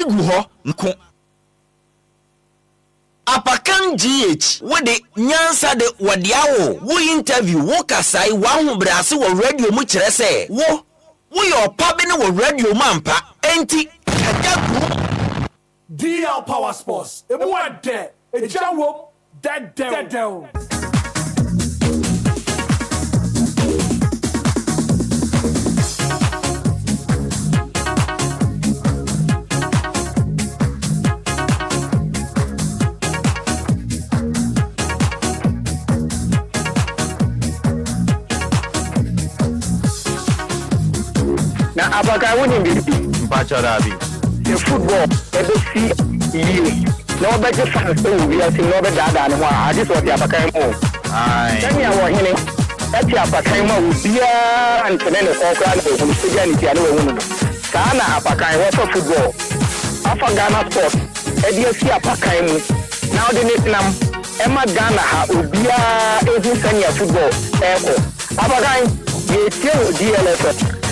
egu ho nko Apakan GH wo de nyansa de wodiawo wo interview wo kasai wa hobrase wo radio mu kire se wo your pub in wo radio mampa enti ajagu DL Power Sports emu ade ejawo dedew na Apakan winning the Bacharabi. The football, see you. No better fans, we are seeing no better than one. This was the Apakan move. Tell me our hinting. That's the Apakan move. Beer and then the Oakland from Sudan. Sana Apakan was for football. After Ghana sport, EDC Apakan. Now the Vietnam, Emma Ghana, Ubia, 18 senior football. Apakan, you still DLFM.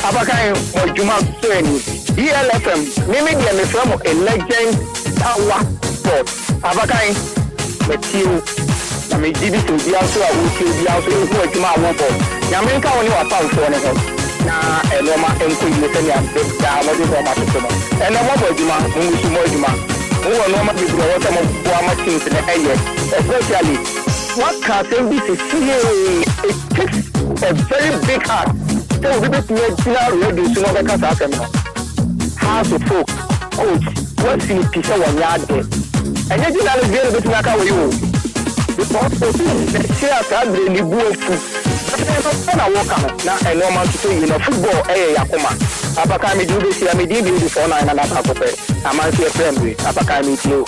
Apakan Mojuma Sweni DLFM Mimi Diame from a legend Tawa Sport Apakan Matthew Nami Dibi to the also a wiki also Mojuma Wompo Yamenka only was found for na Eloma Enquiries and the Mojuma and a Mojuma Mojuma who no much people what some of Guamachins in the area especially what can be it takes a very big heart. So we bet you radio to know the house of folk, coach, what's in piece of 1 yard there. And yet you know very bit like how you. Because the shares are really good food. But I walk out now and no man to say in a football, Yakuma. Apakan do this year, me did before 9 and a half of it. I'm a friend with Apakan meet you.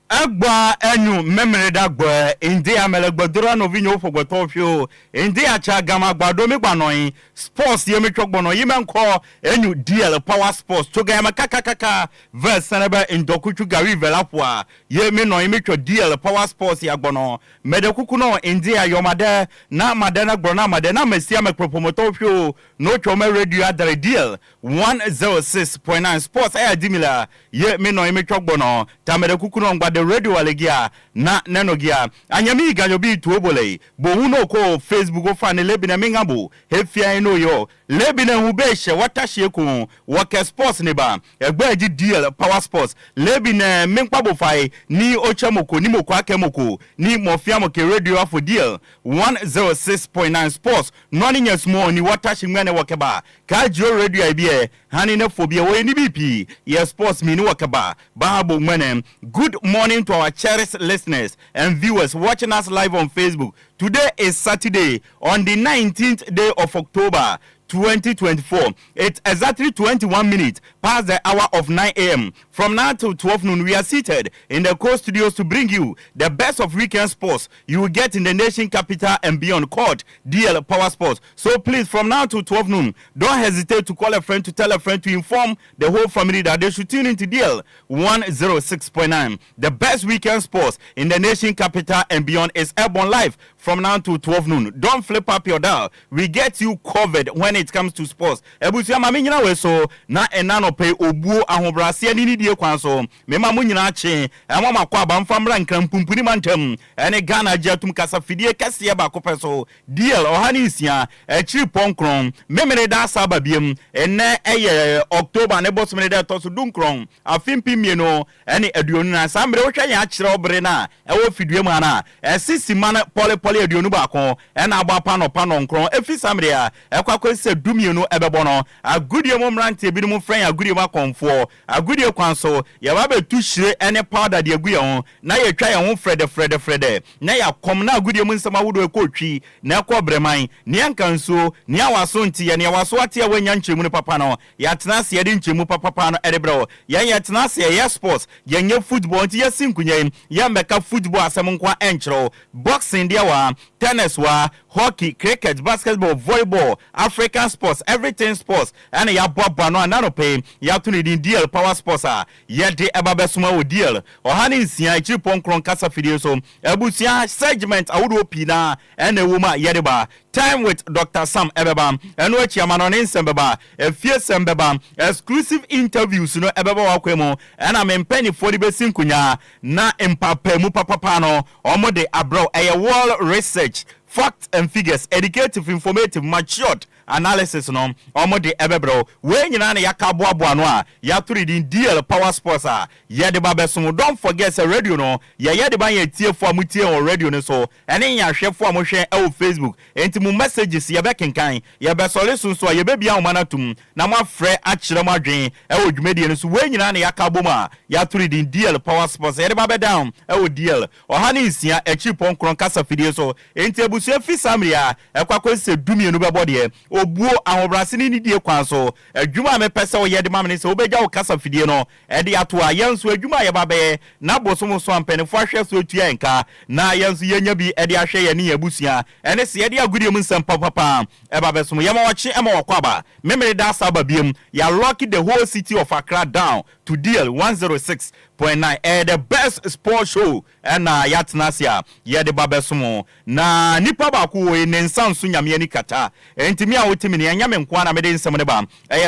Agba enu memre dagbo India melegbodora no vinyo fogotofio India cha gama gbado mi gbanoyin sports ye mi twogbono yimenko enu DL Power Sports to gama kakakaka verse nebe indokuchu gari velapwa ye mi no imi twa DL Power Sports ya gbono medekuku no India yomade na madena gbona madena mesia mekropomotofio no chome radio adare DL 106.9 sports air dimila ye mi no imi twogbono ta medekuku no ngba the radio alegia na nenogia anyami ganyobi tuobole bo uno ko Facebook go fan lebina mingabo hefia no yo lebina hubeshe watashie ku wake sports neba egbeji DL Power Sports lebina minkpabo fai ni ochamoko ni moko akemoko ni mofia moke radio afo DL 106.9 sports noni nyesmo ni watashi ngane wakeba kajo radio ibie hani ne phobia we ni BP ye sports mi ni wakeba bahabo ngene. Good morning to our cherished listeners and viewers watching us live on Facebook. Today is Saturday on the 19th day of October 2024. It's exactly 21 minutes past the hour of 9 a.m. From now till 12 noon, we are seated in the core studios to bring you the best of weekend sports you will get in the nation capital and beyond, called DL Power Sports. So please, from now till 12 noon, don't hesitate to call a friend, to tell a friend, to inform the whole family that they should tune into DL 106.9. The best weekend sports in the nation capital and beyond is airborne live from now to 12 noon. Don't flip up your dial. We get you covered when it comes to sports. Ebusia mami nyina we so na enano pe obuo ahobrase ani ni die kwan so mema mu nyina che enwa makwa ba mfamra nkrampumpuni mantam ene Ghana jatum kasa fidie kase ba kopɛ so DL ohani isia echiri ponkron memere da saba biem ene eye October ne bosmene da to so dunkron afimpi mieno ene aduonu na samre wo hwa ya kyerɛ obre na ewo fidue mu ana esisi man pole aduonu ba ko ena agba pano nkron efi samre a ekwakwese dumienu ebebono agudie mo mrante bi mu friend agudie ma konfo agudie kwanso ya ba betu hire ene powder de aguye ho na ye twa ye ho frede na ya kom na agudie mu nsama wodo ekotwi na ekobreman ne ankanso ne awaso ntie ne awaso ate awanya nchemu ne papa no ya tenase ye de nchemu papa no erebro ya tenase ye sports ye nye football ntie sinkunye ye meka football asem nkwa enchero boxing dia wa wa, tennis wa, hockey, cricket, basketball, volleyball, African sports, everything sports. And ya boba no anano pay ya to need deal power sports ye de ebabesuma wo deal or hani sia chipon kron kasa video so ebusia segment awudo pina and a woman yedeba time with Dr. Sam Ebebam and what chairman on Insembeba a fierce Sembebam exclusive interviews no Ebeba wakwemo and I'm in penny for the besin kunya na empape mu papapano omo de abro a world research facts and figures educative informative matured analysis no omo de ebebro we nyina na yakabo no a ya to reading DL power sports ye de babeso don't forget say radio no ye de ban ye tie fo amutie on radio no so ene nya hwe fo amohwe e Facebook enti mu messages ye be kenkan ye be sole so ye be bia o manatum na mo afre a kire mo adwen e wo dwumedie no so we nyina na yakabo ma ya to reading DL power sports ye de babe down e wo DL o ha ne nsia e chi pon kron kasa fidie so enti abusu fi samria e kwakwa se dumie no be bode obuo ahobrase ni die kwan so adwuma me pese wo ye de mamne se obegya wo kasa fidie no e de ato a yenso adwuma ye babe na bosom so ampenefo ahwe so tua enka na yenso yenya bi e de ahwe ye ne abusia ene se ye de agudie mu nsem papa e babe so ye ma wachi e ma wakwaba memere da saba biem ya lock the whole city of Accra down to deal 106.9 the best sports show and yatnasia ye de babe so na nipa ba ko we ne nsanso nyame ni kata entimi a wotimi ne nyame nkwa na mede nsem ne ba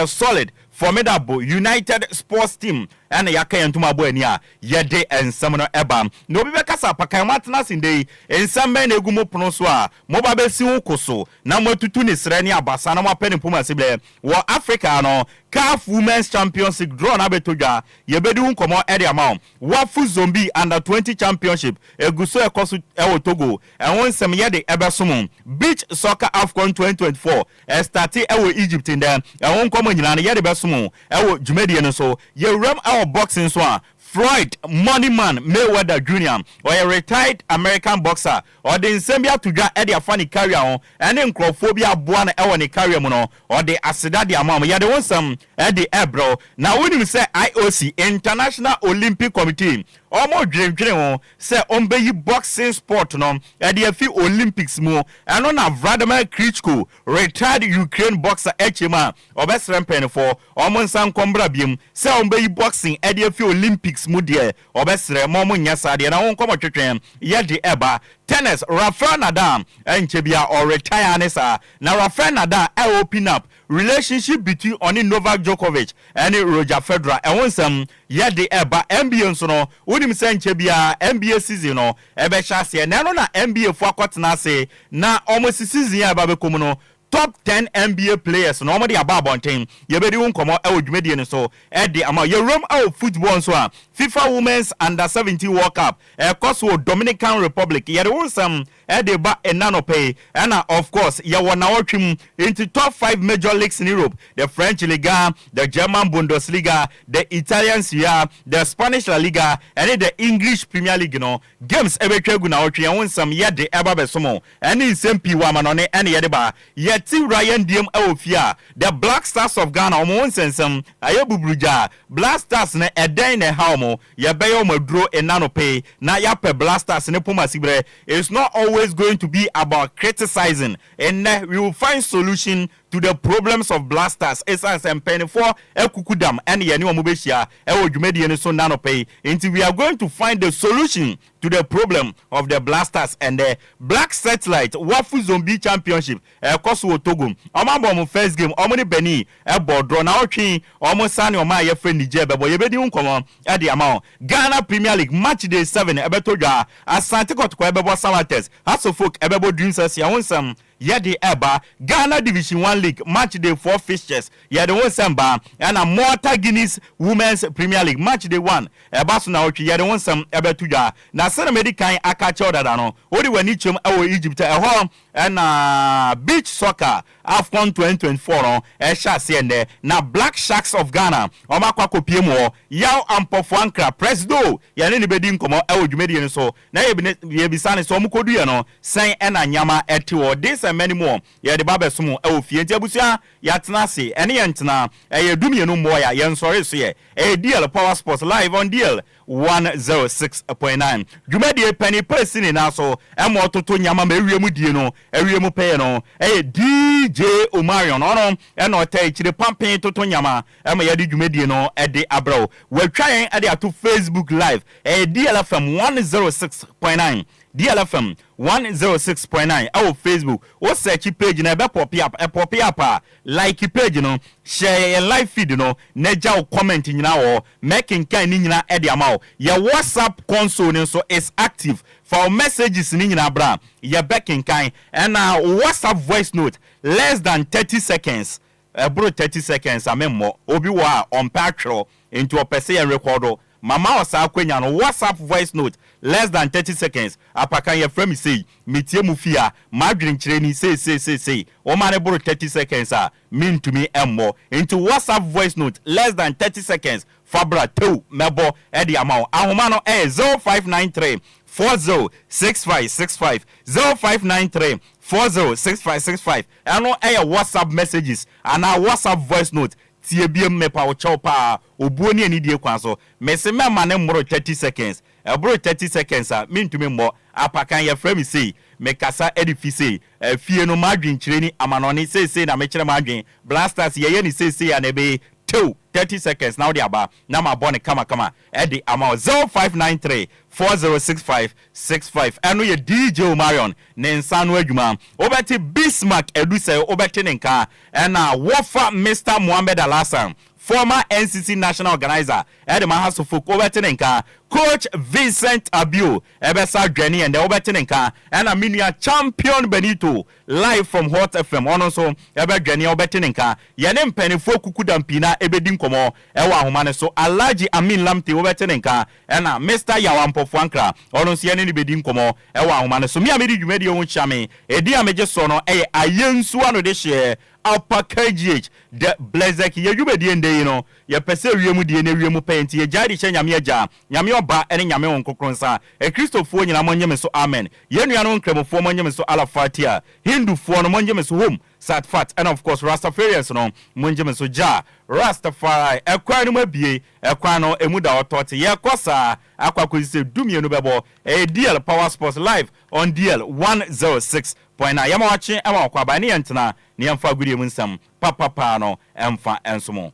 solid formidable united sports team and yakayantuma bo ani a yede ensem no eba no bi bekasa Apakan matna sinde ensem be na egumo pono so a mo ba besi wokoso na mo tutu ne sre ne abasa na mo apene poma sible wo Africa no CAF Women's Championship draw na betodwa ye bedi unkomo ede amount wafu zombie under 20 championship eguso ekoso ewo Togo enwon nsem yede ebesom beach soccer AFCON 2024 start ewo Egypt inde enwon komo nyina na yede besom ewo dwumedie no so ye ram boxing so Floyd Moneyman Mayweather Jr. or a retired American boxer or the Nsembia Tuja Eddie Afani carrier on and then Crophobia Buana Ewan carrier mono or the Asidadi Amam. Ya the one some Eddie Ebro. Now when you say IOC International Olympic Committee omo dream say ombe boxing sport no e de afi Olympics mo eno na Vladimir Klitschko retired Ukraine boxer HMA obesrem pen for omo nsan kombra biem say ombe boxing e de afi Olympics mo de obesrem mo nyasa de na won komo twetwen ye de eba tennis Rafael Nadal enchebia or retire nesa na Rafael Nadal e open up relationship between Oni Novak Djokovic and Roger Federer and one some ye de eba NBA so no wonim se nchebia NBA season no ebe chase na no na NBA fo akotena se na almost season ya ba be komu no top 10 NBA players no omodi ababonten ye be di unkomo e odwumedie ne so e de ama ye rom out football so a FIFA Women's Under 17 World Cup e koso Dominican Republic ye de wonsam e de ba enanope and of course ye wona wotwim into top 5 major leagues in Europe, the French Liga, the German Bundesliga, the Italian Serie A, the Spanish La Liga and the English Premier League no games e be twegu na wotwe wonsam ye de eba be somo ene nsempi wa manone ene ye de ba ye Team Ryan Diem Eofia, the Black Stars of Ghana, Omonsensum, Ayabubruja, Black Stars ne Eden ne Haumo, Yabayo Madro and Nanope, Nayape Black Stars ne Puma Sibre. It's not always going to be about criticizing, and we will find solution to the problems of blasters. Essence and penny for Ekukudam and Yanu Mubeshia, Ewojumedi and so Nanope. Until we are going to find the solution to the problem of the blasters and the Black Satellite Wafu Zombie Championship. Kosovo Togo. Omabom first game, Omoni Beni, Ebodro, Naochi, Omosani, Oma, your friend Nijebe, but Yebedi Uncommon at the amount. Ghana Premier League match day 7, Ebetoja, Asante Kotko Ebebo Samates, Hasofok, Ebebo Dreams, Yawonsam. Yedi eba Ghana Division 1 League match day 4 fixtures yedi won samba and a Malta Guinness Women's Premier League match day 1 eba so na otwe yedi won sam ebetuja na sene medikan aka chodada no odi wani chom ewo Egypt eho and beach soccer AFCON 2024 no sha se ende na Black Sharks of Ghana omakwa kopie mo yaw ampofo ankra presido yene ne bedi nkomo ewo dwumedie ne so na yebisane so omukodu ye no sen ena nyama etiwo this and many more ye de babesom e ofie nti abusia ya tena se ene ye ntena ye dumie no mbo ya ye nsore so ye DL Power Sports live on DL 106.9 dwumadie pani person na so emo toto nyama ma ewiemu die no ewiemu pay no DJ Omarion ono eno otai chire pampen toto nyama emo yade dwumadie no ede abraw watwan ade ato Facebook live DLFM 106.9 DLFM 106.9 our Facebook o search page na be pop up like page no share your live feed no na ja comment nyina wo making kan ni nyina e de amawo your WhatsApp console so is active for messages ni nyina bra your backing kan and WhatsApp voice note less than 30 seconds bro 30 seconds amemmo obi wa on patro into a person record mama osa akwenya no WhatsApp voice note less than 30 seconds apakan your friend say metie mu fia madwin kire ni say o ma ne boro 30 seconds mean to me emmo into WhatsApp voice note less than 30 seconds fabra to mebo e di amount ahoma no 0593 406565 0593 406565 ano WhatsApp messages and our WhatsApp voice note tie biem mepa wo chow pa obuo ni ani die kwan so mese mema ne mmoro 30 seconds ebro 30 seconds mintumi mmo apakan ye frame say mekasa edifice fie no madwin kire ni amanoni say na mekire madwin blasters ye ni say na be 30 seconds now the aba na ma bone kama edi ama 0593 406565 eno ye DJ Omarion ne nsano adwuma obeti Bismarck edu say obeti nka na wofa Mr Mohammed Alasan former NCC national organizer edi mahaso folk obeti nka Coach Vincent Abio ebesa Ghanaian and the obeti nka na minia champion Benito live from Hot FM ono so ebe Ghanaian obeti nka ye ne mpanifo kukudampina ebedi nkomo ewa ahomane so Alhaji Amin Lamte obeti nka na Mr Yawampo Frankra ono so ye ne bedi nkomo ewa ahomane so mi amedi dwumedi ho chame edi ameje so no ayensu ano de share Apakan GH the blessed ye dwumedi ende yi no ye pese wiemu die ne wiemu penti ye jari che nyame agya nyame oba ene nyame won kokronsa Christopher nyina monyeme so amen ye nuano nkremofo monyeme so alafatia Hindufoɔ no monyeme so home satfat and of course Rastafarians no monyeme so ja Rastafari ekwan no mabie ekwan no emuda otote ye kosa akwakozise dumie no bebo DL Power Sports live on DL 106.9 yama wache ama kwa ba ne yentena ne yemfa gudie mu nsam papa no emfa ensomo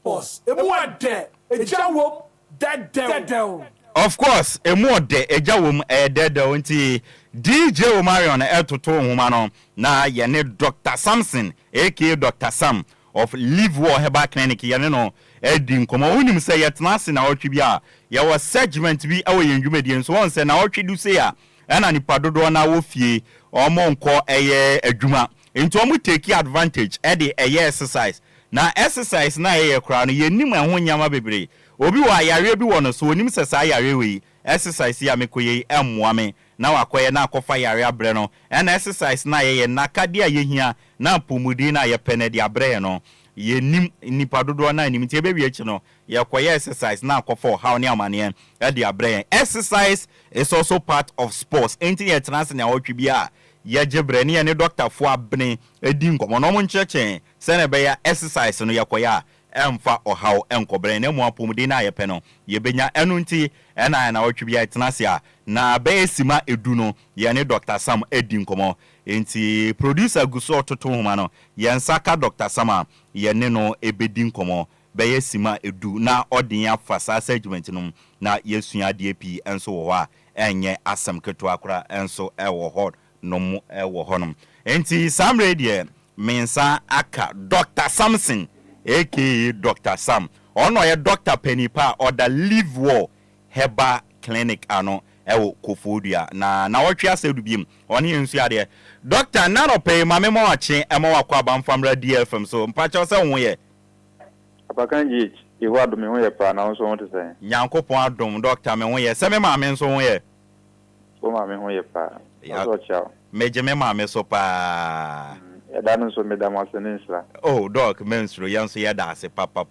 boss emu ade ejawom dead. Of course, a more de ejawum dead nti DJ Omarion etoto homa no na ye ne Dr. Samson aka Dr. Sam of Live War Herbal Clinic ye ne no edi nkomo unim say yetna se na otwe bi a ye was segment bi awo yendwumadi nso won say na otwe du say a na nipa dodo na wo fie omo nko eye adwuma nti omo take advantage e de eye exercise na exercise na eye kra no ye nim ho nyama bebre obi wa yare bi wono so onim sesa yare we exercise ya mekoye emmoa me na wakoye na akofa yare abre no na exercise na ye na kade a yehia na pomudi na ye pene de abre no ye nim nipa dodo na nim tie be wi echi no ye koye exercise na akofa how ne amane e de abre exercise is also part of sports enti ye trans na wotwe bia ye jebre ne ye ne doctor fo abne edi nkomo no mo ncheche se na be ya exercise no ye koye emfa ohaw enkobre na mu apomudi na yepe no yebenya enu nti na otwibia tenasia na beesima edu no ye ne Dr. Sam edi nkomo enti producer guso ototo homa no ye nsaka Dr. Sam ye ne no ebedi nkomo beesima edu na odin afa sa segment no na yesua DP enso wo a enye asem keto akora enso ewo ho no mu ewo honom enti Sam radio mensa aka Dr. Samson aka Dr. Sam ono ye Dr. Penipa or the Live War Herbal Clinic ano ewo Kofodua na wotwe asedu biem oni nsu ade Dr. Nanope mamemo ache ema wakwa abamfamra DLFM so mpacha se wo ye Apakan GH iwa do me ho ye pa na so won te say Nyankopon adom Dr. me ho ye se me maame so ho ye so maame ho ye pa so chao meje me maame so pa Danu so medam asensla. Oh, doc, menstru, yanso yada ase papa.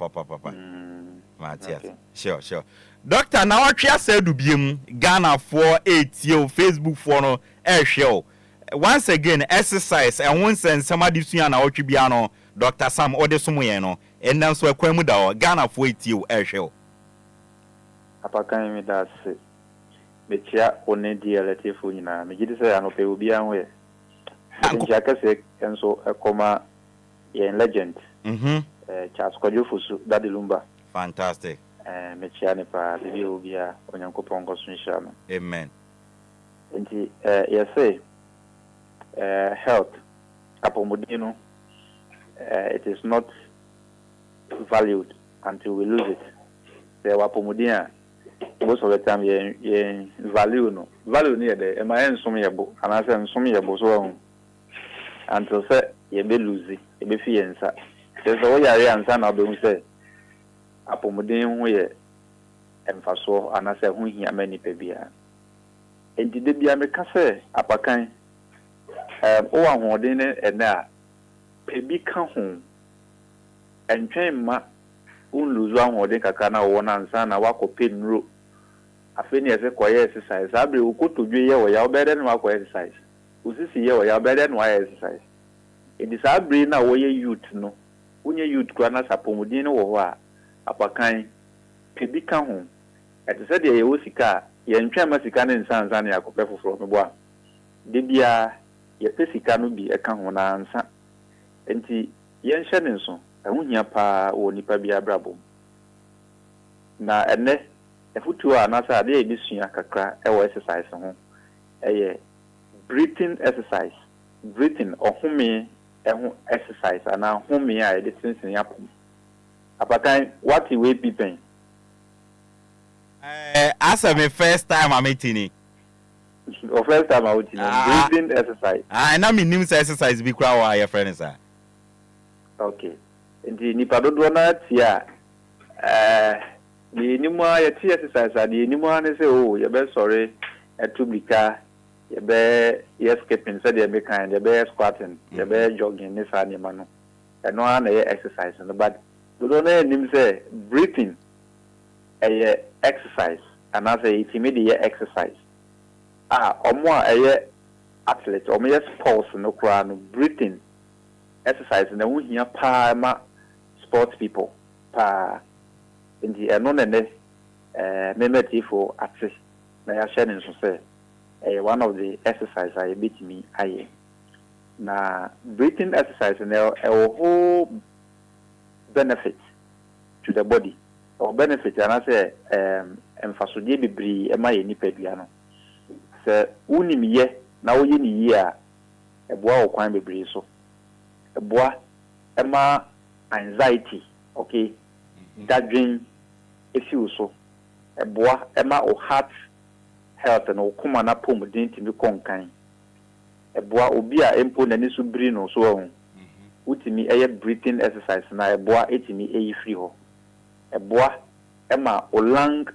Matias. Okay. Sure. Doctor, now what you said to be Ghana for 8 year Facebook for no show. Once again, exercise and once and somebody see na what you be ano Dr. Sam or the somewhere no. And then so kwemu da Ghana for 8 year show. Apakan me that's Metia one DLFM nyina me gidi say anope obi an we nti akase enso ekoma ye legend Charles Kojofusu Daddy Lumba fantastic Metia ne pa bibi obi a onyankopon ko so nhia no amen nti you say health apomodino it is not valued until we lose it. The apomodina most of the time ye value near the my end some yebo and I say some yebo so until say ye be lose it ye be fiensa there's a way ya answer na be say apomodin ho ye emfaso and I say ho hia mani pe bia enti de bia me ka say apakan o ahoden ne na pe bi ka ho entwen ma unluzu ahoden kaka na wo na nsa na wakope nro afeni ese koye exercise abre ukotodwe ye wo ya obede no akọ exercise usisi ye wo ya obede no exercise edi sabre na wo ye youth no unye youth kwa na sapomudin no wo ho a apakan pebi ka ho ete se de ye wo sika ye ntwen ma sika ne nsa na yakope foforo me bo a de bia ye pesika no bi eka ho na nsa enti ye nhye ne nso ehunhia pa wo nipa bia brabo na ene efutu a na sa de ebisua kakra ewo exercise ho eye breathing exercise breathing ohumi ehu exercise ana humi a de sinsin yapom apakan what we pipen as my first time I'm meeting o first time I would breathing exercise na me nim exercise bi kra wa your friend sir okay ndi nipa dodo na tia the anymore ye tia exercise the anymore ne say oh ye be sorry etubika ye be skipping say dey be kind ye be squatting ye be jogging ne sa nyama no eno na ye exercise no but dodo na nim say breathing exercise and as a immediate exercise omo a athlete omo ye sports no kra no breathing exercise na wo hia pa ma sports people pa ndi eno ne memetifo ate na ya share nso say one of the exercise I beat me aye na breathing exercise na a whole benefit to the body or benefit and I say emfasodie bibri e ma ye nipa dua no se unim ye na wo ye ni ye a eboa wo kwan bibri so eboa ema anxiety okay that dream if you so eboa ema o heart health no kuma na pom din timi konkan eboa obi a empo na ni so biri no so ho utimi eye breathing exercise na eboa etimi eyi free ho eboa ema o lung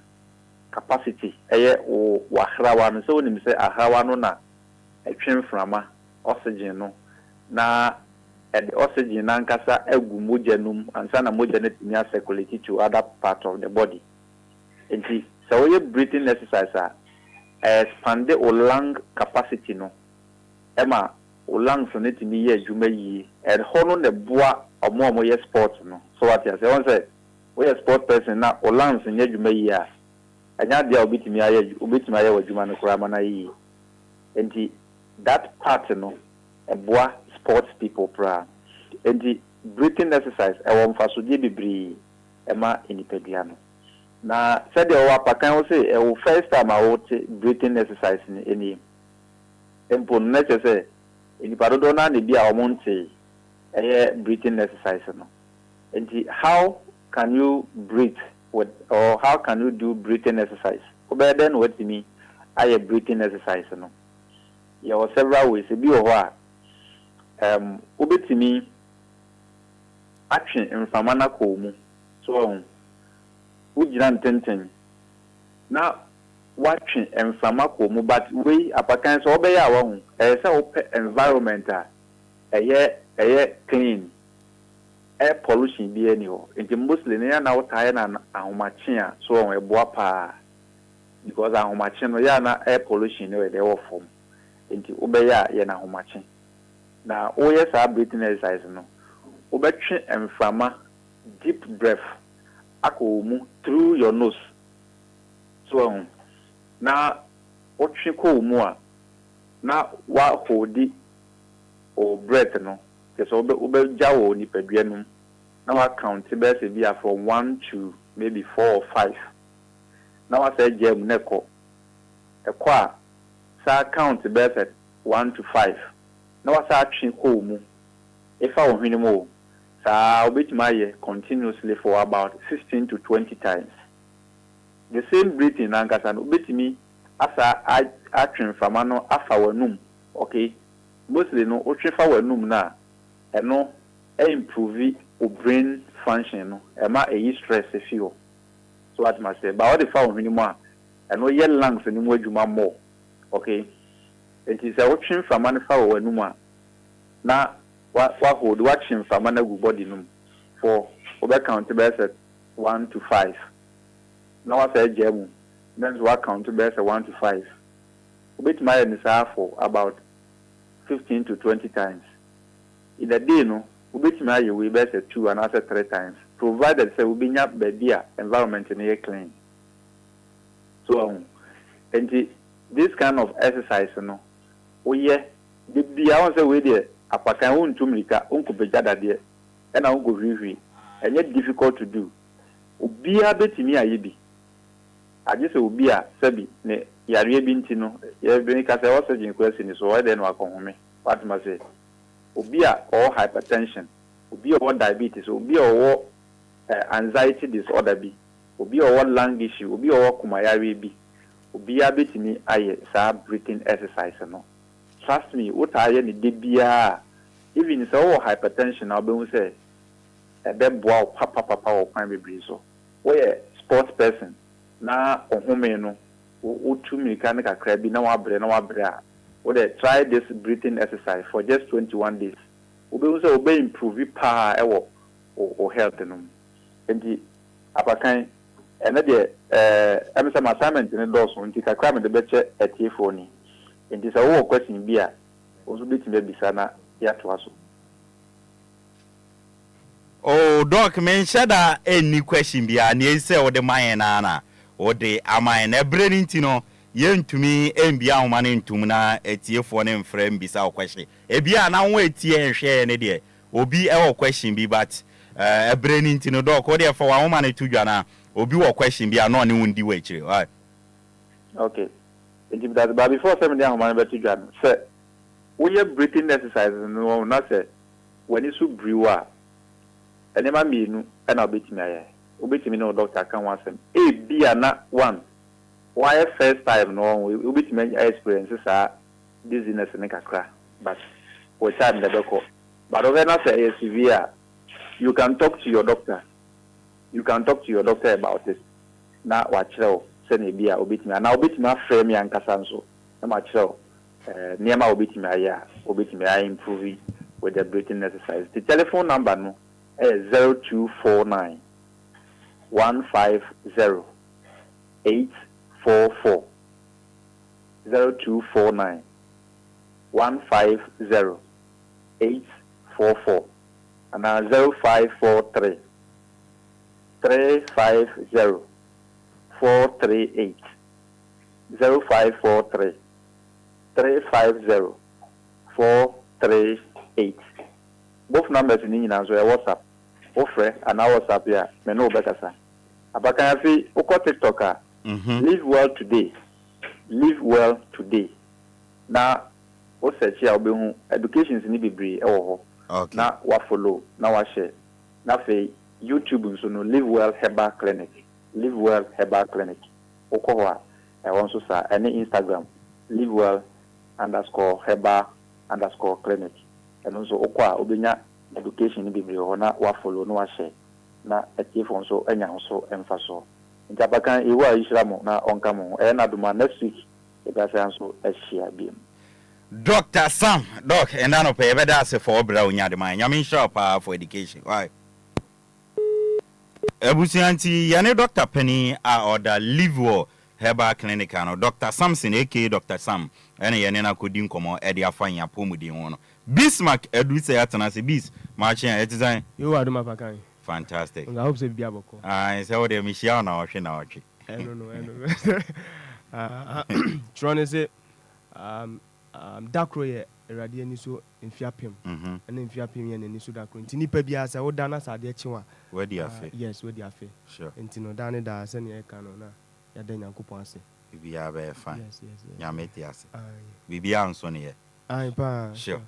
capacity eye o wahrawa no so nim say ahrawa no na etwen frama oxygen no na and the oxygen nankasa egu moja num ansa na moja net nya circulate to other part of the body enti so we breathing exercise expand the lung capacity no ema o lungs no timi ye adwuma yi and hono ne boa omo ye sport no so what you say one say we a sport person na o lungs nya adwuma yi a anya dia obitimi aye adwuma no kura mana yi enti that part no eboa sports people pra and the breathing exercise e won fasodie bibri ema enipadua no na said the Apakan will say e first time I would breathing exercise ni eni empo na say enipadodo na ne bia omonte breathing exercise no and how can you breathe with or how can you do breathing exercise obeden what me I breathing exercise no there are several ways e bi o ho a obetimi atwe mfama na ko mu so ujira ntenten na watwe mfama ko mu but we Apakan so obeya wa hu say open environment a clean air pollution bi ani ho nti mostly na na wotae na ahomache a so on eboa pa because ahomache no ya na air pollution no dey wo form nti obeya ya na ahomache na oye sa breathing exercise no obetwe emfama deep breath akomu through your nose So na otwe ko mu a na wa hodi o breath no ke so obe jawo ni padua no na wa count be se bia from 1 to maybe 4 or 5 na wa say jam na ko a sa count be se 1 to 5 na wa sa twe ko mu if I win mo sa obetima continuously for about 15 to 20 times. The same breathing ankasa no obetimi asa atwen fama no afa wanum. Okay, mostly no otwe fa wanum na eno improve o brain function no e ma stress feel. So what must say ba what the fa wani mo a eno ye lungs ni mo adwuma more. Okay, it is a otwe fama no fa wanum a na wa hold watching fama na gu body no for over count be 1 to 5. Now I say jemu then we count to be 1 to 5. Bit my is for about 15 to 20 times. In the day no, bit my we be 2 and after 3 times. Provided say we be nyap be environment in clean. So and this kind of exercise no, we the I want say we there Apakan won tumrika unko bejada de e na unko hwihwi enye difficult to do. Obi abetimi ayebi aje se obi a sabi ne yare bi nti no ye bi ka se oxygen question so why then wa konhome what ma say obi a or hypertension obi or diabetes obi or anxiety disorder bi obi or lung issue obi or kumayare bi obi abetimi aye sa breathing exercise no trust me what aye ni de bia even so hypertension na be say e be boa papa o kwan bebre so we sports person na ohome no otu mirika ne kakra bi na wabre a we try this breathing exercise for just 21 days we say we improve pa ewo o health no enti Apakan ene de em say assignment ne do so nti kakra me de be che etiefo ni enti say wo question bi a o so betime bisa na ya to aso. Oh, Doc, mention that any question be an answer or the mine na or the amine a brain tino yen to me and be our man into muna a tear for them frame bisa question. A be an wait here and share any day or be our question be but a brain tino doc or there for our money to Jana or be our question be a non in the way. Right? Okay. But before 7 days, man, to Jana, sir, we are breathing exercises no not say when you so brewer. And never mean and I'll beat me. Obetimi no doctor can want them. A be na one. Why first time no we beat me experiences are dizziness and kakra. But we time the doctor. But when I say severe, you can talk to your doctor. You can talk to your doctor about this. Now watch out. Send a beer obetimi. Now obetimi frame me and kasanso. Na watch out. Near my obetimi I improve with the breathing exercise. The telephone number no. 0249 150 844 0249 150 844 and now 0543 350 438 0543 350 438. Both numbers in English as well. WhatsApp. Offer and our WhatsApp here. Me no better sir. Apakan fi oko TikToker. Live well today. Live well today. Na o search ya obe hu education ni bebre e wo ho. Okay. Na wa follow, na wa share. Na fe YouTube so no Live Well Herbal Clinic. Live Well Herbal Clinic. Oko ho a e won so sa any Instagram Live Well _herbal_ clinic. And also okwa obenya education ni bebre ho na wa follow no wa share na etiefo nso enya nso emfa so ntabakan ewa ishramo na onka mo e na duma next week e ga say nso e share biem. Dr. Sam doc and no pay better as for bra onya de man yamin shop for education why ebusianti yane Dr. Penny a order Live Well Herbal Clinic and Dr. Samson aka Dr. Sam ene yane na kodin komo e de afan ya pomudi ho. Bismarck edu say atana se bis marching e design you are my Apakan. Fantastic. I hope so be aboko. Ah, say o de mi shia na ohwe na ohwe. I don't know. Trying to say, Dakro, Radiani so in Fiapim, and in Fiapim and Nisu Dakro. Tinipa Bias, I would done us at the Chiwa. Where do you feel? Yes, where do you feel? Sure. And Tino Dani da Senia Canona, Yadena Coupanse. We are very fine. Yes. Yametias. We be on Sonny. I pa. Sure.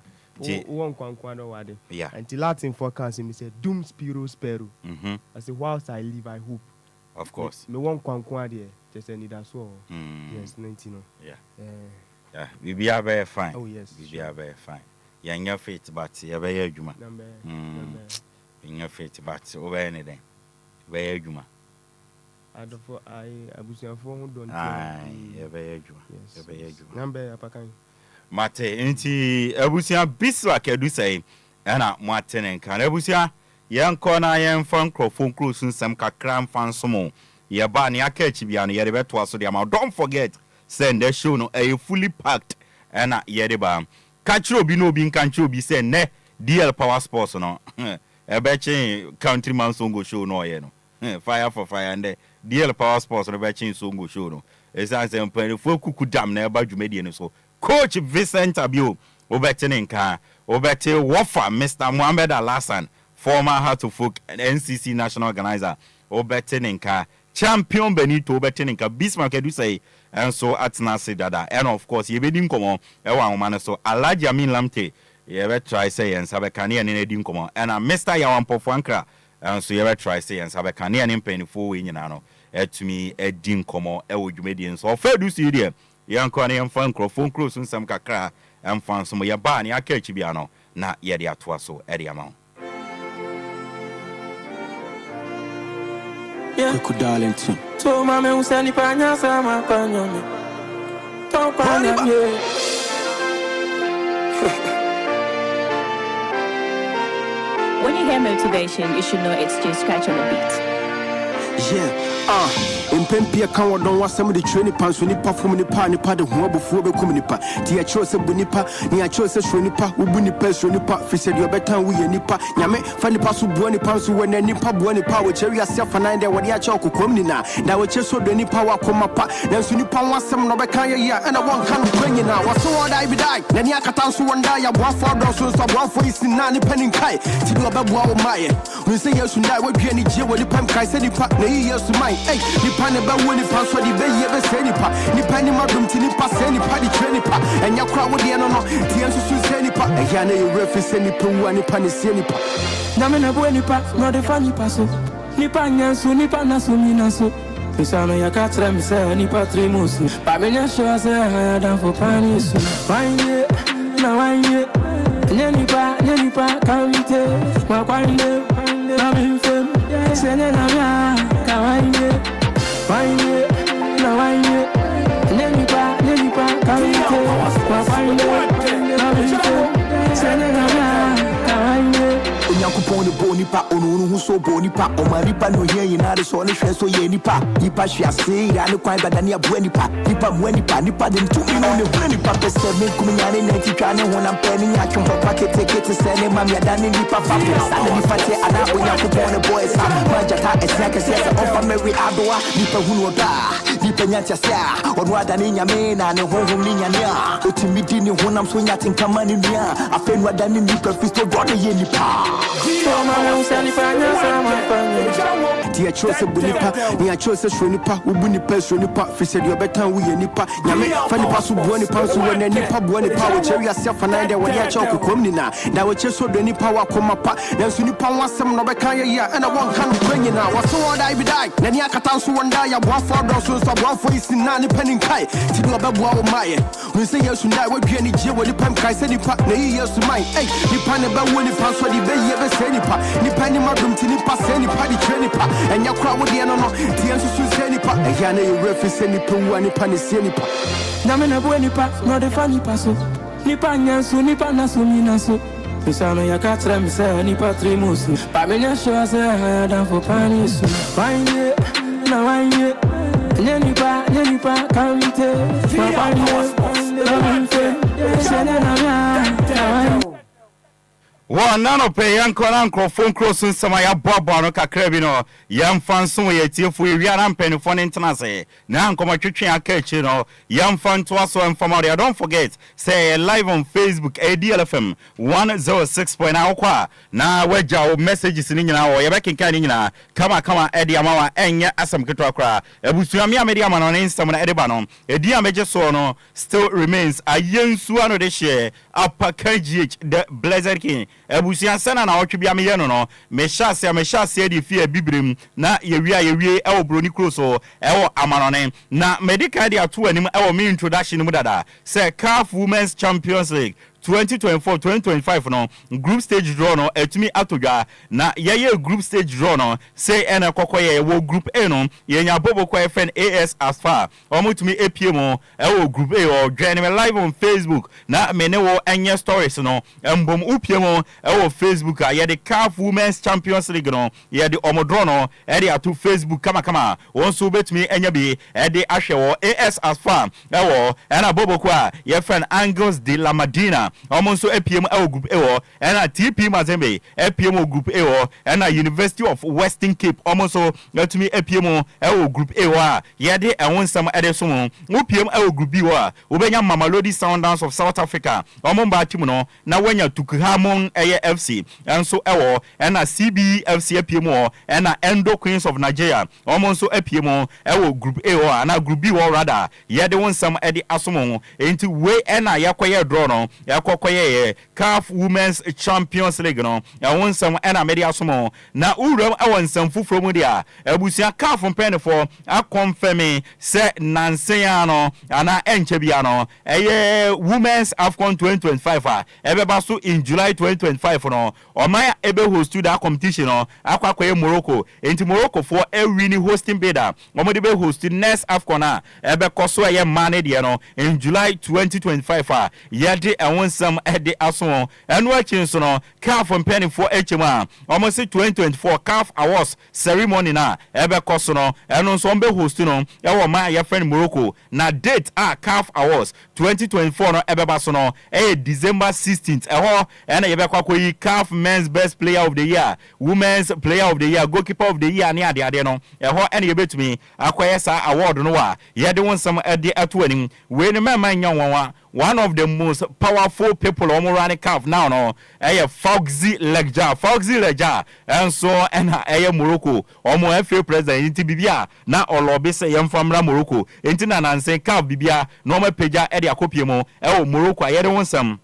One quanquano wade. Yeah. And the Latin forecast me said, Doom Spiro Speru. I said, whilst I live, I hope. Of course. Me one quanquade, just any that's all. Yes, 19. Yeah. Yeah, we be very fine. Oh, yes. We be very fine. Yeah, in your feet, but you're very human. Number. In your feet, but over anything. Very human. I was your phone, don't I ever human. Yes. Number Apakan. Mate, inti ebusia biswa kedu say, Anna Martin and Can ebusia, young corner, young fun crofon cruise and some cram fan sumo. Ya bani a catch bian yerebeto so the amount. Don't forget. Send the show no a fully packed and yediba. Catch be no being can't be send ne DL Power Sports no. A betching countryman songo show no yeno. Fire for fire and DL Power Sports no betching songo show no. As I say, for kuku dam never you median so. Coach Vincent Abio, Obeteninka, Obete Wafa, Mr. Mohamed Alassan, former Heart of Folk and NCC national organizer, Obeteninka. Champion Benito Beteninka Bismarck do say and so atna say dada and of course ye be dim komo e wa man so Alhaji Amin Lamte ye be try say and sabekane ne dim komo and Mr. Yawampofo Ankra and so ye be try say and sabekane ne mpanifo we nyina no etumi edim komo e wo dwumedie so fa do see there yanko ne yamfa nkrofon close nsam kakra emfa so ye ba ne aka echi bia no na ye de atoa so e de ama. Kuku darling too. So mama usani panya sama panyomi. Panya ye. When you hear motivation, you should know it's just scratch on the beat. Yeah, Impempia can don't want some of the training pants when you perform the pan, the pad of one before the communipa. The choice of Bunipa, the choice of Shonipa, Ubunipa, Shonipa, Fisher, your better we and Nipa, Yame, Fanny Pasu Buoni Pansu when any Nipa Buoni Power, Cherry yourself and I there what the choco communina. Now we just so the Nipa come up, then Sunipa wants some Nobakaya, and I want kind of bringing now. What's so I be die? Then Yakatansu one die, I want 4 dollars, so 1 for is in 9 penny kai. Till Babu Maya. We say yes, you die, what you any jail with the pump kai said the part, years to mine. Hey, Nipa never win it, pass for the bay, ever say Nipa. Nipa ni madam Tinipa, Senipa, the Trenipa, and your crowd with the no, the answer to Senipa, and Yana, you reference Nipa, and Nipa, Senipa. Namena Buenipa, not a funny passo. Nipa Yansu, Nipa Nasumina so. Misano Yakatra, Missa, Nipa Trimus, Pamina shows I done for Panis. Fine ye, now I ye. Nenipa, come te, my pine, I'm film, Senena, Kawaii, Pine, now I ye. Nenipa, come te, my pine, I'm film, Senena, Kawaii. Yakupon the Bonipa, Onu, who so Bonipa, or Maripa, no here in other so so Yenipa, Nipa, she has said, I know quite Badania Buenipa, Nipa, Nipa, then 2 million Buenipa, the 7 coming out in 90 China when I'm penning at your pocket ticket to send him, Mamma, Danny, Nipa, and Nipa, and I will Yakupon the boys, Majata, and Snakes, offer Mary Adoa, Nipa, who Nipa, Yatasa, or Wadania Main, and a home Nina, Utimidini, when I'm swinging at Kamania, I feel what Danny Nipa, Fisto, Brother Yenipa. The choice of Bunipa, the choice of Shonipa, Ubunipa, Shonipa, Fisher, your better we and Nipa, Yame, Fanny Pasu Buoni Pansu, when any Nipa Buoni Power, Cherry yourself and I there when you choke Comnina. Now we just so the Nipa come up, then Sunipa wants some Nobakaya, and I want kind of bringing now. What's so I be die? Then Yakatansu one die, I want 4 dollars, so 1 for is in 9 penny kai. Till Babu Maya. We say yes, you die, what you any jail with the pump kai said Nipa, years to mine. Hey, Nipa never win it, pass for the bay, ever say Nipa, Nipa ni madam Tinipa, Senipa, the Trenipa, and your crowd with the no, the answer to Senipa, and Yana, you reference Nipa, and Nipa, Senipa. Namena Buenipa, not a funny passo. Nipa Yansu, Nipa Nasumina so. Misano Yakatra, Missa, Nipa Trimus, Pamina shows I done for Panis. Fine ye, now I ye. Nenipa, come te, my pine, loving film, Senena, none of pay young phone cross in some ya bobo ka crabino young fan so ye fu yan penny phone internase now come a chicken catch young fan to us and from out. Don't forget say live on Facebook DLFM 106.9 kwa na weja messages ni nyina wo ye be kenkan ni nyina kama edi amawa enye asam ketwa kra ebusuami media man on Instagram na edeba no edi ameje so no still remains ayensu ano de share Apakan the Blessed King ebusuan sana na otwe me ye no me hyase di fie bibrim na yewie e obroni kroso e wo amanone na medical dia to anim e wo me introduction mu dada say CAF Women's Champions League 2024-2025 no group stage draw no etumi atodwa na yeye group stage draw no say ena kokoye wo group A no yenya bobo kwa FN AS as far omutumi APM wo group A or join me live on Facebook na me ne wo enye stories no embom upiem wo Facebook a ye the CAF Women's Champions League no ye the omodro no e dey atu Facebook kama wonso betumi enye bi e dey ahwe wo AS as far wo ena bobo kwa ye friend Angles de la Madina almost APM group A and a TP Mazembe APM group A and a University of Western Cape almost let me APM group A yede and want some edison UPM group B Ubenya Mamelodi Sundowns of South Africa Omomba Timono na wenya Tukhamon FC and so and a CBFC APM and a Endo Queens of Nigeria almost APM group A and a group B rather yede want some edi asomo into way and a yakwaya draw no yakokoye CAF Women's Champions League no ya won some na media somo na uram awonsam fufuro mu dia abusia CAF pen for a confirm say nansen no ana enche bia no Women's AFCON 2025 ebeba so in July 2025 no omaya ebe host that competition no akwakoye Morocco enti Morocco for a winning hosting bidder omode be host next AFCON na ebe koso ye mane dia no in July 2025 yede won some ede aso enu akin so no CAF pen for HMA almost 2024 CAF Awards ceremony na ebe koso no enu so mbe host no e wo ma ya friend Morocco na date CAF Awards 2024 no ebe ba so no December 16th ho ena ye be kwakoyi CAF Men's Best Player of the Year, Women's Player of the Year, Goalkeeper of the Year ne ade no ho ena ye betumi akoye sa award no wa ye de won some ede atoanim we ne mama nyanwa one of the most powerful people on running CAF now no Foxy Leja and so and Morocco omo FA president inti bibia na olobi se yem famra Morocco inti na nanse CAF bibia no ma peja e de akopiemo Morocco ayede wonsam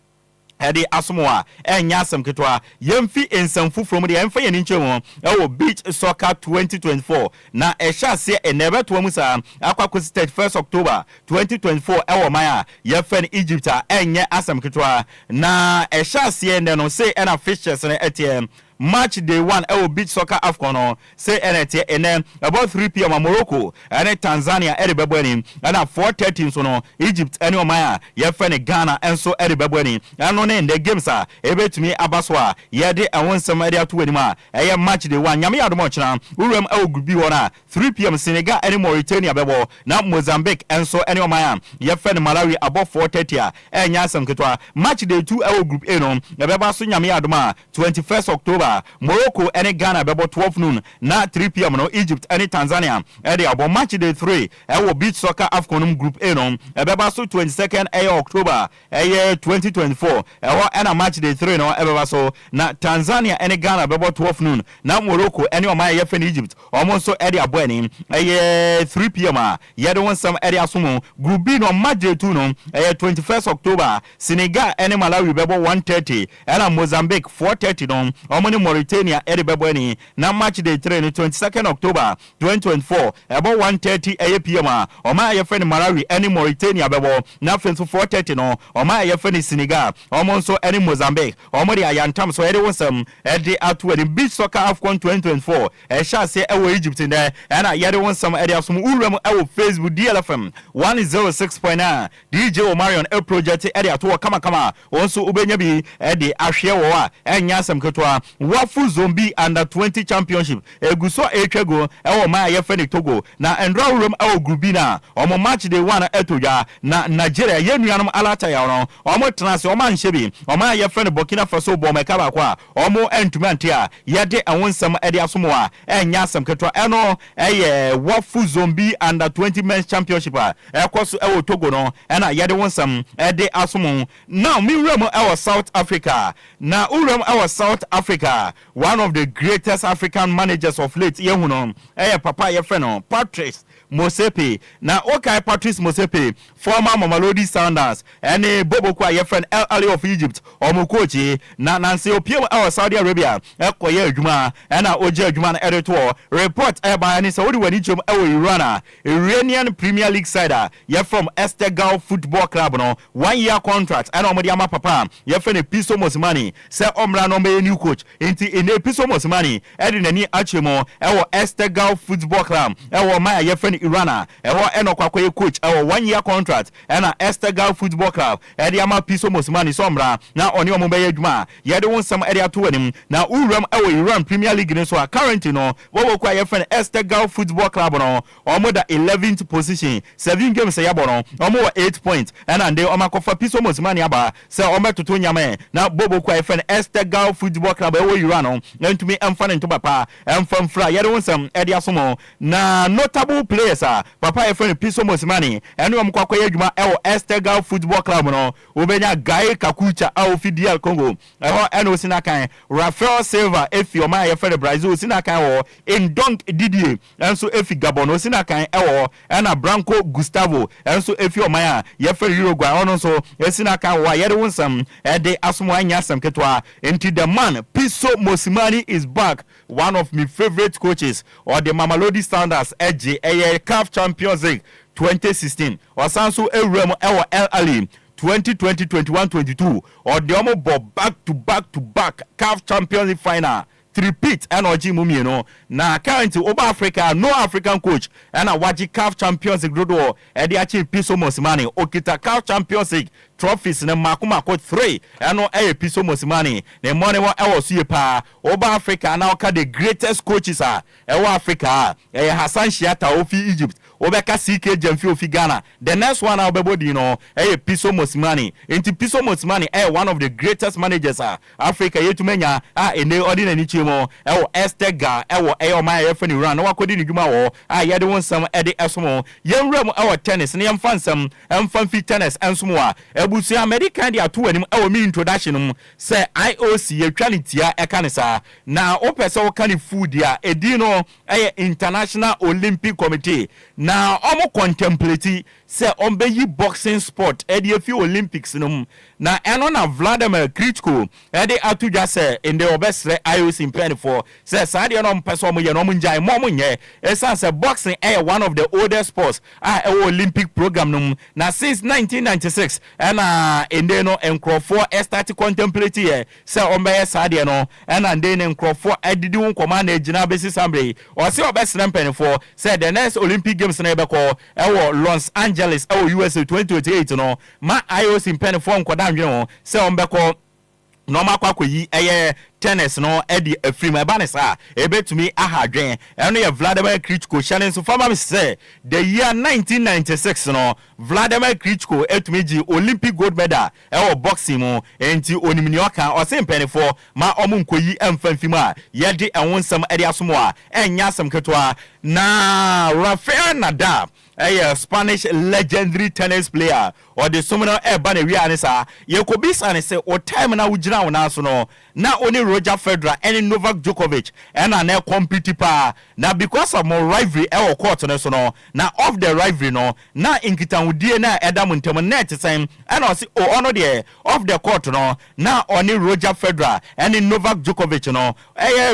edi asomoa enya asem ketwa yemfi ensamfu from the emfa yeni nchemo beach soccer 2024 na ehase enebeto musa akwa stage 1st October 2024 maya yefen Egypt enye asem ketwa na ehase ende no say ena fixtures na ATM Match day 1 beach soccer AFCON say NT and then about 3 p.m. Morocco and Tanzania Edibabweni and at 4:13 so no Egypt and Omaya yefene Ghana and so Edibabweni and on in the games are able to me Abaswa yede and one some area to anima match day 1 nyame adomo chana urem gubi wona 3 p.m. Senegal and Mauritania bebo na Mozambique and so any Omaya yefene Malawi about 4:30 and yasam ketwa match day 2 group A no yebeba so nyame adoma 21st October Morocco and Ghana bebo 12 noon na 3 p.m. no Egypt and Tanzania edi abo match day 3 beach soccer AFCON group A no ebeba so 22nd October 2024 and match day 3 no ebeba so na Tanzania and Ghana bebo 12 noon na Morocco and o man yefen Egypt almost so edi abo ani 3 p.m. ye don some edi asomo group B no match day 2 no 21st October Senegal and Malawi bebo 1:30 and Mozambique 4:30 no Omoni Mauritania Edibabweni na match day 3 no 22nd October 2024 about 1:30 p.m. Oma yefeni Malawi any Mauritania bebo na fenso 4:30 no Oma yefeni Senegal omonso any Mozambique omodi ayantam so ede wonsam ede atwe beach soccer AFCON 2024 sha say Egypt in there and yede wonsam ede asum uram Facebook DLFM 106.9 DJ Omarion project ede atwo kama onso ubenya bi ede ahwe wo a enya sam ketwa wafu zombie under 20 championship eguso etwego ewo ma ye fene Togo na endra urum ewo grubina omo match day 1 etoja na Nigeria yenuanom alata ya no omo transe omo anhyebi omo ye fene Burkina Faso bo meka ba kwa omo entumante a yede awonsam ede asomo a enya asam ketwa eno eye wafu zombie under 20 men's championship a ekoso ewo Togo no ena yede wonsam ede asomo now mi rem ewo South Africa na urum ewo South Africa one of the greatest African managers of late yehuno papa ye feno Patrice Mosepe na okay Patrice Mosepe former Mamelodi Sundowns ene Bobo kwa ye friend El Ali of Egypt omo coach na Nancy Opiem our Saudi Arabia ekoye adwuma na oje adwuma na editor report by ani Saudi wani chom Iran Iranian Premier League side ye from Esteghlal Football Club no 1 year contract and omodi ama papa ye friend Piso Mosimani say omra no be new coach inti ene Piso Mosimani edi nani achemo ewo Esteghlal Football Club ewo ma ye friend Irana ewo enokwakoye coach ewo 1 year contract na Esteghlal Football Club edi ama Piso Mosimani somra na oni omo be adwuma ye de wonsam edi ato anim na uram ewo Iran Premier League ne so currently no wo kwa ye friend Esteghlal Football Club no omo da 11th position 7 games ya bono omo 8 points and they omakofa Piso Mosimani aba say omo toto nyame na bobo kwa ye friend Esteghlal Football Club ewo Iran no ntumi emfa ne papa emfam fra ye de wonsam edi asomo na notable players papa ye friend Piso Mosimani enu omkwakwa ye adwuma ewo Esteghlal Football Club no obenya Guy Kakucha ofi DL Congo eho eno sinakan Rafael Silva efi oma ye friend Brazil sinakan wo Ndonk Didier enso efi Gabon sinakan ewo na Branco Gustavo enso efi oma ye friend Uruguay ono so sinakan wo ye de wonsam ede asomo anya sam ketwa into the man Piso Mosimani is back, one of my favorite coaches or the Mamelodi Sundowns edge CAF Champions League 2016 or Sanso Ewremo Ewo El Ali 2020-21-22 or the Omo back CAF Champions League final repeat energy mumie no na currently over Africa no African coach and a waji CAF Champions League rodo e dey achieve Piso Mosimani okita CAF Champions League trophies na makuma 3 eno Piso Mosimani the money wa e was you pa over Africa na oka the greatest coaches ewo Africa Hassan Shiata ofi Egypt obeka CK Jamfi ofi Ghana the next one obebodi no Piso Mosimani into Piso Mosimani one of the greatest managers Africa yetumenya ene ordinary mo ewo Esteghlal ewo ma ye fani run na wakodi ni dwuma wo ye de wonsam e de esomo yemram ewo tennis na yemfansam emfam fi tennis ensomo ebusu American de ato anim ewo mi introduction mu say IOC ye twanitia e kanisa na opese wo kan food ya edi no International Olympic Committee na omo contemplate say ombe yi boxing sport e de fi Olympics no na eno na Vladimir Klitschko e de atuja say in the obesre IOC penny for say Saudi no person mo ye no munjai mo munye say boxing one of the oldest sports Olympic program no na since 1996 and no Enquires start contemplate here say ombe Saudi no and then Enquires did one command ejina basis assembly or say obesre penny for say the next Olympic games na be call Los Angeles USA 2028 no ma IOC penny for nkoda ndwe say ombe call normal kwakoyi tennis no edi afrim ebanesa ebetumi ahadwen eno ye Vladimir Klitschko challenge so former say the year 1996 no Vladimir Klitschko etumiji Olympic gold medal boxing mo enti onimni oka o se mpenifo ma omunkoyi emfanfima ye de enwonsam edi asomo a enya asam ketwa na Rafael Nadal Spanish legendary tennis player or the summoner bane wi anisa ye ko bisa ne say o time na wugina wona so no na oni Roger Federer and Novak Djokovic and na compete pa na because of more rivalry court no so no na off the rivalry no na inkitan wudie na edam ntem net same and o ono there off the court no na oni Roger Federer and Novak Djokovic no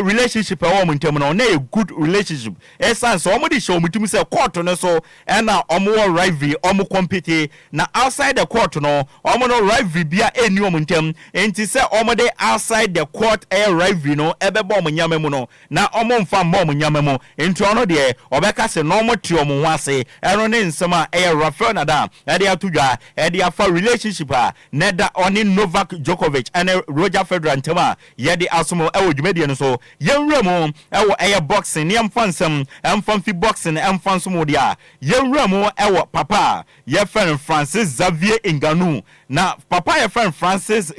relationship ntem no na a good relationship sense o mo di show mutum say court no so ɛna ɔmo rivalry ɔmo compete na outside the court no ɔmo no rivalry bia eni ɔmo ntem enti sɛ ɔmo de outside the court rivalry no ɛbɛbɔ ɔmo nyama mu no na ɔmo mfa mbɔ ɔmo nyama mu enti ɔno deɛ ɔbɛka sɛ na ɔmo te ɔmo ho ase ɛno ne nsɛm a Rafael Nadal ɛde atodwa ɛde afa relationship a neda ɔne Novak Djokovic ɛne Roger Federer ntem a yɛde asomo ɛwɔ dwumadie no so yɛnwura mu ɛwɔ boxing ne yɛmfa nsɛm ɛmfa mfi boxing ɛmfa nso mu deɛ a yɛnwura mu ɛwɔ papa yɛfrɛ Francis Xavier Ngannou na papa yɛfrɛ Francis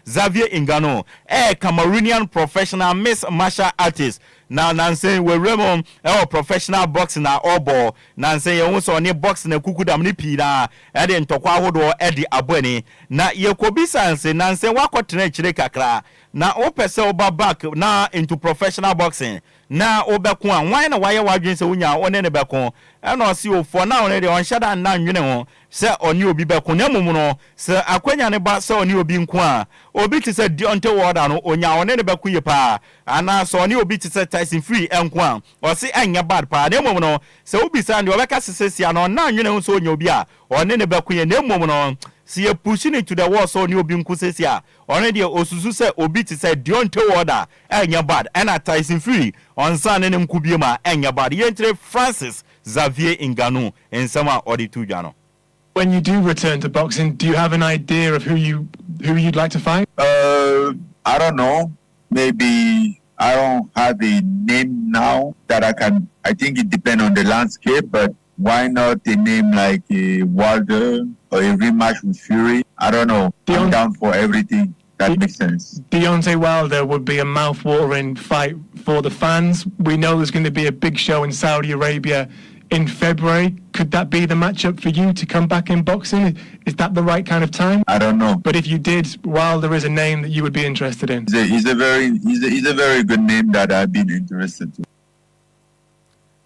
Xavier Ngannou Cameroonian professional mixed martial artist na nansen we remo professional boxing na obo nansen ye hu so ne boxing na kukudam ne pi na e de ntokwa ahodo e de abani na ye kobisa nansen wakotena kire kakra na opese oba back na into professional boxing na obeko a wan na waye wadwen se wonya one ne beko e na osi ofo na one de on hyada na nwene ho se oni obi beko na mum no se akwanya ne ba se oni obi nko a obi ti se Deontay Wilder no onya one ne beko ye pa ana so oni obi ti se Tyson Fury enko a osi anya bad pa na mum no se obi sa ndi obeka sesesia no na nwene ho so onya obi a one ne beko ye na mum no si ye pushing it to the wall so ni obi nko sesia one de osusu se obi ti se Deontay Wilder anya bad ana Tyson Fury on san ne nkubie ma anya bad yentre Francis Xavier Ngannou ensama oditu jano. When you do return to boxing, do you have an idea of who you'd like to fight? I don't know. Maybe I don't have a name now that I think it depends on the landscape, but why not a name like a Wilder or a rematch with Fury? I don't know. I'm down for everything. That makes sense. Deontay Wilder would be a mouth-watering fight for the fans. We know there's going to be a big show in Saudi Arabia in February. Could that be the matchup for you to come back in boxing? Is that the right kind of time? I don't know. But if you did, Wilder is a name that you would be interested in. He's a very good name that I've been interested in.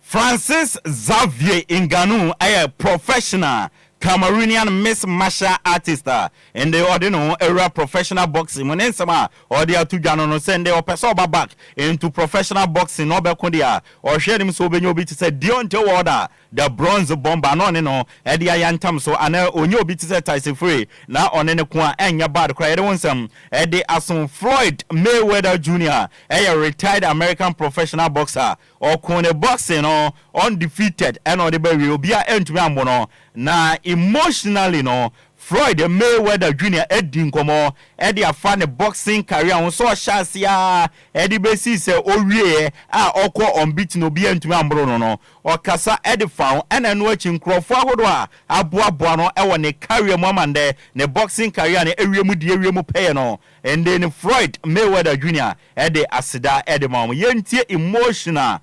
Francis Xavier Ngannou, a professional Cameroonian mixed martial artist and they ordinary era professional boxing when ensama or they are to jano no send they person back into professional boxing no be kondia or share him so be obi to say Deontay Wilder the bronze bomber no no e dia yantam so ana onye obi to say Tyson Fury na onene ko anya bad cry de wonsam e de ason Floyd Mayweather Jr. a retired American professional boxer or kone boxing no undefeated and or the be obi a entumi ambo no na emotionally no Floyd Mayweather Jr. Eddie Nkomo Eddie afane boxing career on so shasia Eddie besi se owie a okọ unbeaten obi entumi ambro no okasa Eddie found ena no achi nkrofo ahodo a aboaboa no e woni career mu amande ne boxing career ne ewiemu die ewiemu pay no and then Floyd Mayweather Jr. Eddie asida Eddie mom yentie emotional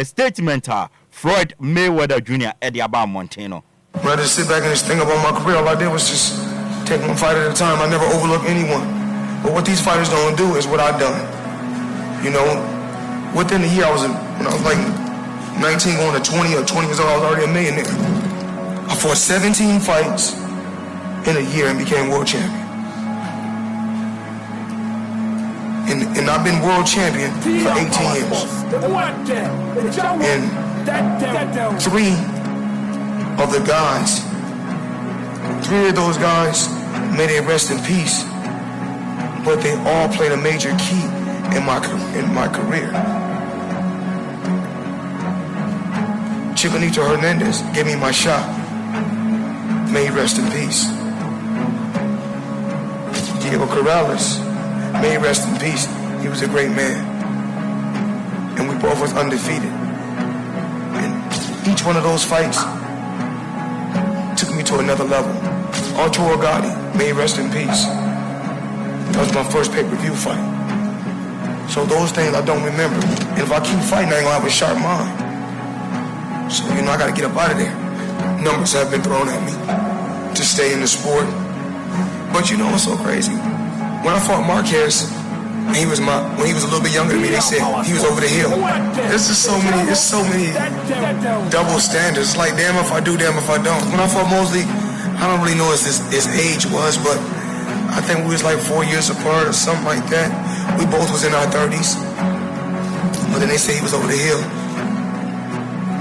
statement Floyd Mayweather Jr. Eddie Aba Montano. When I just sit back and just think about my career, all I did was just take one fight at a time. I never overlooked anyone. But what these fighters don't do is what I've done. You know, within a year, when I was like 19 going to 20 or 20 years old, I was already a millionaire. I fought 17 fights in a year and became world champion. And I've been world champion for 18 years. And three of those guys may they rest in peace, but they all played a major key in my career. Chiquinito Hernandez gave me my shot. May he rest in peace. Diego Corrales, may he rest in peace. He was a great man, and we both was undefeated. And each one of those fights took me to another level. Arturo Gatti, may he rest in peace. That was my first pay-per-view fight. So those things I don't remember. And if I keep fighting, I ain't gonna have a sharp mind. So, I gotta get up out of there. Numbers have been thrown at me to stay in the sport. But it's so crazy. When I fought Marquez, and when he was a little bit younger than me, they said he was over the hill. There's so many double standards. It's like, damn if I do, damn if I don't. When I fought Mosley, I don't really know what his age was, but I think we was like 4 years apart or something like that. We both was in our 30s. But then they say he was over the hill.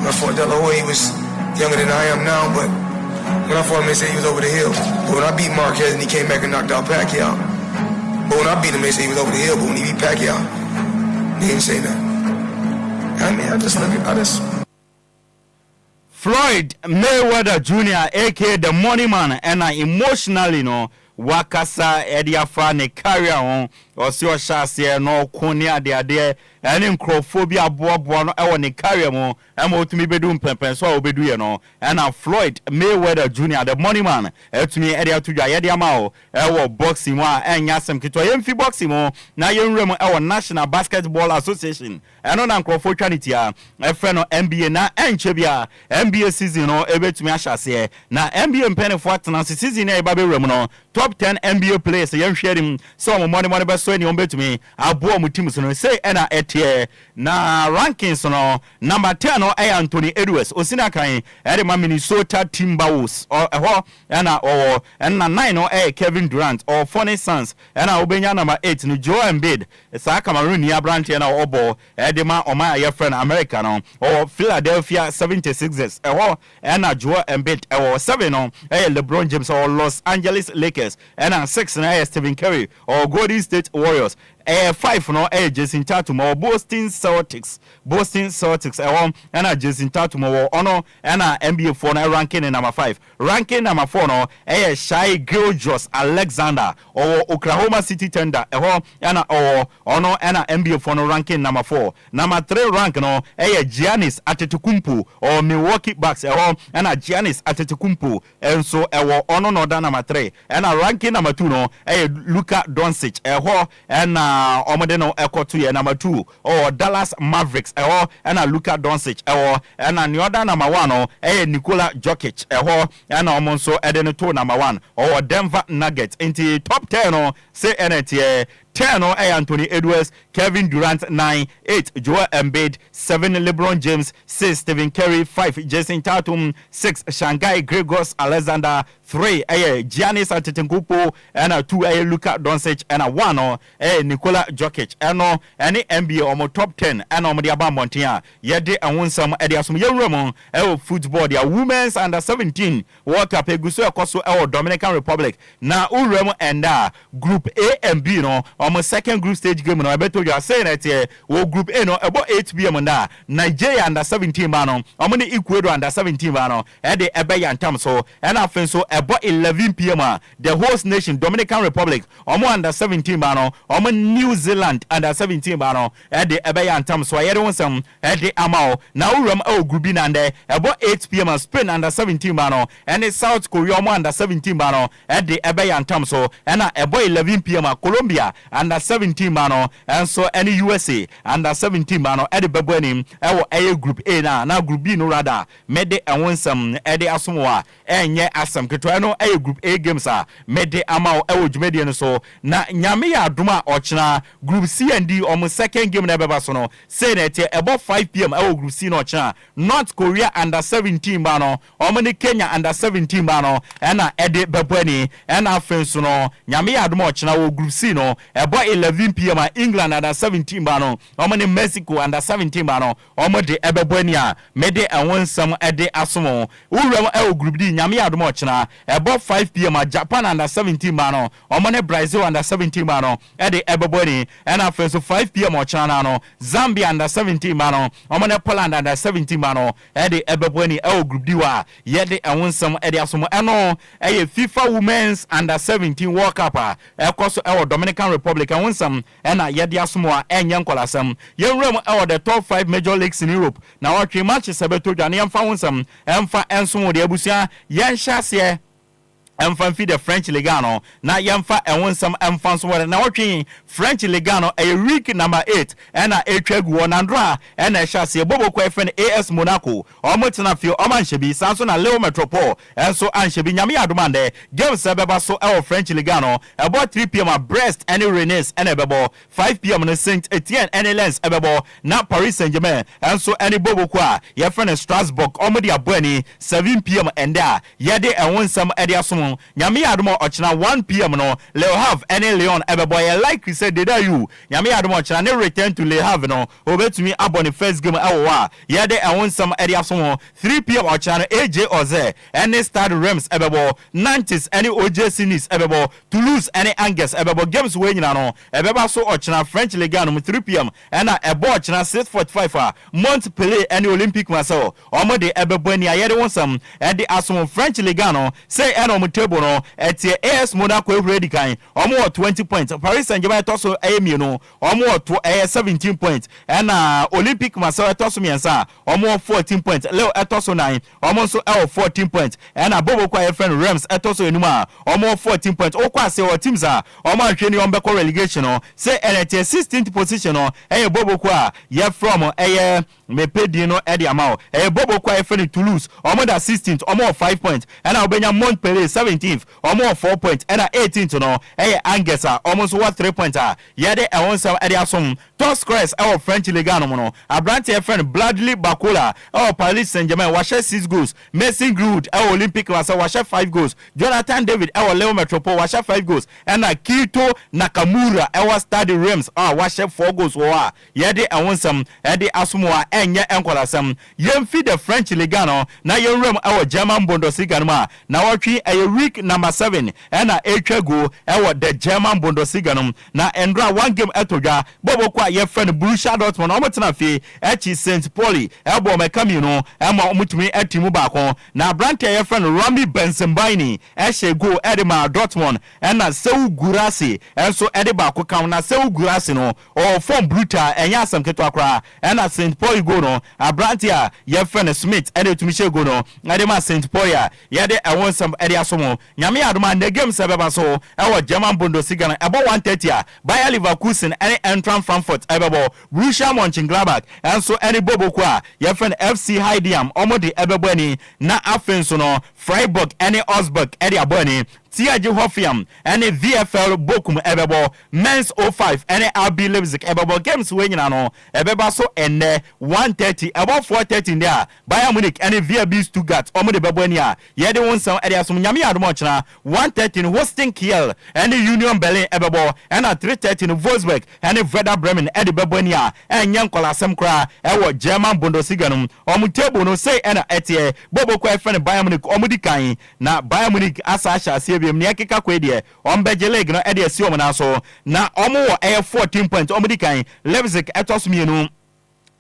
When I fought De La Hoya, he was younger than I am now, but when I fought him, they said he was over the hill. But when I beat Marquez and he came back and knocked out Pacquiao, but when I beat him, they said he was over the hill. But when he beat Pacquiao, they didn't say nothing. I mean, I just. Floyd Mayweather Jr., aka the Money Man, and emotionally, no, wakasa ediafa ne carry on, or see what shall no konya de and in crophobia boa no ewa ne carry mo, and mo to me bedum pempen, so obedu ye no, and Floyd Mayweather Jr., the Money Man, to me edia to ya mao, ewa boxing wa, and yasem kito yemfi boxing mo, na yen remo ewa National Basketball Association, and on crofo chanity a friend of NBA na enchebia, NBA season no ebe to me ashase, na NBA mpene for season e babe remo no, top 10 NBA players yen share him, so money be so any to me, abo mu team so no say ena etie na rankings no number 10 no Anthony Edwards osina kan ma Minnesota Timberwolves or and na 9 no Kevin Durant or Phoenix Suns and obenya number 8 no Joel Embiid sa Cameroon ya branch na obo ma oma ya friend America no or Philadelphia 76ers and Joel Embiid 7 no LeBron James or Los Angeles Lakers and 6 na Stephen Curry or Golden State Warriors 5 no Jason Tatum or Boston Celtics and Jason Tatum or ono and NBA 4 na ranking number 5 ranking number 4 no Shai Gilgeous Alexander or Oklahoma City Thunder and ono and NBA 4 no ranking number 4 number 3 rank no Giannis Antetokounmpo or Milwaukee Bucks and Giannis Antetokounmpo and so ono no number 3 and ranking number 2 no Luka Doncic and Omodeno Ekotu number 2 or Dallas Mavericks and Luka Doncic and Nyoda number 1 Nikola Jokic and Omonso Edeneto number 1 or Denver Nuggets into top 10 say NT 10 Anthony Edwards, Kevin Durant 9, 8 Joel Embiid, 7 LeBron James, 6 Stephen Curry, 5 Jason Tatum, 6 Shanghai Gregos Alexander, 3 Giannis Antetokounmpo, and 2 Luka Doncic, and 1 Nikola Jokic. And any NBA or top 10 and on the Abammontia. Yede and won some Ediasum Yeremon, football, their women's under 17 World Cup, Eguso Koso, Dominican Republic. Now Uremo and Group A and B no. Almost second group stage game no I bet you are saying that group A no about 8 p.m. na Nigeria under 17 man omoni Ecuador under 17 man e de ebe yantam so and afen so about 11 p.m. the host nation Dominican Republic omo under 17 man omo New Zealand under 17 man e de ebe yantam so ayere wonsam e de amao na uram group B na nde about 8 p.m. Spain under 17 man and South Korea omo under 17 man e de ebe yantam so and about 11 p.m. Colombia under 17 mano and so any USA under 17 mano at the babuanim a group A na group B no rather mede and won some ede asomwa enye asam ketwano a group A games mede amao jumedian so na nyame ya aduma ochna group C and D almost second game na beba so no say that about 5 p.m. group C no ochna North Korea under 17 mano omani Kenya under 17 mano and ede babuani and afenso no nyame ya aduma ochna group C no about 11 p.m. England under 17 bano omani Mexico under 17 bano omode ebebwania mede and some ede asomo urem group D nyame adomo chena about 5 p.m. Japan under 17 bano omane Brazil under 17 bano ede ebebwani and after so 5 p.m. ochana no Zambia under 17 bano omane Poland under 17 bano ede ebebwani group D wa yede and some ede asomo eno FIFA Women's under 17 World Cup ekoso Dominican Republic and won some and yedi asmo enye nkolasam yenwem the top 5 major leagues in Europe na watch matches abeto dwane yemfa won some emfa enso de abusia yenhya Emfa the French Legano na yemfa won some emfa so na watching French Legano a week number 8 and a twegu onandra and a chassis bobo kwefren AS Monaco omotina fio omanhyebi sanso na Leo Metropole and so anhyebi nyame adumande games beba so French Legano about 3 p.m. Brest and Rennes and ebebo 5 p.m. na Saint Etienne and Lens ebebo na Paris Saint-Germain and so any bobo kwa yefren Strasbourg omodi abani 7 p.m. and there yede and won some ediasom so nyame adomo ochina 1 p.m. no Le Havre any Leon ebeboy like we said did you nyame adomo ochina ne return to Le Havre no obetumi abon first game awowa ye de ewon some area so 3 p.m. ochina AJ Oze any Stade Reims ebebo Nantes any OJ Sinis ebebo Toulouse any Angers ebebo games we nyina no ebeba so ochina French Ligue 1 3 p.m. and ebo ochina 6:45 Montpellier any Olympic Marseille omo de ebebo ani ayede won some and the asom French Ligue 1 say eno table no etie AS Monaco ready kan omo 20 points Paris Saint-Germain toso ayemi no omo to 17 points and Olympic Marseille toso miensa omo 14 points Leo etoso 9 omo so 14 points and abobo kwa friend Reims etoso enuma omo 14 points okwa se o teams a omo ahwani ombeko relegation no say etie 16th position no bobo kwa ye from mepedi no edi amao bobo kwa friend Toulouse omo da 16th omo 5 points and obenya Montpellier 17th omo 4 points and 18th no Angers omo so 3 points yede ewon some edi asom top scorers our French Ligue 1 no Abrante friend Bradley Bacola our Paris Saint-Germain washe 6 goals Mason Greenwood our Olympic Marseille washe 5 goals Jonathan David our Leo Metropole washe 5 goals and Kito Nakamura our Stade Reims washe 4 goals wa yede ewon some edi asomo enye enkolasam yemfi the French Ligue 1 na yemrem our German Bundesliga no na watwi week number 7 and etwago the German Bundesliga no na endra one game etodwa bobo kwa ye friend Borussia Dortmund omotena fi echi St. Pauli ebo mekami no ema omutumi etimu baako na Abrante ye friend Rami Bensembaini go edema Dortmund and na Seu Gurasi enso ede baako kan na Seu Gurasi no o form brutal enya asam keto akra and na St. Pauli go no Abrante ye friend Smith ede tumi go no edema St. Pauli ye de ewon some ede asomo nyame adoma the game sebeba so German Bundesliga na ebo 130 Bayer Leverkusen any Eintracht Frankfurt ebebo Borussia Mönchengladbach and so any bobo kwa ye friend FC Heidenheim omo de ebebo ani na afenso no Freiburg any Augsburg ede aboni TIG Hoffenheim any VfL Bochum ebebo Mainz 05 any RB Leipzig ebebo games we nyina no ebeba so enne 130 about 4:30 there Bayern Munich any VfB Stuttgart omo de bebo ani a ye de won sam ede asom nyame adomo china 1:30 hosting Kiel any Union Berlin ebebo and at 3:30 Wolfsburg any Werder Bremen ede bebo ani a enye nkolasem kra ewo German Bundesliga no omo table no say ena etie bobo kwa friend Bayern Munich omo di kan na Bayern Munich asasha ni akeka kwedie ombeje league no ede asi omo na so na omo wo 14 points omo di kan Leipzig etosmienu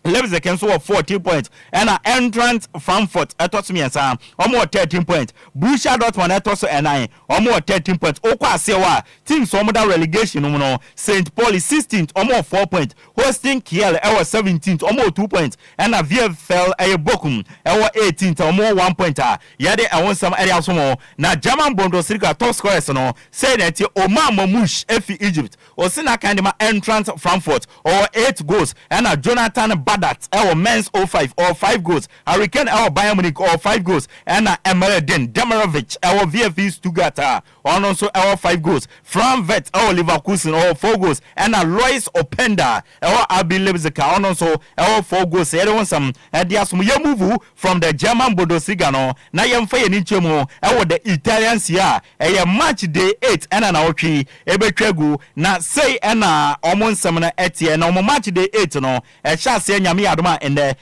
Leipzig can score 14 points and Eintracht Frankfurt etosmiensa omo 13 points Borussia Dortmund etoso 9 omo 13 points okwa asewa teams omo da relegation no St. Pauli 16th omo 4 points hosting Kiel 17th omo 2 points and VfL Bochum 18th omo 1 point yede ewon some area somo na German Bundesliga top scorers no say that Omar Mamouche efi Egypt osina kandima Eintracht Frankfurt or 8 goals and Jonathan Badat Men's 05 or 5 goals Hurricane Bayern Munich or 5 goals and Emredin Demirovic VfB Stuttgart on also 5 goals Frankfurt Leverkusen or 4 goals and Lois Openda RB Leipzig on also 4 goals everyone some dia some ye move from the German Bundesliga no na yemfa ye ni chemo the Italians here match day 8 and na otwi ebetwagu na say na omon some na etie na match day 8 no chance nyame adoma ende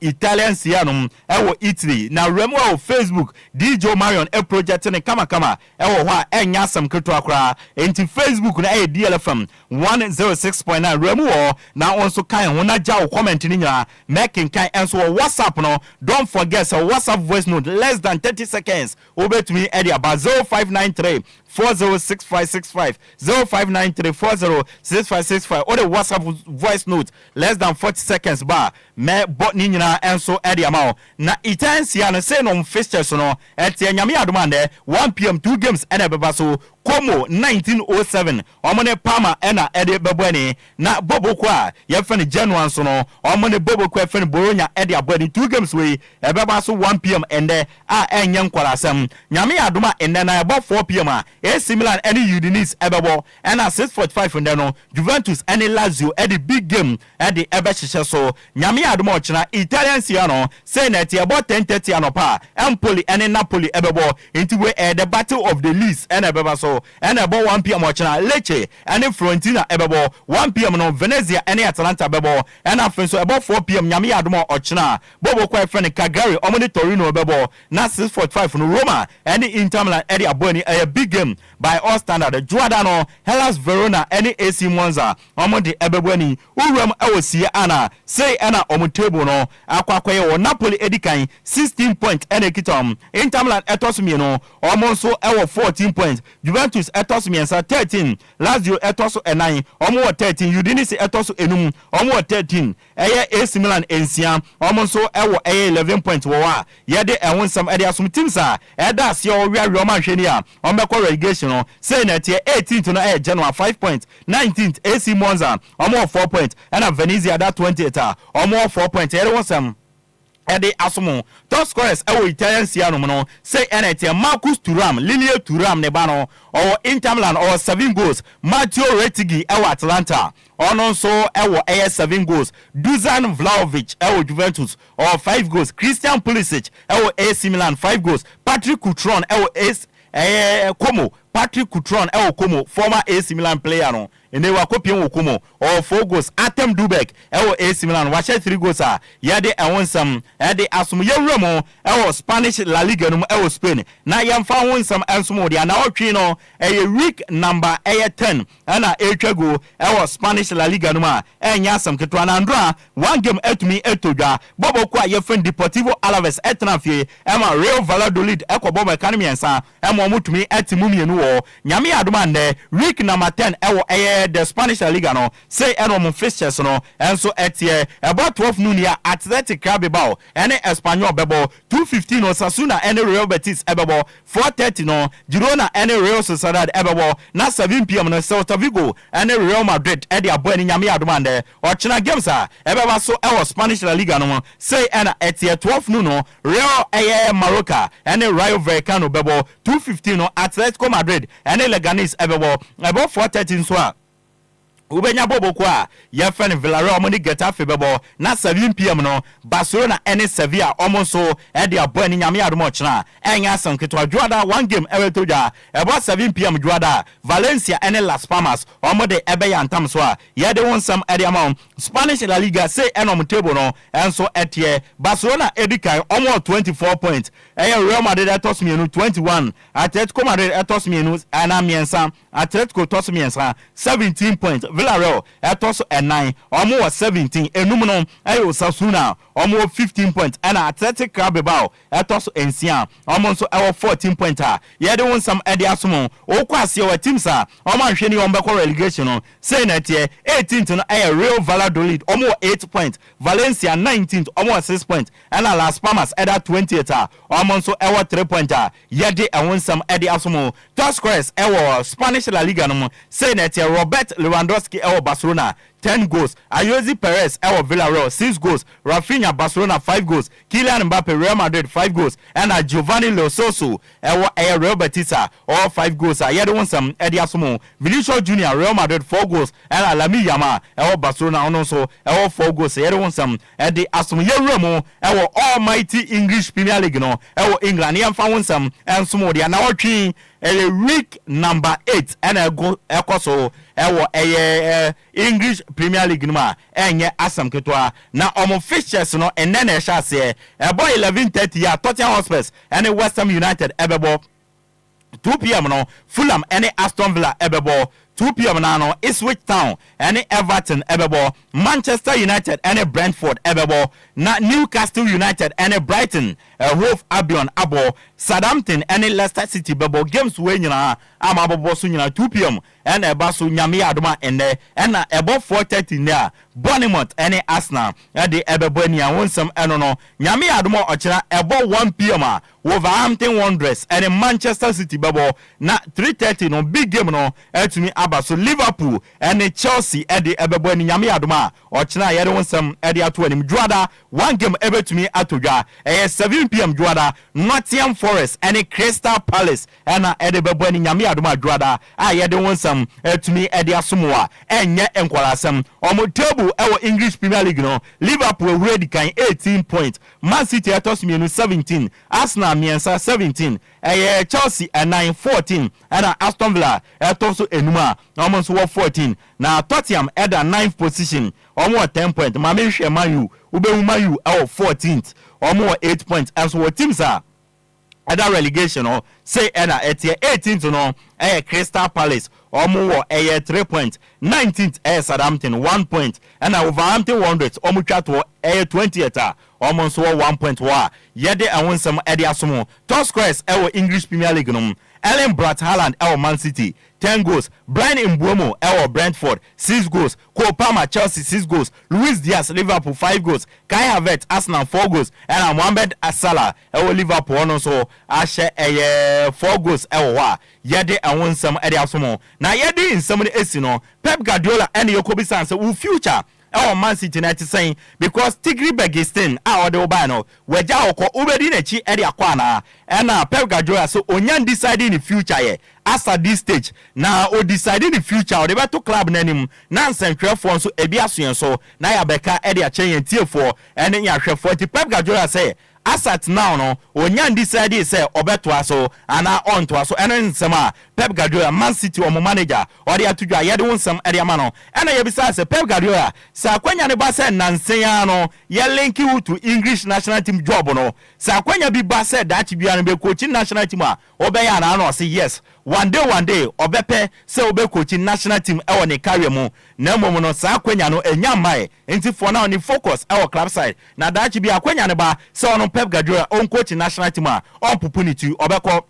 Italians here no Italy na remo Facebook DJ Marion project ne kama ho enya sam keto akra enti Facebook na DLFM 106.9 remo na also kan ho na jaw comment ni nyina making kan enso WhatsApp no don't forget so WhatsApp voice note less than 30 seconds obetumi edi about 0593 406565 0593 406565 or the WhatsApp voice note less than 40 seconds bar me bot ni nyina enso edi amao na Italians ya no say no fixtures no eti nyame adoma 1 p.m. 2 games ene beba so Como 1907 omone Palmer ena ede bebweni na Bobo kwa yefeni January so no omone Bobo kwa yefeni Bologna ede abweni 2 games we ebeba so 1 p.m. ende a enye nkwalasem nyame adoma ende na ebo 4 p.m. AC Milan ene Udinese ebebo ena 6:45 ende no Juventus ene Lazio ede big game ede ebe hihye so nyame adoma ochina Italian Siano say na ti ebo 10:30 anopa Empoli ene Napoli ebebo inti we the battle of the leagues ene ebeba so ene ebo 1 p.m. ochina Lecce ene Fiorentina ebebo 1 p.m. no Venezia ene Atalanta ebebo ene afenso ebo 4 p.m. nyame adoma ochina Bobo kwa friend Cagliari omoni Torino ebebo na 6:45 no Roma ene Inter Milan ene aboni a big game by all standard Juadano Hellas Verona ene AC Monza omodi ebeboni uram awosie ana say ena omutable no akwakoye wo Napoli edikan 16 points ene kitom Inter Milan etosumi no omonso ewo 14 points Juventus etosumi ensa 13 Lazio etoso 9 omo 13 Udinese etoso enum omo 13 eye AC Milan ensia omonso ewo 11 points wo wa yede ewonsam ede asum teams a eda asia wo wi Roma hwani a ombekọ relegation no say na tie 18th no January 5 points 19th AC Monza omo 4 points and Venezia that 28th omo 4 points yede wonsam ede asomo top scorers ewo Italian Siano no say NT Marcus Thuram Lilie Thuram ne ba no or Inter Milan or 7 goals Matteo Retegui ewo Atalanta ono so ewo 7 goals Dusan Vlahovic ewo Juventus or 5 goals Christian Pulisic ewo AC Milan 5 goals Patrick Coutron ewo Como Patrick Coutron ewo Como former AC Milan player no ene wakopien wo Como or 4 goals Artem Dubek ewo AC Milan wa 3 goals a yade ewonsam ede asum yewremo ewo Spanish La Liga no ewo Spain na yemfa wonsam ensomo dia na otwe no week number 10 ana etwago ewo Spanish La Liga no a enya asam ketwa na ndra one game etumi etodwa bobo kwa yefen Deportivo Alaves etnafie ema Real Valladolid ekobo mekanimi ensa ema omutumi etimumienu wo nyame adoma nde week number 10 ewo the Spanish La Liga no say eno fixtures no enso etie about 12 noon ya Athletic Club Bilbao ene Espanyol bebo 2:15 Osasuna ene Real Betis ebebo 4:30 no Girona ene Real Sociedad ebebo na 7 p.m. no Celta Vigo ene Real Madrid ede abo ene nyame adoma nde ochina games a ebeba so ewo Spanish La Liga no say ena etie 12 noon no Real Mallorca ene Rayo Vallecano bebo 2:15 no Atletico Madrid ene Leganés ebebo 4:30 so a ubenya bobo kwa yefen Villarreal omoni Getafe bebo na 7 p.m. no Barcelona ene Sevilla omonso ede abo ani nyame adom ochina enya sanketwa juada one game ewetoja ebo 7 p.m. juada Valencia ene Las Palmas omode ebe ya ntam so a yede wonsam ede amount Spanish La Liga say enom table no enso etie Barcelona edikai omo 24 points Real Madrid etos mienu 21 Atletico Madrid etos mienu ana miensa Atletico tos miensa 17 points Villarreal etos 9 omo 17 enum no Osasuna omo 15 points and Athletic Club Bilbao etos ensia omo so 14 points yede wonsam ede asomo okwase o teams a omo ahwani ombekọ relegation no say na tie 18th no Real Valladolid omo 8 points Valencia 19th omo 6 points and Las Palmas eda 20th omo so 3 points yede wonsam ede asomo top scorers Spanish La Liga no say na tie Robert Lewandowski Barcelona 10 goals Ayozi Perez Villarreal 6 goals Rafinha Barcelona 5 goals Kylian Mbappe Real Madrid 5 goals and Giovanni Lo Celso Real Betis 5 goals yede wonsam ede asomo Vinicius Junior Real Madrid 4 goals and Lamine Yamal Barcelona ono so 4 goals yede wonsam ede asomo yewremo almighty English Premier League no England yemfa wonsam ensomo dia na otwi week number 8 and ekoso English Premier League no ma enye asam ketwa na omo fixtures no enne na ehya se 11:30 ya Tottenham Hotspur and West Ham United ebebo 2 p.m. no Fulham and Aston Villa ebebo 2 p.m. now Ipswich Town and Everton ebebo, Manchester United and Brentford ebebo, na Newcastle United and Brighton, Hove Albion abo, Southampton and Leicester City bebo games we nyina amababo so nyina 2 p.m. and ebaso nyame adoma ende and above 4:30 there Bournemouth and Arsenal the ebebo ni awonsam eno no nyame adoma ochira ebo 1 p.m. Wolverhampton Wanderers and Manchester City bebo na 3:30 no big game no etumi abaso Liverpool and Chelsea at the ebebo ni nyame adoma ochira yede wonsam ede ato anim juada one game ebetumi atodwa 7 p.m. juada Nottingham Forest and Crystal Palace and ebebo ni nyame adoma juada yede wonsam etumi ede asomoa enye Enquires omo table ewo English Premier League no Liverpool ready kan 18 points Man City atos mienu 17 Arsenal miensa 17 Chelsea 9 14 and Aston Villa atos enuma omo so 14 na Tottenham at the 9th position omo 10 points Mame hwe Man U ube Man U 14th omo 8 points and so teams are other relegation or say ena etie 18th no Crystal Palace omo 3 points 19th Southampton 1 point and Wolverhampton Wanderers omo twa to 20th omo so 1 point wa yede awonsam ede asomo top scorers English Premier League no Ellen Brat Haaland Man City 10 goals Brian Mbeumo Brentford 6 goals Cole Palmer Chelsea 6 goals Luis Diaz Liverpool 5 goals Kai Havertz Arsenal 4 goals and Mohamed Salah Liverpool ono so ashe 4 goals wa yede awonsam ede asomo na yede insam ne esino Pep Guardiola and Yokobi Sanse will future Man City United saying because Tigri Begistin the obano weja oko ubedi na chi ede akwana na Pep Guardiola so onyan decide in the future ye as at this stage na o decide in the future o de beto club nanim na nsentwefo so ebi asoyen so na ya beka ede achen tiefo ene ya hwefo ti Pep Guardiola say as at now no onyan decide say obeto aso ana on to aso ene nsema Pep Guardiola Man City o manager o de atudwa ye de wonsam ede ama no ene ye bisa say Pep Guardiola sa kwanya ne ba say nansen no ye link you to English national team job no sa kwanya bi ba say that bia no be coaching national team a obeya na no say yes one day obepe say obe coaching national team e woni career mu na mom no sa kwanya no enya mai enti for now ni focus e club side na that bia kwanya ne ba say on Pep Guardiola on coaching national team a on pupunity obeko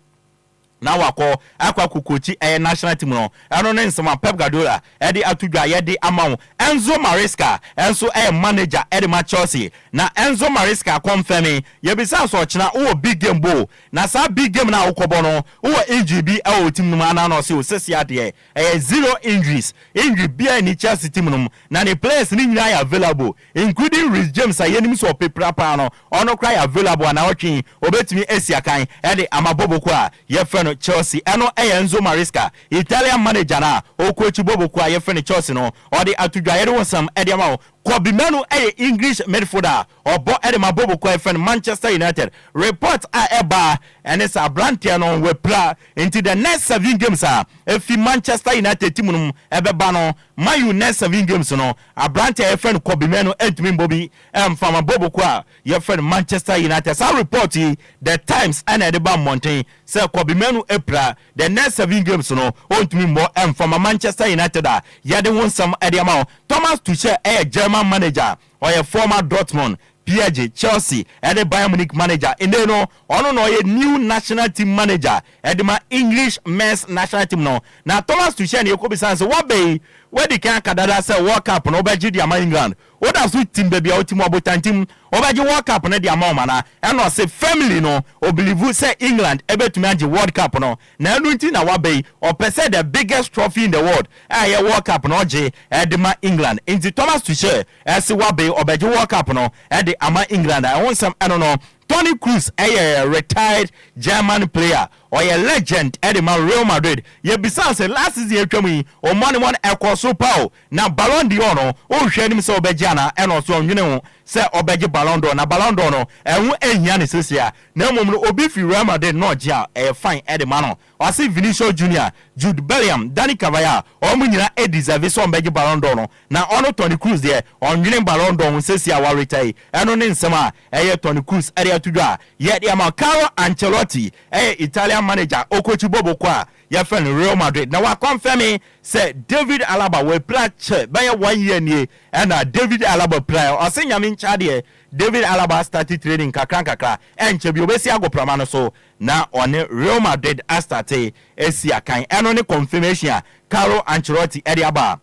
na wako akwa kukochi national team no eno ne nsema Pep Guardiola edi atudwa yedi amawo Enzo Maresca enso manager edi ma Chelsea na Enzo Maresca confirming yebisa so china o big game bo na sa big game na ukobo no o injury o team no ana no se o sesi ade 0 injuries injury bia ni Chelsea team no na the players ni nyina available including Reece James ayenim so pepra pa no ono cry available na otwen obetumi esiakan edi amaboboko a ye fe Chelsea eno Enzo Maresca Italian manager na o coach Bobo kwa ye friend Chelsea no or the atudwa ye wonsam ede ma Kobimenu English midfielder obo ede ma Bobo kwa friend Manchester United report eba and it's a brantia no we play into the next 7 games if Manchester United team no ebeba no mayu next 7 games no a brantia friend Kobimenu entumi Bobby from Bobo kwa ye friend Manchester United so report the Times and Edeba Mountain say Kobimenu Epra the next 7 games no ontumi mo from Manchester United ye de won some ediamao Thomas Tuchel German manager or a former Dortmund PSG Chelsea and the Bayern Munich manager and they know a new national team manager and the English men's national team no now Thomas Tuchel Yokobi Sanse what be where the can Canada say World Cup no be the England what does we team baby out team about team over the World Cup na the amount and no say family no or believe say England able to manage World Cup no na no na what be or per se the biggest trophy in the world World Cup no je the England into Thomas Tuchel as what be or the World Cup no the ama England I want some I don't know Toni Kroos a retired German player or a legend at the Real Madrid. Ye besides last season twemi o money one ekwo so pow na Ballon d'Or no o hwe nim so be jana and also you know say obege Ballon d'Or na Ballon d'Or no ehun ehia ne sesia na mom no obi fi Real Madrid no gia fine e de ma no o say Vinicius Junior, Jude Bellingham, Dani Carvajal o mu nyina e deserve so obege Ballon d'Or no na ono Toni Kroos de on winning Ballon d'Or sesia wa retire eno ne nsema eye Toni Kroos area tudwa ye de ama Carlo Ancelotti Italian manager Okochi Bobo kwa ya friend Real Madrid na wa confirm say David Alaba will play by 1 year ni and David Alaba play o say nyame nchade David Alaba started training kakra enche bi obesi agopra no so na on Real Madrid start esi akan eno ne confirmation Carlo Ancelotti edi aba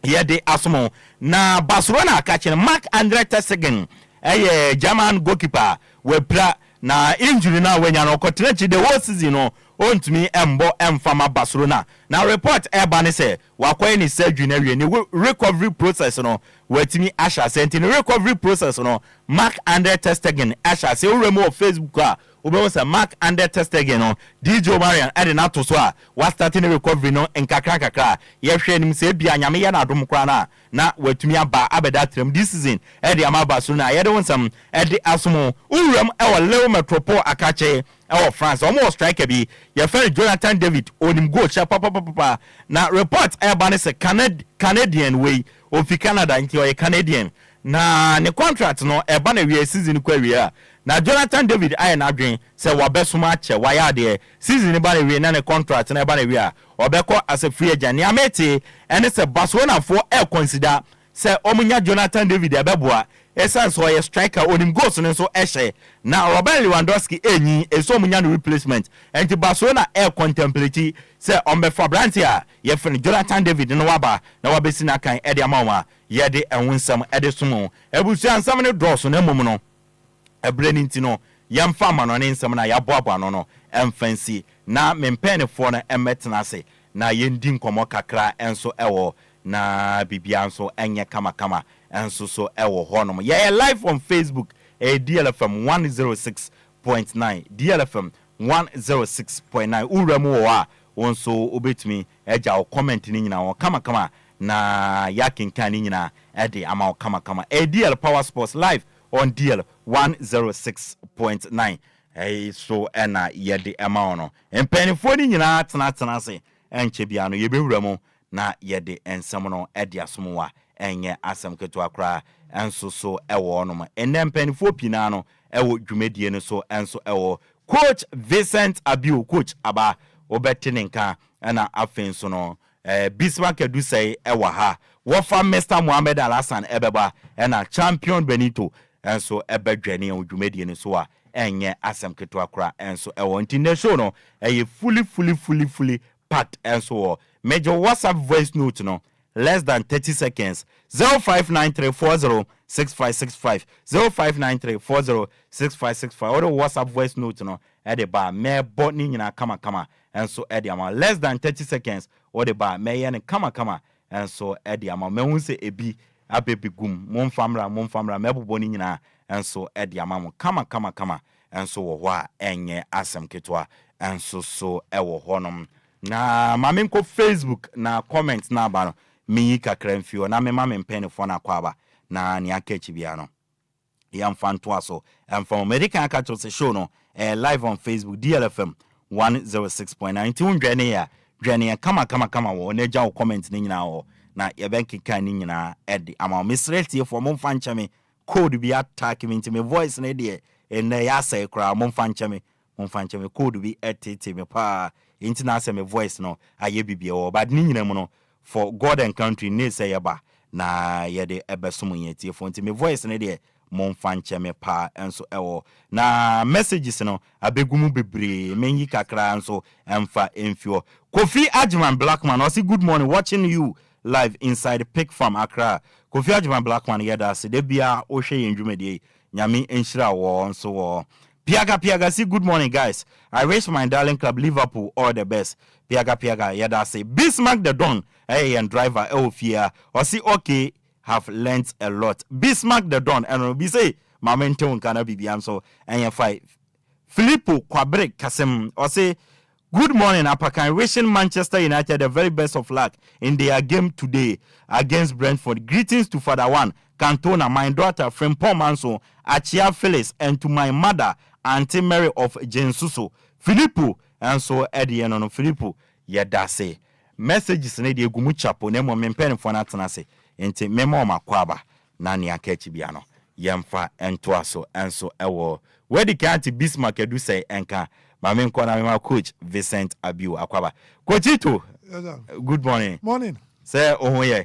ye de asomo na Barcelona catching Marc-Andre ter Stegen German goalkeeper we play na injury na wenya no kotenchi the whole season no ontumi embo emfama Barcelona na report ebane say wakoye ni surgery na wie ni recovery process no watimi asha senti ni recovery process no Marc-Andre ter Stegen asha say uremo Facebook a obewo say Marc-Andre ter Stegen no DJ Marian ede na to so a wa start ni recovery no nkakra ye hwe nim say bia nyame ye na adom kra na watumi aba abeda trem this season ede ama Barcelona ye de wonsam ede asomo urem e wo Leo Metropole akache France almost striker bi your friend Jonathan David onim goal cha papa na report ebane se Canadian way ofi Canada nti o Canadian na ne contract no ebane wie season kwa wie na Jonathan David aye na adwen se wabesoma che waya de season ba wie na ne contract na ebane wie obekọ as a free agent ya meti ene se Barcelona for consider se omunya Jonathan David ebeboa esan so ye striker onim goals no so ehye na Robert Lewandowski enyi eso munya no replacement enti Barcelona contemplate say ombe Fabrantia ye friend Jonathan David no waba na wabesi na kan ede amawa ye de enwunsam ede sumo ebusu ansam ne draws no mum no ebreni nti no yemfa ma no ne nsam na yaboabo no no emfansi na mempenefo no emetena se na yendi nkomo kakra enso ewo na bibia enso enye kama enso so ewo honom ye live on Facebook DLFM 106.9 DLFM 106.9 uremu wa wonso obetumi eja o comment ni nyina won kama na yakinkan ni nyina ede ama kama DL Power Sports live on DL 106.9 so ena yede ama ono empenifo ni nyina tena se enche bia no yebewuramu na yede ensam no ede asomowa enye asem keto akra enso so ewo onoma enempenifo pina no ewo dwumedie no so enso ewo coach Vincent Abiu coach aba obetinenka na afenso no Bismarck Edusei ewa ha wofa Mr Mohamed Alhassan ebeba na champion Benito enso ebedwane odwumedie no so a enye asem keto akra enso ewo ntine show no fully packed enso major WhatsApp voice note no less than 30 seconds 0593406565 0593406565 or WhatsApp voice note no e de ba me botni nyina kama enso e de ama less than 30 seconds or de ba me ye ne kama enso e de ama me hu se ebi abebigum momfamra me boboni nyina enso e de ama mo kama enso wo ho a enye asem ketwa enso so e wo honom na mamenko Facebook na comment na ba no mi kakra mfio na me mpene fo na kwaba na ni akechi bia no yam fanto aso from American catch se show no live on Facebook DLFM 106.9 ti undwane ya kama wo na ja comment ni nyina wo na ye benkika ni nyina edi ama misreti fo mo fanchame code bi attack me into me voice na de en ya say kra mo fanchame code bi etete me pa intina say me voice no aye bibia wo but ni nyina mu no for God and country ne say yaba na ye de ebesom yeti fo nti me voice ne de monfanche me pa enso ewo na messages no abegumu bebre menyi kakra enso emfa enfio Kofi Ajman Blackman I say good morning watching you live inside Pig Farm Accra Kofi Ajman Blackman yeda se de bia o hwe yendwumede nyame enhira wo enso wo Piaga say good morning guys I wish my darling club Liverpool all the best Piaga yeda say Bismarck the Don and driver Elfia or see okay have learnt a lot Bismarck the Don and be say momentum kana bibiam so and 5 Filippo Kwabre Kasem or say good morning Apakan wishing Manchester United the very best of luck in their game today against Brentford greetings to Father One Cantona, my daughter, Frimpong Manso, Achia Phyllis, and to my mother, Auntie Mary of Jensuso, Filippo, and so Eddie and Filippo, Yadase. Messages in the Gumuchapo, Nemo Mempen for Natanase, into Memo Makwaba, Nani Akechibiano, Yamfa, and Tuaso, and so Ewo. Where the county Bismarck do say, Enka, my main corner, coach Vincent Abu Akwaba. Coachito, good morning. Morning. Say, oh, yeah.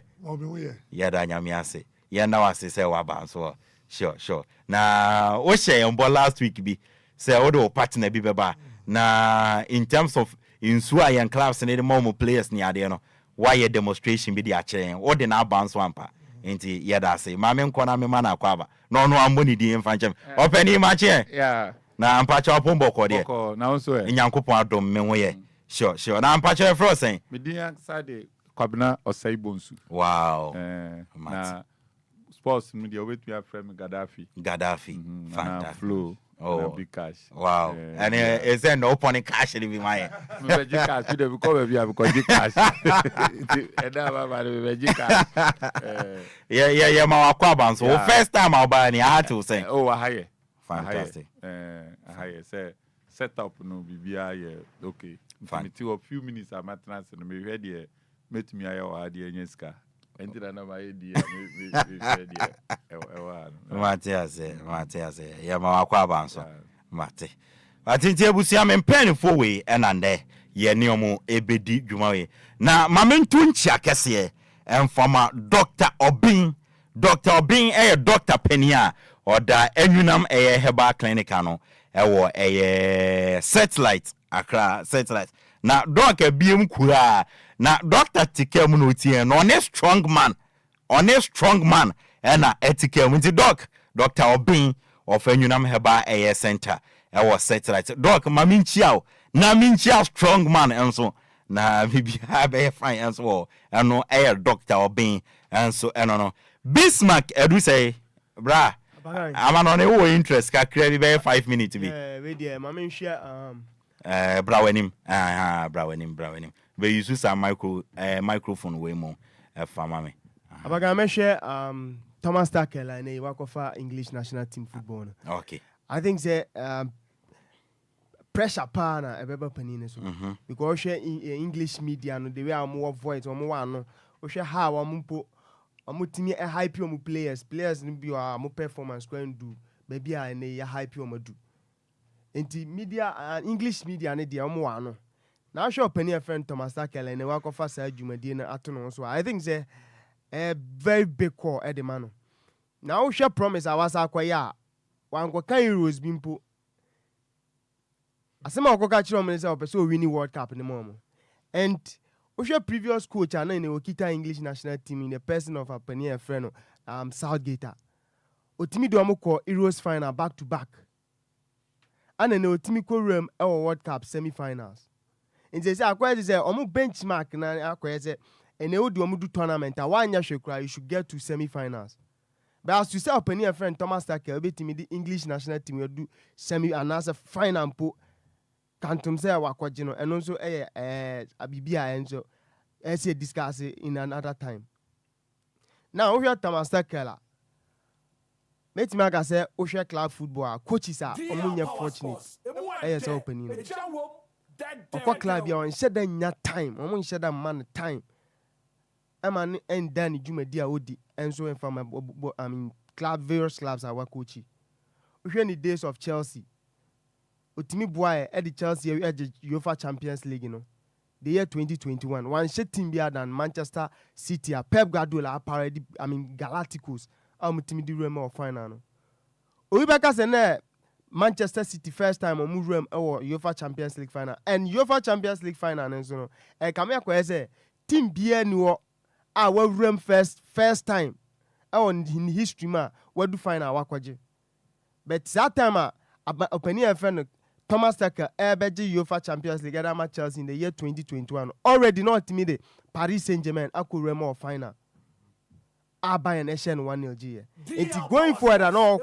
Yada Nyamiase. Yeah, now I say Waba, so sure. Now, what share on board last week be say, Odo partner be baba. Now, in terms of in Swai and clubs and the more players near the why a demonstration be the actually or the now bounce wampa. Into Yada say, Mamma Kona Mana Kwaba. No, I'm money the infant. Open him, match. Yeah. Now I'm patch up on Boko there. Now so in Yankopo Dom Menway. Sure. Now I'm patch frozen. Media Sade, Kwabna or Saibonsu. Wow. Sports media with me friend Gaddafi. Fantastic. Flow. Oh, big cash. Wow. And is there no opening cash in my big cash? We become big cash. And now yeah, my Aquaban. So first time I'll buy any art to say. Oh, higher. Fantastic. Higher. Say set up no BBI. Okay. Until a few minutes I'm at trans and me ready. Met me I idea Yenska. Enter na my idea. Mate. Yeah, my Aquaban. So Mate. I think you will see I'm in penny for way and there. Ye neomo ebedi jumawe. Na mamen tunchi akese and former Dr. Obin. Dr. Obin Dr. Penia or da enunam heba clinic ano. Ewo satellite Accra satellite. Na doc biem kura na Dr. Tikem no tie no on a strong man and na etikem nti doc Dr. Obin of enunam heba center ewo satellite doc maminchiao na minchia strong man enso na bibia be fine enso eno Dr. Obin enso eno no Bismarck edu say bra I'm on a interest ka credit be 5 minutes be we there maminchia bra wenim be use some microphone we mo fama me Apakan me share Thomas Tuchel and he work for English national team football. Okay. I think say pressure pa na ebeba panine so because share English media no the way am more voice am one no share how am mpo am timi hype am players no bi am performance going do baby a na hype am do enti media English media ne dia am one no now show panine friend Thomas Tuchel and he work for sa adwumadi na atono so I think say a very big call at the man. Now, she promise I was acquire one go can euros bimpo. I say, my go catch you myself, so winning World Cup in the moment. And Osha previous coach and in the Okita English national team in the person of a Penia friend, Southgate. Otimi do amoko Euros final back to back. And then Otimi ko room our World Cup semi-finals. And they say, acquire say, omu benchmark na acquire say. And they would do tournament. One year you should get to semi-finals. But as you say, open friend Thomas Tuchel, the English national team will do semi and as a final po. Cantum say wakwajino and also Abibia and so as discuss it in another time. Now we have Thomas Tuchel. Let me say, Osha club football coaches are fortunate. As opening. Of club you on said that time. I'm said that man time. I'm and Danny Jumedia Odi and so from various clubs are coaching. We in the days of Chelsea. Utimi boy at the Chelsea at the UEFA Champions League, you know. The year 2021. One shit team better than Manchester City. Pep Guardiola parody Galacticos. Utimi di remo of final. Oibaka sene Manchester City first time on move or UEFA Champions League final. And UEFA Champions League final and so no. And come here say team bien no our room first time in history ma what do find our kwaje but that time opinion friend Thomas Tuchel beji UEFA Champions League at Chelsea in the year 2021 already not me the Paris Saint-Germain akuremo final Bayern Eschen 1-0 GA it's going forward and all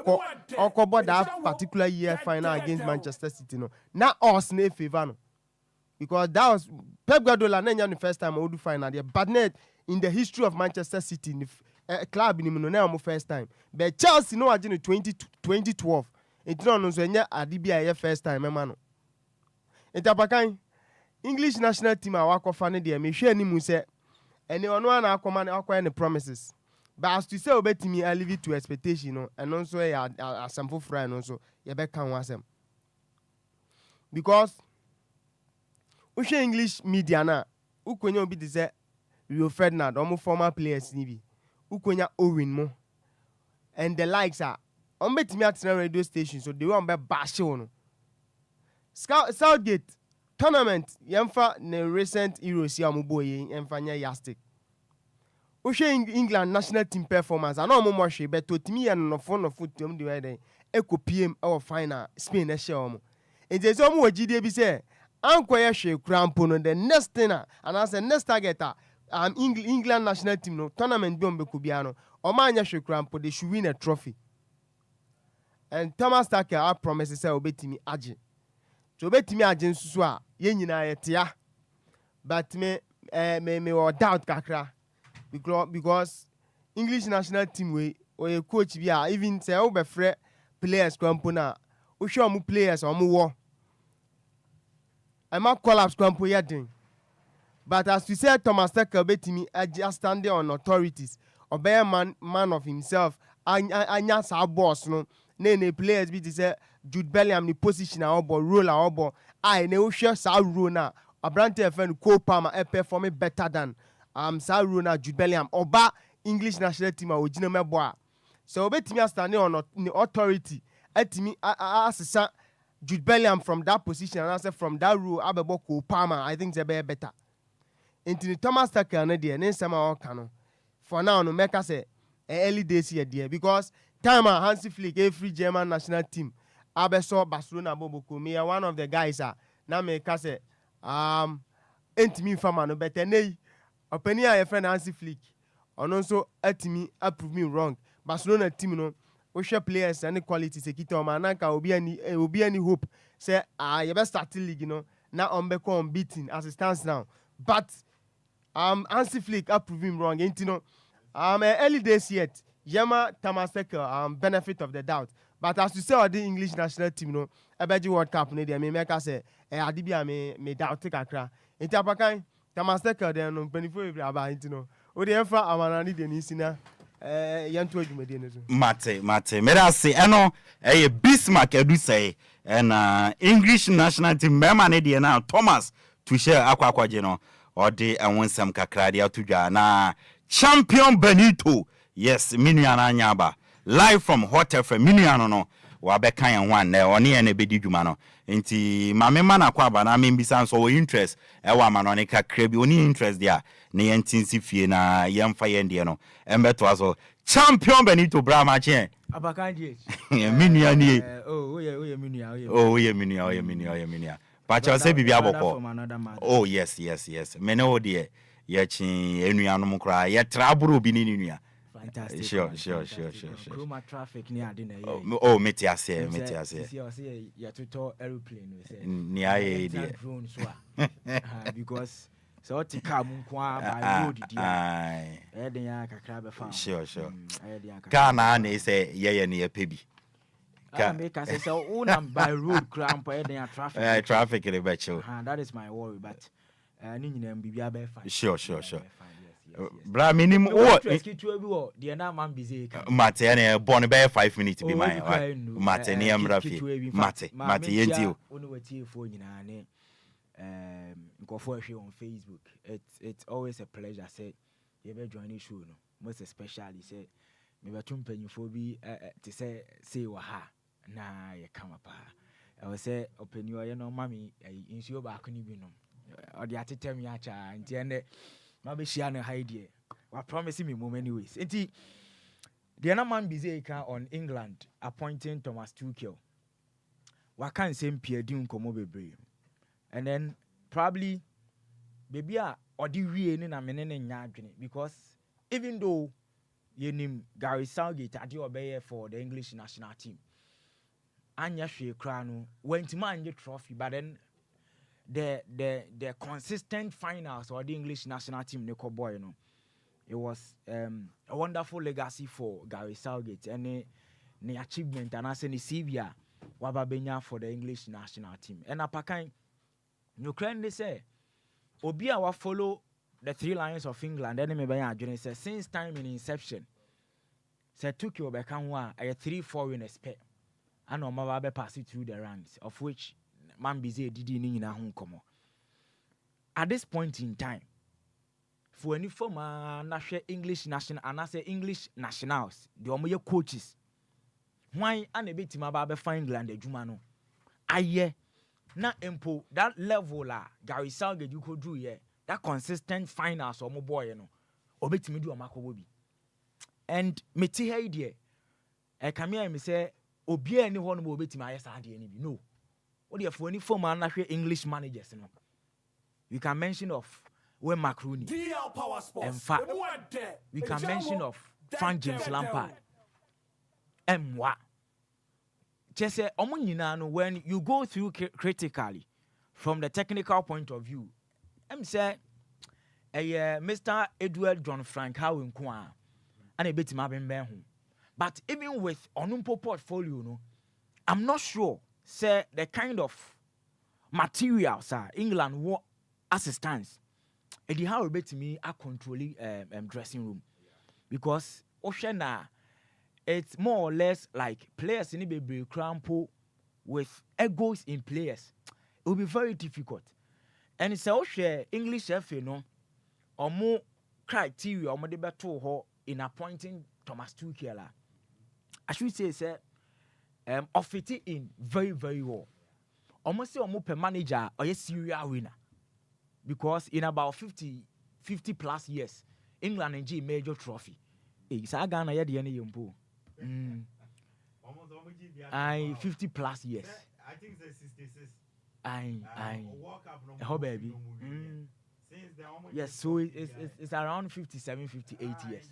about that particular year final against Manchester City no now us ne favor no because that was Pep Guardiola the first time I would do final there but net in the history of Manchester City club ni mu no na mo first time but Chelsea no agye no 2012 etino no so enya ade bi a ye first time ema no Apakan English national team a wakofa ne de me hwe ani mu se ene ono ana akoma ne akoye ne promises but as to say obetimi I leave it to expectation no eno so ya asamfo fry no so ye be kan wasem because we share English media na ukonya obi de say Rio Ferdinand omo former players ni bi ukonya Owen mo and the likes are on betimi atena radio station so they won be bash no Southgate tournament yemfa ne recent Euros ya muboye yemfa nya yastic we share England national team performance and omo mo hwe but otimi ya no no foot de we den ekopiem our final Spain e share omo ejeze omo wagide bi say ankoye hwe krampo no the next thing and as the next target England national team no tournament bi on be ko bia no omo anya hwe krampo they should win a trophy and Thomas Tuchel I promise say obetimi age so obetimi age nsusu a ye nyina ye tia but me or doubt kakra because English national team we or coach bi a even say we be free players krampo na o hwe omo players omo wo I ma collapse krampo ye den but as we said Thomas Tuchel betimi just standing on authorities obey man of himself anya sa boss no na players bi say Jude Bellingham ni position a obo role a obo I na o hwe sa role na Abrante FN Cole Palmer performing better than sa role na Jude Bellingham oba English national team a ogina mebo a so obetimi standing on authority etimi asesa Jude Bellingham from that position and I say from that role abebo Cole Palmer I think they be better into Thomas Tuchel na there ne nsema o kan for now no make say early days here there because time Hansi Flick free German national team abeso Barcelona boboko me one of the guys na me ka say entimi fama no better nei opani a friend Hansi Flick ono so atimi approve me wrong Barcelona team no we share players and quality sekita o mananka obi ani hope say you best start league no na on be unbeaten as it stands now but Hansi Flick approve him wrong ain't no early days yet Yama Thomas Tuchel benefit of the doubt but as you say all the English national team no ebeji World Cup no dey me make say ade bia me doubt kakra enti Apakan Thomas Tuchel dey no penifo every aba enti no o dey enfa amanani dey ni sina yanto adwumade no so mate me da say eno Bismarck edu say and English national team member ne dey na Thomas Tuchel akwaje no or de awonsam kakra de atudwa na champion Benito yes minuana nyaba live from Hotel from minuano no wa be kan one na one e na be di dwuma no nti mame ma na kwa aba na me mbisa so interest e wa ma no ne kakra bi oni interest dia na yentinsi fie na yemfa yende no embeto aso champion Benito Brahma chen Apakan DH minuani oye minua Pacha say bibia boko oh yes me no de ye chin enuanom kra ye traburo bi ni nua fantastic sure Chroma traffic ni ade na ye oh metiase see ya tuto aeroplane we say ni aye de drone so because so tika mu kwa by road dia den ya kakra be fa sure Ghana na say ye ne ye pebi make us say unam by road cramp traffic traffic in the becho that is my worry but ni nyina mbibia be fine sure bra minimum what rescue bi wo de na man busy mate na born be 5 minutes be my mate ne amra fi mate yenti o oni wati fo nyina ne nkofo ahwe on Facebook it's always a pleasure say you be join the show no most especially say me betum panyifo bi te say wa ha na ye kama pa I will say open your no mami insuo ba ko ni bi no o de atetem ya cha nti ene ma be hia no haidie wa promise me mom anyways nti the na man busy can on England appointing Thomas Tuchel wa kan sem pia di nkomo bebre and then probably baby a odi wie ni na mene ne nya adwene because even though yenim Gary Southgate ade obeye for the English national team anya hwe kra no went man get trophy but then the consistent finals or the English national team ne ko boy no it was a wonderful legacy for Gary Southgate and the achievement and as any Sivia Wababenya for the English national team. And Apakan, you can say, Obia will follow the 3 Lions of England. And maybe say since time in inception, said took you back and 3-4 winners pay. And no matter pass it through the ranks, of which man busy did in a home come. At this point in time, for any former national English national and I say English nationals, the omoye coaches. Why and a bit about for England the Jumano? Aye, na empo that level la Gary Southgate you could do that consistent finance or more boy obet me do a makobi. And me ti idea. I come here me say obi any one mo obet my side any no. What if for any former national English managers no? We can mention of when Macaroni and we can mention of Frank James Lampard. And what? Just say, when you go through critically from the technical point of view, I'm say, Mr. Edward John Frank how in Kwa and a bit home. But even with Onumpo portfolio, no, I'm not sure, say the kind of materials England war assistance. And how a bit me are controlling dressing room because Oceana. It's more or less like players in the baby crampo with egos in players. It will be very difficult. And it's also English FA no or more criteria or more debate in appointing Thomas Tuchel. I should say of fitting in very, very well. Almost say more per manager or a serial winner. Because in about 50 plus years, England and G major trophy. It's a Ghana ya the any yumpo. 50 plus years. I think it's 66. Oh baby. Yes, so it's around 57, 58 years.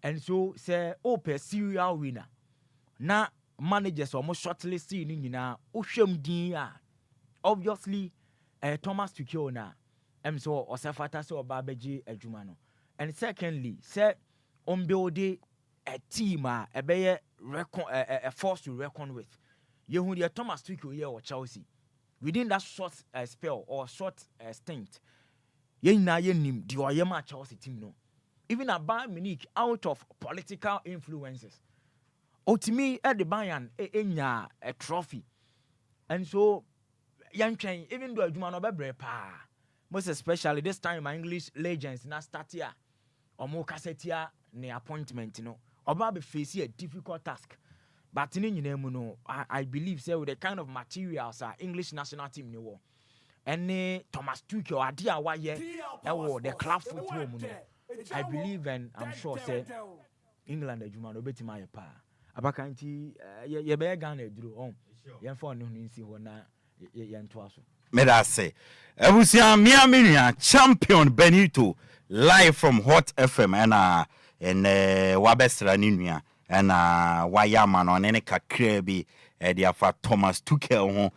And so say per serial winner. Now managers almost shortlisted in obviously Thomas Tuchel na so Osafata so Babeji Ejumano. And secondly, say build a team a force to reckon with. You who Thomas Tuchel here or Chelsea within that short spell or short stint. Ye na ye nim the Oyema Chelsea team no. Even a Bayern Munich out of political influences. To me at the Bayern a trophy. And so young train even though Jumano bebre pa most especially this time my English legends na start here or more cassetia ne appointment you know oba be face a difficult task but I believe say with the kind of materials English national team ne wo and Thomas Tuchel adia wa ye the club football I believe and I'm sure say England Jumano betima pa Apakan ti ye be Ghana duro on ye for no nsi ho na ye ntoaso Medase Ebusia Miaminia champion Benito live from Hot FM and Wabestra Ninua and Wayaman on any kakrebi the for Thomas Tuchel ho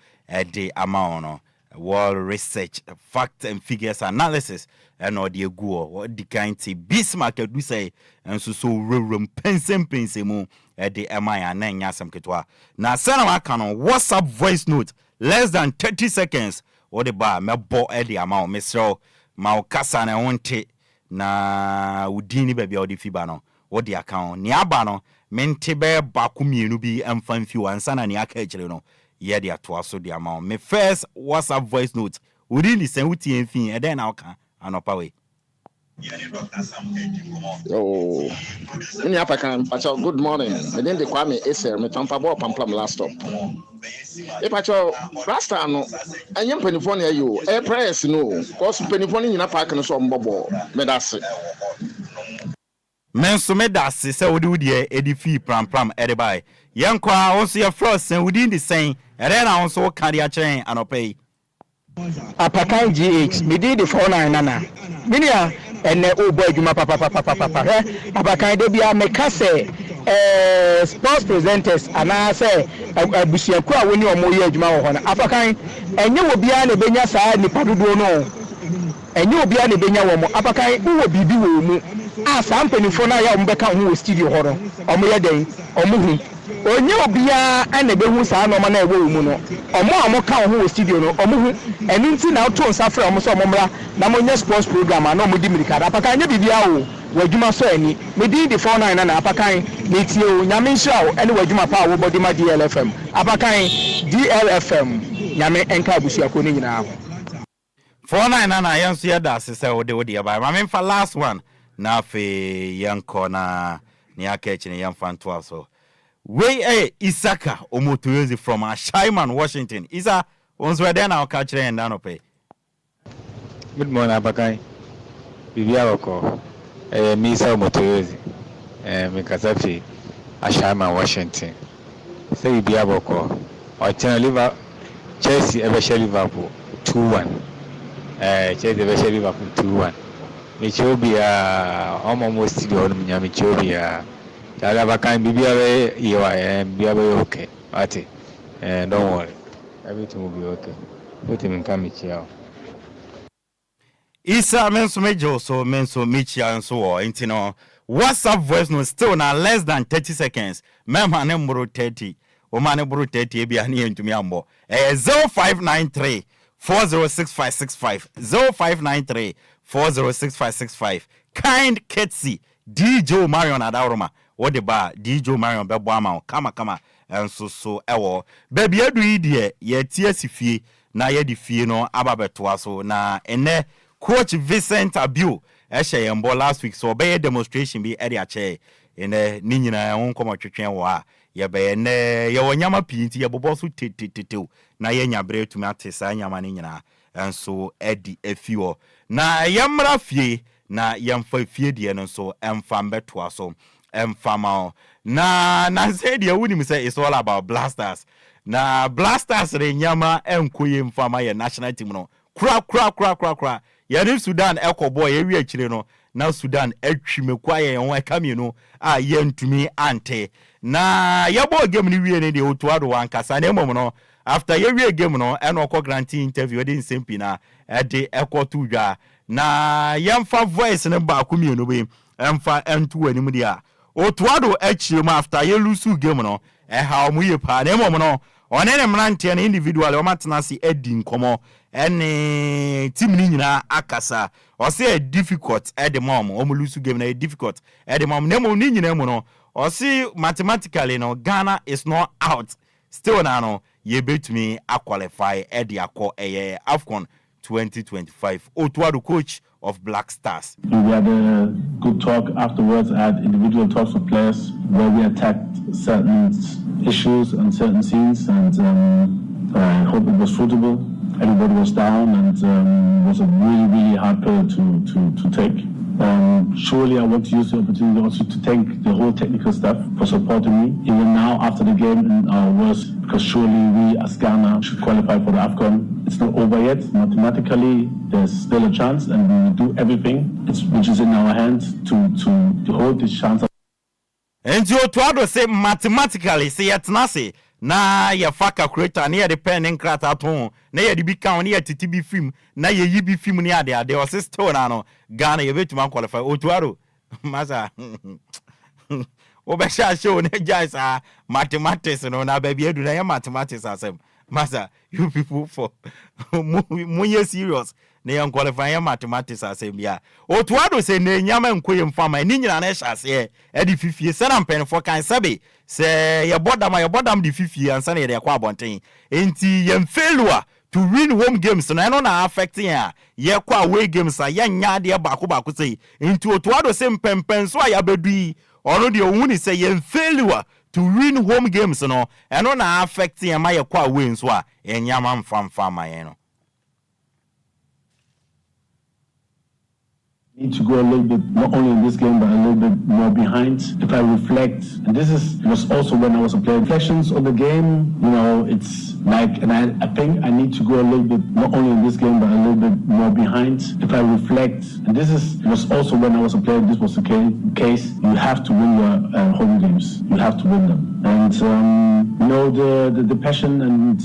the amount world research fact and figures analysis and or the go what the kind of Bismarck do say and so room pensem mu the MI and yasam ketwa na sana can on WhatsApp voice note less than 30 seconds or the bar me bo the amount Mr. Maukasa na wonte na udini baby or the fiba no what the account ni aba no mente be baku mienu bi emfa fi wansa ni aka echire no ye the atoa so the amount me first WhatsApp voice note within the same uti enfin and then aka anopa we Oh, in Apakan, good morning. Within the Kwame Eser, me tampa bo pamplam last stop. If I show last time, I am Penifone you, a press no, cause Penifone in a park and so bobo, medasi. Menso medasi, so do the edifi pram edibai. Young kwa also your first and within the same, and then I also carry a chain and pay. Apakan GH, me did the 49 nana. Minia. And oh boy, you papa. Apakan de bia meka say sports presenters and I say abusiaku a woni omo ye adwuma wo ho na Apakan enye wo bia na benya saa nipa dodo no enye obi a ne benya wo mo apakan wo bibi wo mu a saa mpanifo na ya ombeka ho wo studio ho no omo ye den omo hu onye obi a na be hu saa no ma na ewo mu no omo ka ho wo studio no omo hu enu nti na to nsa fra omo so omo mra na mo nye sports program na omo di mirika apakan nye bibi a wo wadwuma so ani me di the 49 na apakan ne tie o nyame nhira o ene wadwuma pa wo body ma DLFM apakan DLFM nyame enka abusia ko ne nyina ho 49 na yanso yada asese ode ya ba ma me fa last one na fe yanko na ni akechi ne yamfa nto so we Isaka Omotoyozi from Ashaiman Washington Isa once we there now catch and down pay. Good morning Apakan Bibia Boko Misa Omotoyozi me kasafi Ashaiman Washington say Bibia Boko or Liverpool Chelsea ever Liverpool 2-1 Chelsea ever Liverpool 2-1 Michobia almost studio Michobia Apakan Bibia you are okay Ati don't worry everything will be okay put him in Kamichia Isa menso mejo so menso michia and so intino WhatsApp voice no still na less than 30 seconds mema ne mburu 30 o ma ne mburu 30 e bia ne ntumi ambo 0593 406565 0593 406565 kind Ketsi DJ Marion Adaroma what the bar DJ Marion bebo ama kama enso so ewo baby adu idie ye tie sifie na ye di fie no ababeto so na ene Coach Vincent Abiu ehye yembo last week so be demonstration bi area che ene ni nyina won komo twetwen wo a ye be ne ye wonyama pinti ye bobo so tetetetew na ye nyabre tumi atesa nyama ni nyina enso edi afio na yemra fie na yemfa fie die no so emfa mbeto so emfama na say dia wuni say it's all about blasters na blasters re nyama enkoye mfama ye national team no kra ya Sudan ekobo ye wi akire no na Sudan atwimekwa ye won akame no a ye ntumi ante na ye bo game ni wie ne de otuado wankasa na emom no after ye wie game no eno ko granting interview de nsempi na de ekotu dwa na yemfa voice ne ba akumi no be emfa entu anim dia otuado akire ma after ye lose game no ha omu ye pa na emom no one ne mrante na individual o matena si edi nkomo ene team ni nyina akasa o say difficult at the mom o mu lose game na difficult at the mom nemo ni nyina mu no o say mathematically no Ghana is not out still na no ye betumi qualify at the AFCON 2025 Otuado coach of Black Stars. We had a good talk afterwards. I had individual talks with players where we attacked certain issues and certain scenes, and I hope it was fruitful. Everybody was down, and it was a really hard pill to take. Surely I want to use the opportunity also to thank the whole technical staff for supporting me, even now after the game in our worst, because surely we as Ghana should qualify for the AFCON. It's not over yet. Mathematically, there's still a chance, and we will do everything which is in our hands to hold this chance. And you to say mathematically, say yet nasi. Na ya fa calculator na ya de pen nkrata aton na ya de bi kan na ya titibi film na ya yibi film ni ade o sister na no Ghana ye betuma qualify Otuaro masa o be sha show na guys mathematics no na baby edu na ya mathematics asem masa you people for munye serious na ya qualify ya mathematics asem bia Otuaro say na nyama nkoye mfama ni nyina na sha se e di fifie se na mpen for kan sabe se ya bodam di fifie ansa na ye kwa abonten enti yem failure to win home games no no na affecting ya ye kwa away games ya nya de baako say enti Otuado se mpempen so ya bedui ono de ohuni se yem failure to win home games no no na affecting ya ma ye kwa away so a enyama mfamfa ma ye no. Need to go a little bit, not only in this game, but a little bit more behind. If I reflect, and this was also when I was a player, reflections on the game, it's and I think I need to go a little bit, not only in this game, but a little bit more behind. If I reflect, and was also when I was a player, this was the case, you have to win your home games. You have to win them. And, the passion and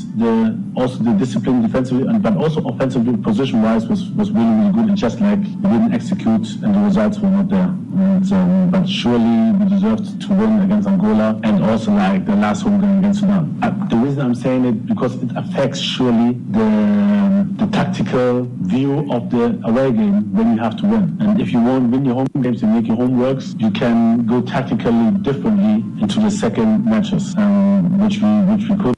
also the discipline defensively, but also offensively, position-wise, was really, really good. It's just like we didn't execute and the results were not there. And, but surely we deserved to win against Angola and also like the last home game against Sudan. The reason I'm saying it, because it affects surely the tactical view of the away game when you have to win. And if you won't win your home games and make your homeworks, you can go tactically differently into the second matches, which we could.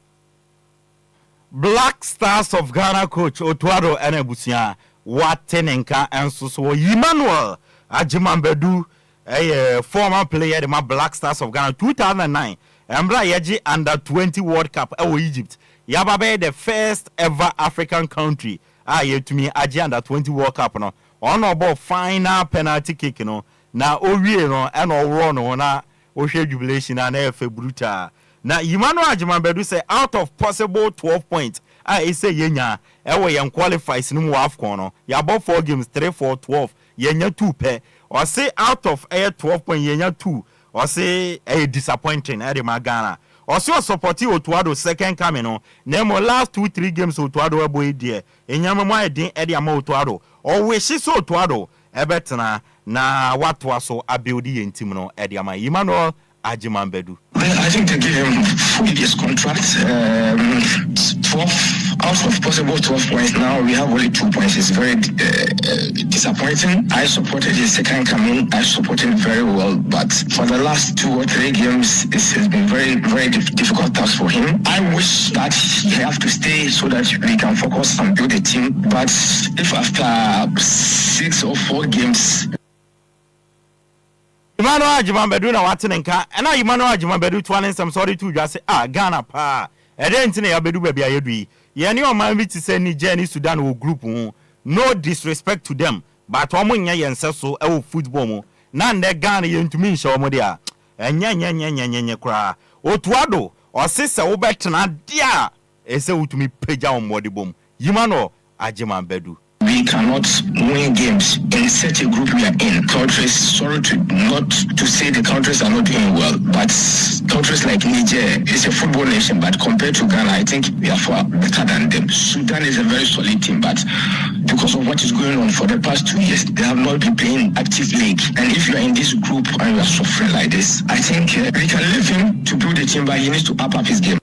Black Stars of Ghana coach Otuado Enebusia Watenenka and so Emmanuel Ajimambedu, a former player of my Black Stars of Ghana 2009 Embra Yeji under 20 World Cup Egypt. Yababe the first ever African country to me Aji under 20 World Cup no on about final penalty kick no na owie no and all no na ohwe jubilation na efe brutal. Na Emmanuel Ajimambedu say out of possible 12 points say yenya ewe yen qualifies no AFCON no ya bought 4 games 3-4-12 yenya 2 pe or say out of 12 points yenya 2 or say disappointing the Magana or so supporti Otuado second coming no nemo last 2-3 games Otuado eboy there enyama mo edin e dia ma Otuado or we shi so Otuado ebetena na watwa so abuildi yentim no e dia ma Emmanuel Ajimambedu. I think they give him 4 years contract. 12 out of possible 12 points. Now we have only 2 points. It's very disappointing. I supported his second coming. I supported him very well, but for the last 2 or 3 games, it has been very, very difficult task for him. I wish that he have to stay so that we can focus and build a team. But if after 6 or 4 games. Emmanuel Ajimambedu na watenenka ena Emmanuel Ajimambedu twanen some sorry to just say Ghana pa edentine ya bedu bia yedui ye ne o man bi ti say Niger ni Sudan wo group ho no disrespect to them but omo nya yense so e wo football mo na nde Ghana ye ntumi nche omo dia enya kra Otuado o sese wo betena dia ese wutumi peja omode bom Emmanuel Ajimambedu. We cannot win games in such a group we are in. Countries, sorry not to say the countries are not doing well, but countries like Niger is a football nation, but compared to Ghana, I think we are far better than them. Sudan is a very solid team, but because of what is going on for the past 2 years, they have not been playing active league. And if you are in this group and you are suffering like this, I think we can leave him to build a team, but he needs to up his game.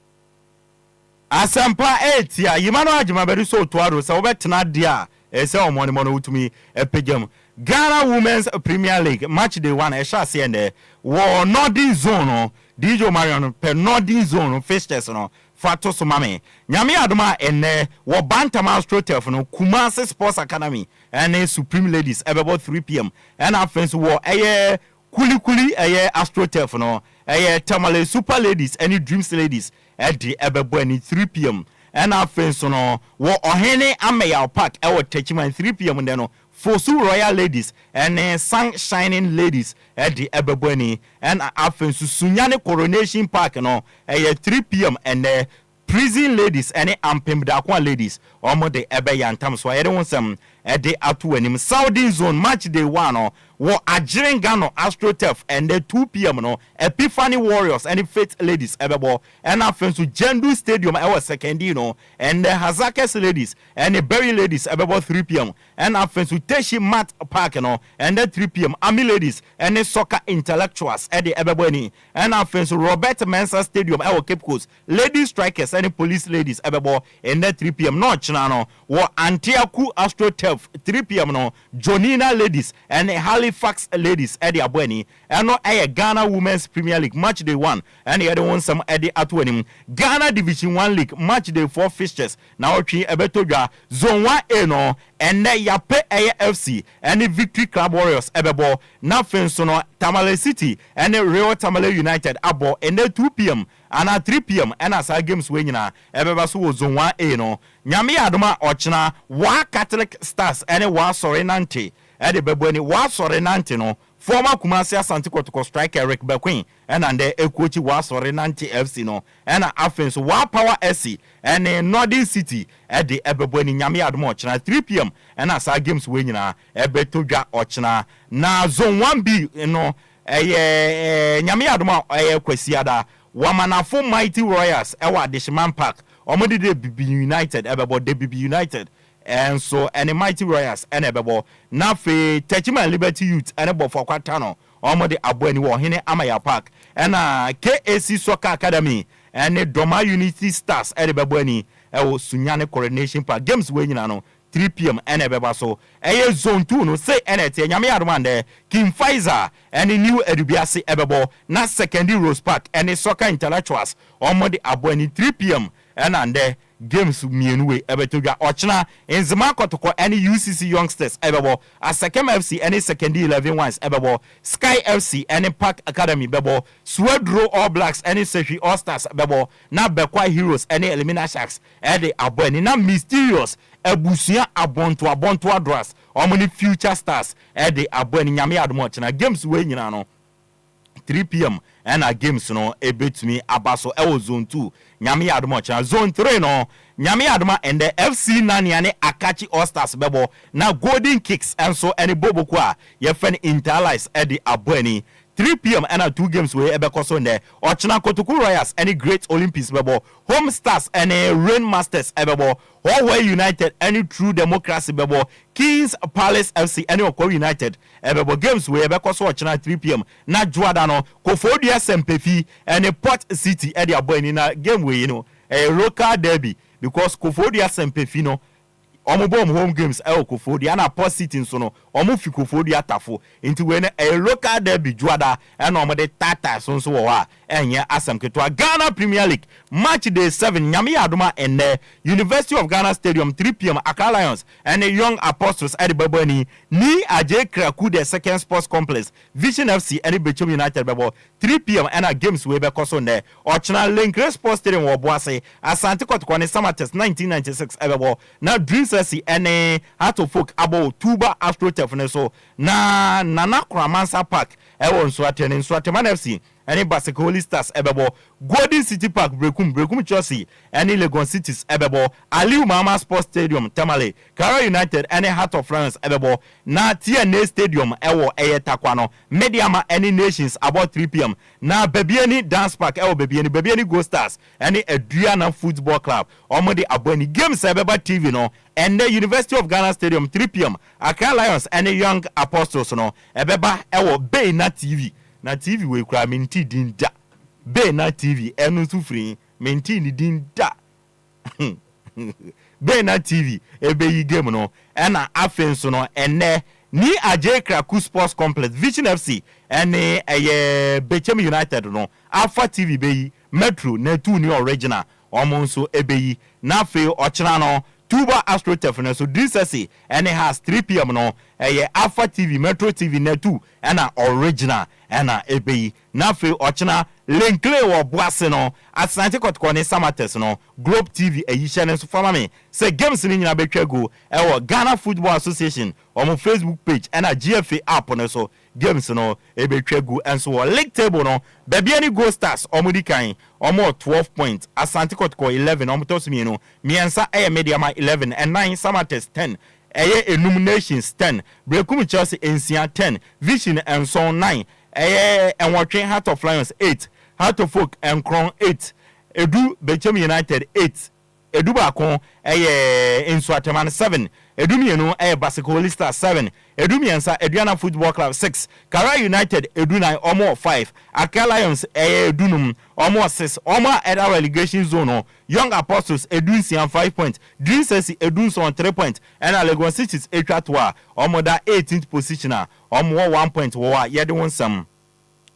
Asampa 8 ya Emmanuel Ajimambedu so Otuado so betena dia ese omono utumi epegam Ghana Women's Premier League match day 1 sha se ende wo Northern Zone DJ Marion per Northern Zone fixtures no fato so mame nyame adoma enne wo Bantama Astrotef no Kumasi Sports Academy and Supreme Ladies about 3 p.m. and offense wo kuli Astrotef no Tamale Super Ladies and Dreams Ladies at the ebebo any 3 p.m. and offense no wo ohene ameya park e wo Techiman 3 p.m. no Fosu Royal Ladies and Sunshine Ladies at the ebebo any and offense Sunyane Coronation Park no 3 p.m. and Prison Ladies and Ampemdakwa Ladies omo de ebe yantam so ayede wonsam e de atu anim Saudi Zone match day 1 wo Ajiren Gano Astrotef and 2 p.m. no Epiphany Warriors and Faith Ladies ebebo and afensu Jendu Stadium our second no and the Hazakes Ladies and the Berry Ladies ebebo 3 p.m. and afensu Teshi Mat Park no and 3 p.m. Army Ladies and the Soccer Intellectuals at the ebebo ni and afensu Robert Mensah Stadium our Cape Coast Ladies Strikers and the Police Ladies ebebo and 3 p.m. no china wo Antioch Astrotef 3 p.m. no Jonina Ladies and Halifax Ladies at the abweni and no Ghana Women's Premier League match day 1 and the other one some at the atwenim Ghana Division 1 League match day 4 fixtures now three ebetoja zone 1A no and yape AFC and the Victory Club Warriors ebebo na fenso no Tamale City and the Real Tamale United abo and 2 p.m. and at 3 p.m. and as our games when na ebeba so zone 1A no nyame adoma ochina wa Catholic Stars and wa Sorenante at the bebweni wa Sorenante no former Kumasi Asante Kotoko striker Eric Bequin and the Ekochi Wasore Nanti FC no and Afens Wa Power SC and Northern City at the Ebebweni Nyami Admo China 3 p.m. and as our games win na Ebetoja Ochina na zone 1B Nyami Admo Kwesiada Wamanafo Mighty Royals Ewa Dishman Park Omodi de BB United Ebebo de BB United and so any Mighty Royals and Ebebo Nafe Techima Liberty Youth and Ebo for Quatano Omodi Abweni Wahine Amaya Park and KAC Soccer Academy and Doma Unity Stars Ebebweni Ewo Sunyane Coronation Park games winning 3 p.m. and Ebeba so zone 2 no say NT Nyame Admande Kim Pfizer and new Edubiasi Ebebo na secondary Rose Park and soccer intellectuals Omodi Abweni 3 p.m. and games mienwe ebetoga ochina enzima kotoko any UCC youngsters ebebo Asakem FC any secondary 11 ones ebebo Sky FC any Park Academy bebo Swedro All Blacks any Seshi All Stars bebo na Bekwa Heroes any Elimina Sharks ede abweni na Mysterious ebusia abonto adras omni Future Stars ede abweni nyame admo ochina games we nyina no 3 p.m. and our games no ebetumi abaso ewo zone 2 nyame admo cha zone 3 no nyame adma and the FC Nania ne Akachi All Stars bebo na Golden Kicks and so any bobo kwa ye fen Interlice at the abweni 3 p.m. and 2 games we ebekoso nde Ochina Kotoku Royals any Great Olympics bebo Home Stars and Rain Masters ebebo Huawei United any True Democracy bebo Kings Palace FC any Oko United ebebo games we ebekoso Ochina 3 p.m. na Juadano Kofodia Sempefi and Port City at the abweni na game we a local derby because Kofodia Sempefi no Omobom home games Kofodia na Port City so no omufi Kofodia tafo into when a local derby Juada and omode tata so wa enye asem ketwa Ghana Premier League match day 7 Nyame Adoma and University of Ghana Stadium 3 p.m. Accra Lions and the Young Apostles at the Babani ni Ajay Kraku the second sports complex Vision FC and Bechum United bebo 3 p.m. and games we be koso ne Ochina Lenkre Sports Stadium wo Boase Asante Kotoko ne Samates 1996 ebebo na Dreams FC and Heart of Folk abo Tuba Astro so na Nana Kramansa Park ewo nso atene nso ateman FC any Basicoli Stars ebebo Golden City Park Brekum Chelsea any Legon Cities ebebo Aliu Mama Sports Stadium Tamale Kara United any Heart of France ebebo na TNA Stadium ewo Takwano Mediama any Nations about 3 p.m. na Bebiani Dance Park ewo Bebiani Go Stars any Adriana Football Club omodi aboni games ebeba TV no and the University of Ghana Stadium 3 p.m. Accra Lions and the Young Apostles no ebeba ewo Bay na TV na TV we kura minti din da Bay na TV enu su free minti ni din da Bay na TV ebe yi game no ena afenso no ene ni Ajay Kraku Sports Complex Vision FC ene Bechem United no Alpha TV be Metro na tu ni original omonso ebe yi na fe ochina no Tuba Astro Tefne so DCC and it has 3 p.m. no Alpha TV Metro TV Netu and original and ebe na fe ochina Lenkle wo Boase no Asante Kotoko ne Samates no Globe TV eyishane so fama me say games ni nyina betwago ewo Ghana Football Association on Facebook page and GFA app no so games no ebetwago and so league table no Bebiani Go Stars omudi kan omo 12 points Asante Kotoko 11 omo tosimi no miensa Mediama 11 and 9 Samates 10 Illuminations 10 Brekum Chelsea Ensia 10 Vision and so 9 and watching Heart of Lions 8 Heart of Folk and Crown 8 Edu Bechem United 8 Edu Bakon Inswateman 7 Edu Mienu Basicoli Star 7 Edu Miensa Eduana Football Club 6 Kara United Edu 9 Omo 5 Accra Lions Edunum Omo 6 Omo Eda relegation zone Young Apostles Edu Sian 5 points Dreams FC Edu on 3 points and Legon Cities Etwatwa Omo da 18th positioner Omo 1 point wo yede won sam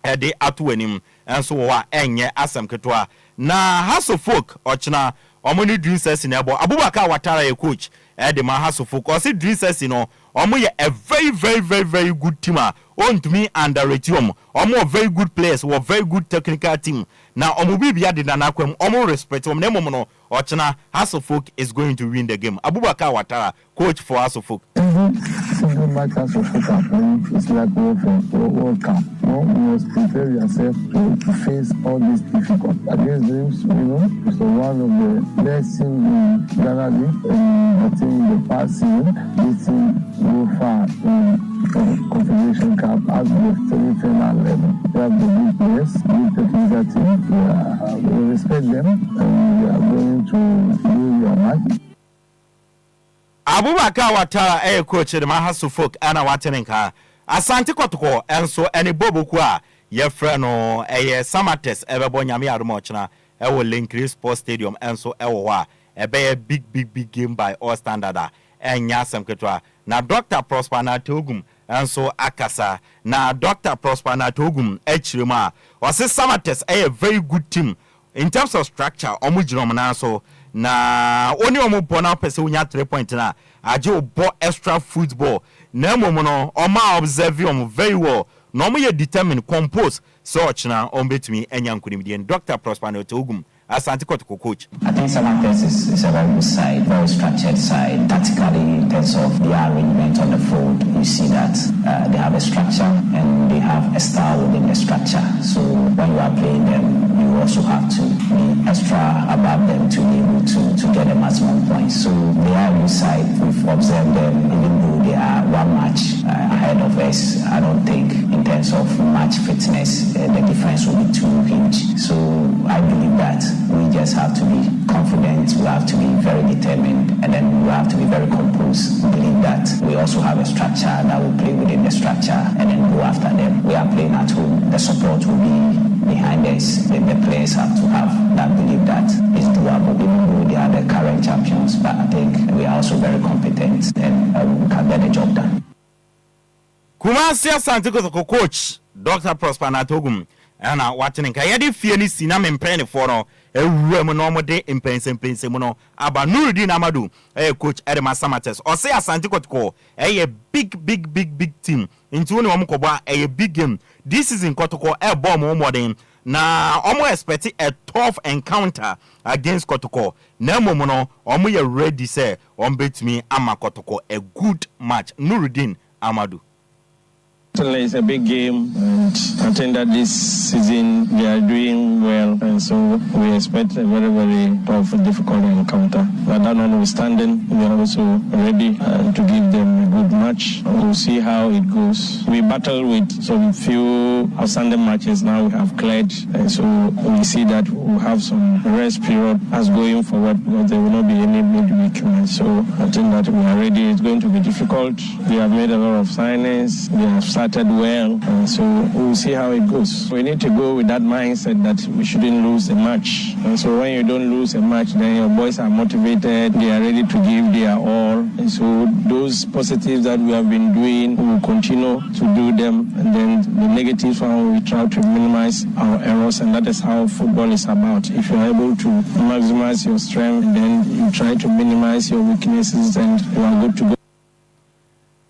ede atwenim enso wo enye asam ketwa na House of Folk ochina omo ni Dreams FC na ebo Abubakar Watara ye coach ede ma House of Folk o si Dreams FC no omo ye a very good team on to me underrate omo very good players were very good technical team na omo bibia de na kwam omo respect omo na momo no ochina House of Folk is going to win the game Abubakar Watara coach for House of Folk single match as a World Cup, it's like World Cup. You must prepare yourself to face all these difficulties. Against dreams, it's one of the best teams in Ghana League. I think the past season, this team go far in Confederation Cup as the semi-final level. We have the good players, good technical team. We respect them, and we are going to do your match. Abubakar Watara coach the Mahasu folk ana watenenka Asante Kotoko enso ene boboku a ye frɛ no Samates ebebo nyame adomo chena ewo Enquiries Sports Stadium enso ewo wa ebe big game by all standard enya semketwa na Dr. Prosper na Togum enso akasa na Dr. Prosper na Togum echirema wase Samates a very good team in terms of structure omujiro na so na oni omo bona pese unya 3 point na aje obo extra football na momo no oma observe omo very well no mo ye determine compose search na ombetumi enya nkunimdi Dr. Prosper na Togum Asante Kotoko coach. I think Samates is a very good side, very structured side. Tactically, in terms of the arrangement on the field, you see that they have a structure and they have a style within the structure. So when you are playing them, you also have to be extra above them to be able to get the maximum points. So they are a good side. We've observed them, even though they are one match ahead of us. I don't think in terms of match fitness, the difference will be too huge. So I believe that we just have to be confident, we have to be very determined, and then we have to be very composed. We believe that we also have a structure that will play within the structure and then go after them. We are playing at home, the support will be behind us. The players have to have that belief that it's doable, even though they are the current champions. But I think we are also very competent and we can get the job done. Kumasi Asante Kotoko coach Dr. Prosper na Togum ana watenenka yede fie ni sina mempene for no ewuram no mo de impense mu no aba Nuruddin Amadu coach Edema Samates o say Asante Kotoko big team into one mo koba big game this season Kotoko bomb mo modern na omo expect a tough encounter against Kotoko na momo no omo ye ready say on betumi ama Kotoko a good match Nuruddin Amadu. It's a big game, and I think that this season they are doing well, and so we expect a very, very tough and difficult encounter. But that notwithstanding, we are also ready to give them a good match. We'll see how it goes. We battle with some few outstanding matches now we have cleared, and so we see that we'll have some rest period as going forward because there will not be any midweek match. So I think that we are ready. It's going to be difficult. We have made a lot of signings. We have started well, so we'll see how it goes. We need to go with that mindset that we shouldn't lose a match. And so when you don't lose a match, then your boys are motivated, they are ready to give their all. And so those positives that we have been doing, we will continue to do them. And then the negatives one, we try to minimize our errors, and that is how football is about. If you're able to maximize your strength, then you try to minimize your weaknesses, and you are good to go.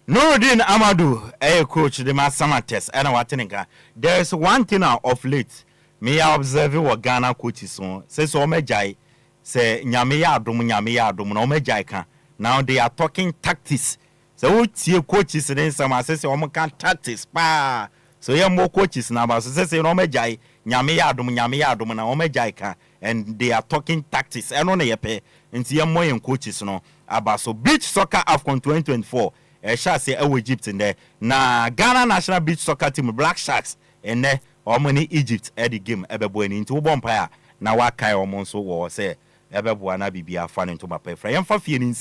Nuruddin Amadu, coach the Samates, and Watenenka. There is one thing of late. Me observe what Ghana coaches on. Says Omejai, say Nyamia Dum, Omejai can. Now they are talking tactics. So see coaches and some says Omakan tactics. Pa. So you more coaches now, so says Omejai, Nyamia Dum, and Omejai can. And they are talking tactics. And on a pay and see more coaches no about so beach soccer AFCON 2024. Shall say Egypt in there. Na Ghana national beach soccer team Black Sharks in there or many Egypt at the game everybody into bonfire. Na wakai or monso war say everyone be a fan into my pay for feeling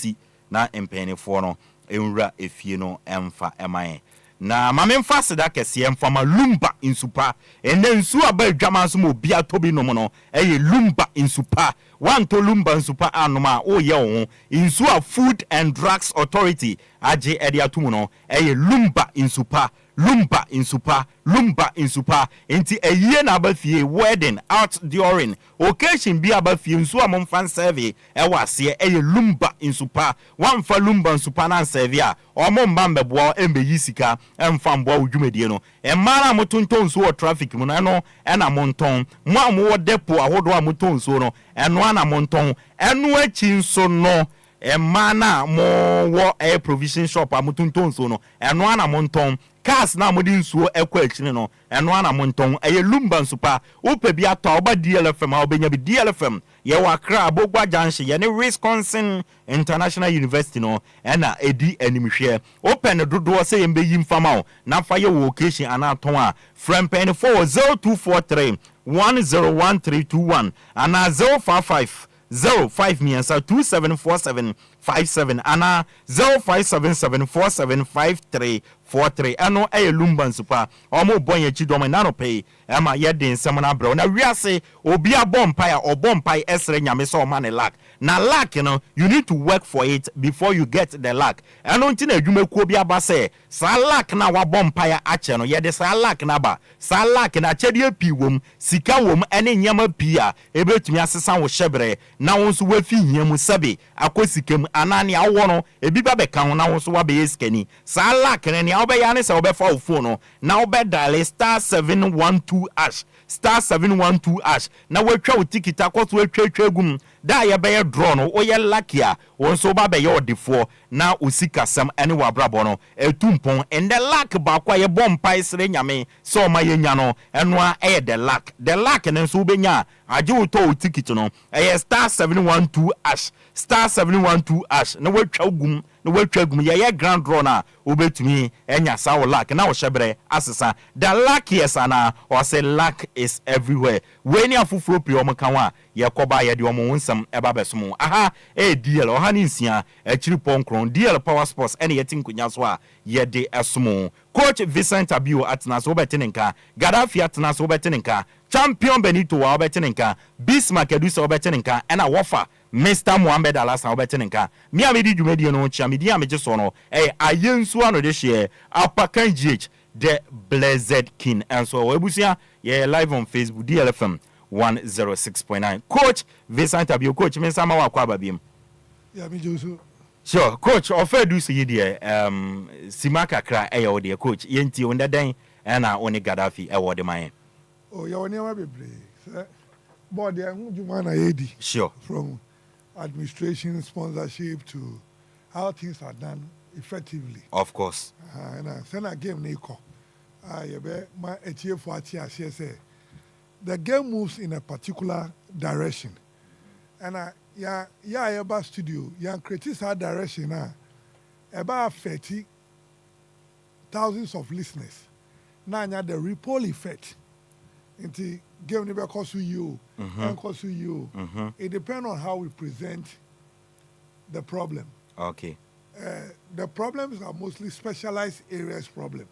na empany for no emra if you know emfa mi. Na mamen fast that kesi emfa Lumba in super and then su about Jamansmo be a Toby no mono Lumba in super. One to Lumba in super anoma oh yeah in Sua Food and Drugs Authority AJ Edia Tumuno Lumba in super into a year number fee wedding out during occasion be about few so among fan survey was here a Lumba in super one for Lumba and Supana Sevia or Mombamba boy embe yisika and fan boy jumediano and Mara Motunton so traffic munano and a monton more depot a hodwa muton so no and one a monton and watching so no mana mo wo provision shop amutonton so no eno ana monton cars na mo di nsuo ekwa akini no eno ana monton eye Lumba nsupa opa bi ato oba DLFM a obenya bi DLFM ye wa Accra Abogwa Junction ye ne Wisconsin International University no ena edi animhwe open dodo se yembe yimfama o na fa ye wo occasion ana ton a frempen 40243 101321 ana 055 05 miensa 274757 ana 0577475343 ano Lumba nsupa omo bonye chidom na no pay ema ye den nsem na bro na wiase obi abompa ya obompa esre nyame so ma ne lack na lack you you need to work for it before you get the lack ano nti na adwumakuo bi aba se sa lack na wa bompa ya ache no ye de sa lack na ba sa lack na chede pi wom sika wom ene nyama pi a ebetumi asesa wo hyebre na wo nso wafi hiamu sabe akosikam anani awo no ebi ba beka ho na wo nso wa be yeskani sa lack ne ya obeya ne se obefa wo phone no na obedial *712# *712# na watwa wo ticket akoso watwa egum da ye be draw no oye lucky a wo nso ba be ye odefo na osikasam ene wa brabo no etumpon and the lack ba kwa ye bompa sere nyame so ma ye nya no eno a the lack ne nso benya aje wo to ticket no *712# *712# na watwa ogum na watwa egum ye grand draw na obetumi enya sa wo lack na wo hyebre asesa the lack yes ana or say lack is everywhere when you afufuro pri omka ye koba ye de omo nsam eba besom aha DL oha ni nsia akiri ponkron DL Power Sports ene yeti nkunya so a ye de esom coach Vincent Abio atena so betenenka Gaddafi atena so betenenka champion Benito wa betenenka Bismarck Edusa betenenka ena wofa Mr. Mohammed Alasa obetenenka mi amedi dwumadi no chia medi ameje so no ayensu ano de hye Apakan GH the Blessed King and so webusia ye live on Facebook DLFM 106.9 coach Vincent Abio coach me sama wa kwa babiem ya mi joso sure coach ofa do se yedie simaka kra ode coach yenti ondadan na oni Gaddafi wode man oh ya woni ma bebre board ya hujuma na yedi sure from administration sponsorship to how things are done effectively of course and send a game neko you be my etiefo ati ase say the game moves in a particular direction and ya eba studio ya create that direction about 30 thousands of listeners now the ripple effect into game never cost you and cost you it depends on how we present the problem. Okay. The problems are mostly specialized areas problem.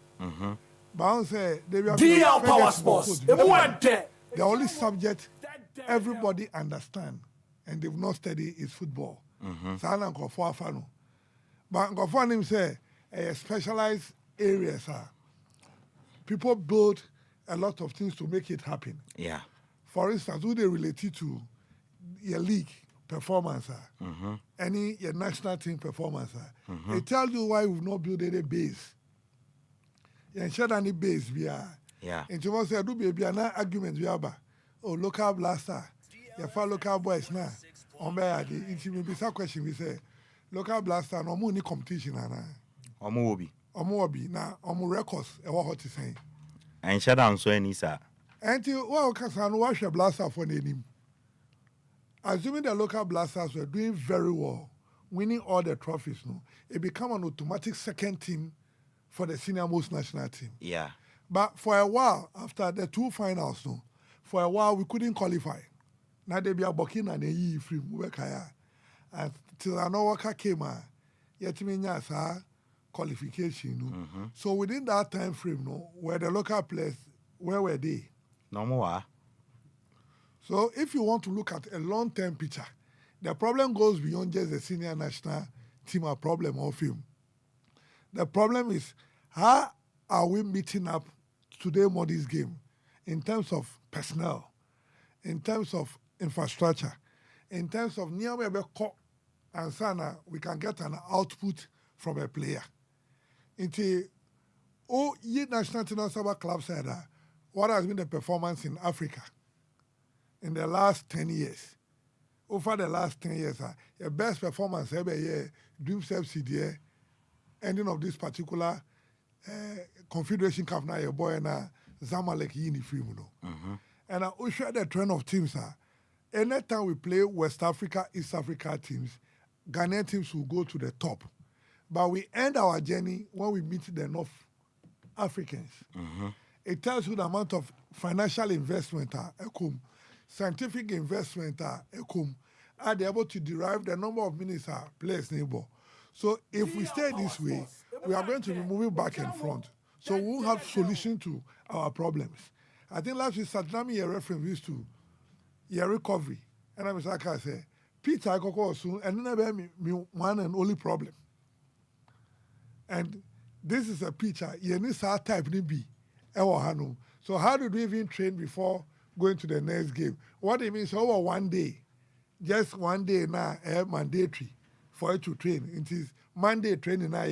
But I say they will DL Power Sports. The only subject everybody understand and they've not studied is football. Sana nkofo afano. But nkofo him say specialized areas are people build a lot of things to make it happen. Yeah. For instance, who they related to your league performance, any your national team performance, they tell you why we've not built any base. You ensure any base we are. Yeah. And you must say, do be an argument we have. Oh, local blaster, your fellow local boys now. On by the intimate bisa question we say, local blaster no more any competition na. Omo na omo records e what to say. And shut down so any sir. And you well can wash your blaster for name. Assuming the local blasters were doing very well, winning all the trophies, no, it became an automatic second team for the senior most national team. Yeah. But for a while, after the two finals, no, for a while we couldn't qualify. Now they be a booking and a year free and till I know what came yet me qualification. No? So within that time frame, no, where the local players, where were they? No more. So if you want to look at a long-term picture, the problem goes beyond just the senior national team or problem of him. The problem is how are we meeting up today Modi's game in terms of personnel, in terms of infrastructure, in terms of near and sana we can get an output from a player. Into national team club said what has been the performance in Africa in the last 10 years? over the last 10 years, your best performance every year, Dream Self CDA, ending of this particular Confederation Cup now, your boy and Zamalek uniform, And I will share the trend of teams. Anytime we play West Africa, East Africa teams, Ghanaian teams will go to the top. But we end our journey when we meet the North Africans. It tells you the amount of financial investment, scientific investment, are they able to derive the number of minutes players neighbor. So if we stay this way, we are going to be moving back and front. So we will have solution to our problems. I think last week, Saddam here reference to your recovery. And I was like, I say, Peter, I go soon, and then me one and only problem. And this is a picture. You need to type be. So how did we even train before going to the next game? What it means over 1 day, just 1 day now, mandatory for you to train. It is Monday training now,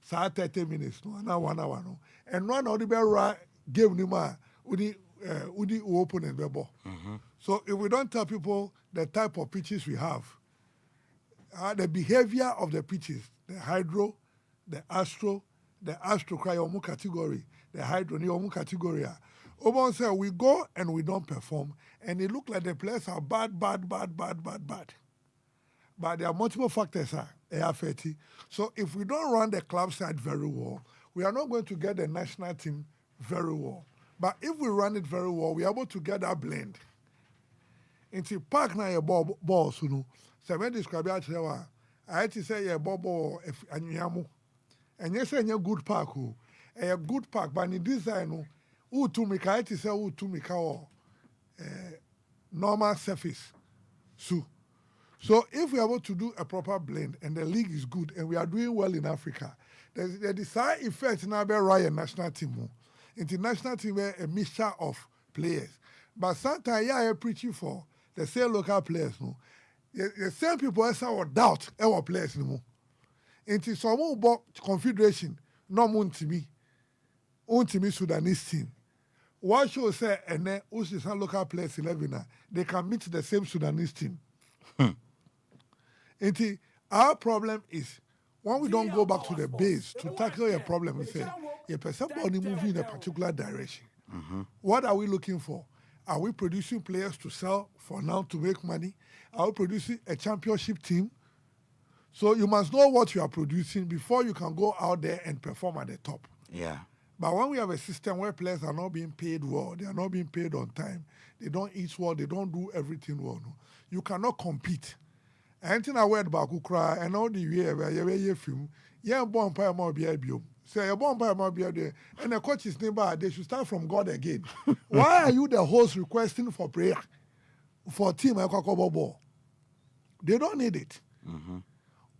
so 30 minutes, now 1 hour. And one of the game udi opponent bebo. So if we don't tell people the type of pitches we have, the behavior of the pitches, the hydro, the astro cry omu category, the hydro ni omu category. Obon say we go and we don't perform, and it look like the players are bad. But there are multiple factors affecting. So if we don't run the club side very well, we are not going to get the national team very well. But if we run it very well, we are able to get that blend. Into park na your ball sunu. So when describe it, I had to say your ball and yamu. And you say a good park a good park, but in design to make I to say to make our normal surface. So if we are able to do a proper blend and the league is good and we are doing well in Africa, the side effect now be right national team. International team is a mixture of players. But sometimes I am preaching for the same local players. No? The same people also doubt our players. No? Into some about confederation, no more to me. Untimi Sudanese team. What should say and then some local players 11 they can meet the same Sudanese team. Into our problem is when we don't go back to the base to tackle your problem, we say a person body moving in a particular direction. What are we looking for? Are we producing players to sell for now to make money? Are we producing a championship team? So you must know what you are producing before you can go out there and perform at the top. Yeah. But when we have a system where players are not being paid well, they are not being paid on time, they don't eat well, they don't do everything well, no, you cannot compete. Anything I read about Kukra and all the year where you film, yeah, born by more BIBO. Say you're born by more BIBO, and the coach is nearby, they should start from God again. Why are you the host requesting for prayer for team ball? They don't need it.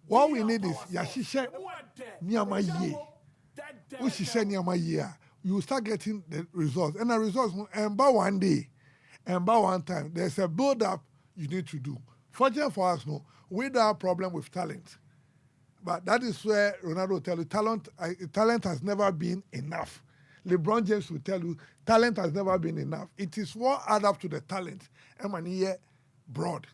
What we need is Yashisha Nyamaye. Which is you start getting the results. And the results, and by 1 day, and by 1 time, there's a build-up you need to do. Fortunately for us, no, we don't have problem with talent. But that is where Ronaldo will tell you, talent has never been enough. LeBron James will tell you, talent has never been enough. It is what add up to the talent. And here, broad.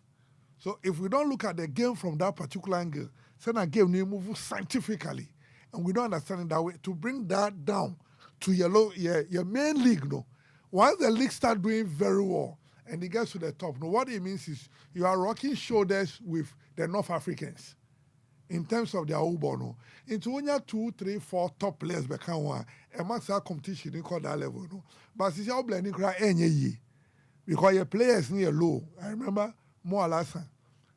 So if we don't look at the game from that particular angle, send a game, we move scientifically. And we don't understand it that way. To bring that down to your main league, no. Once the league start doing very well and it gets to the top, no, what it means is you are rocking shoulders with the North Africans in terms of their Ubo, no. Into when you 2, 3, 4 top players become one, a max competition in that level, no. But since you're blending cry any year, because your players near low. I remember more last time.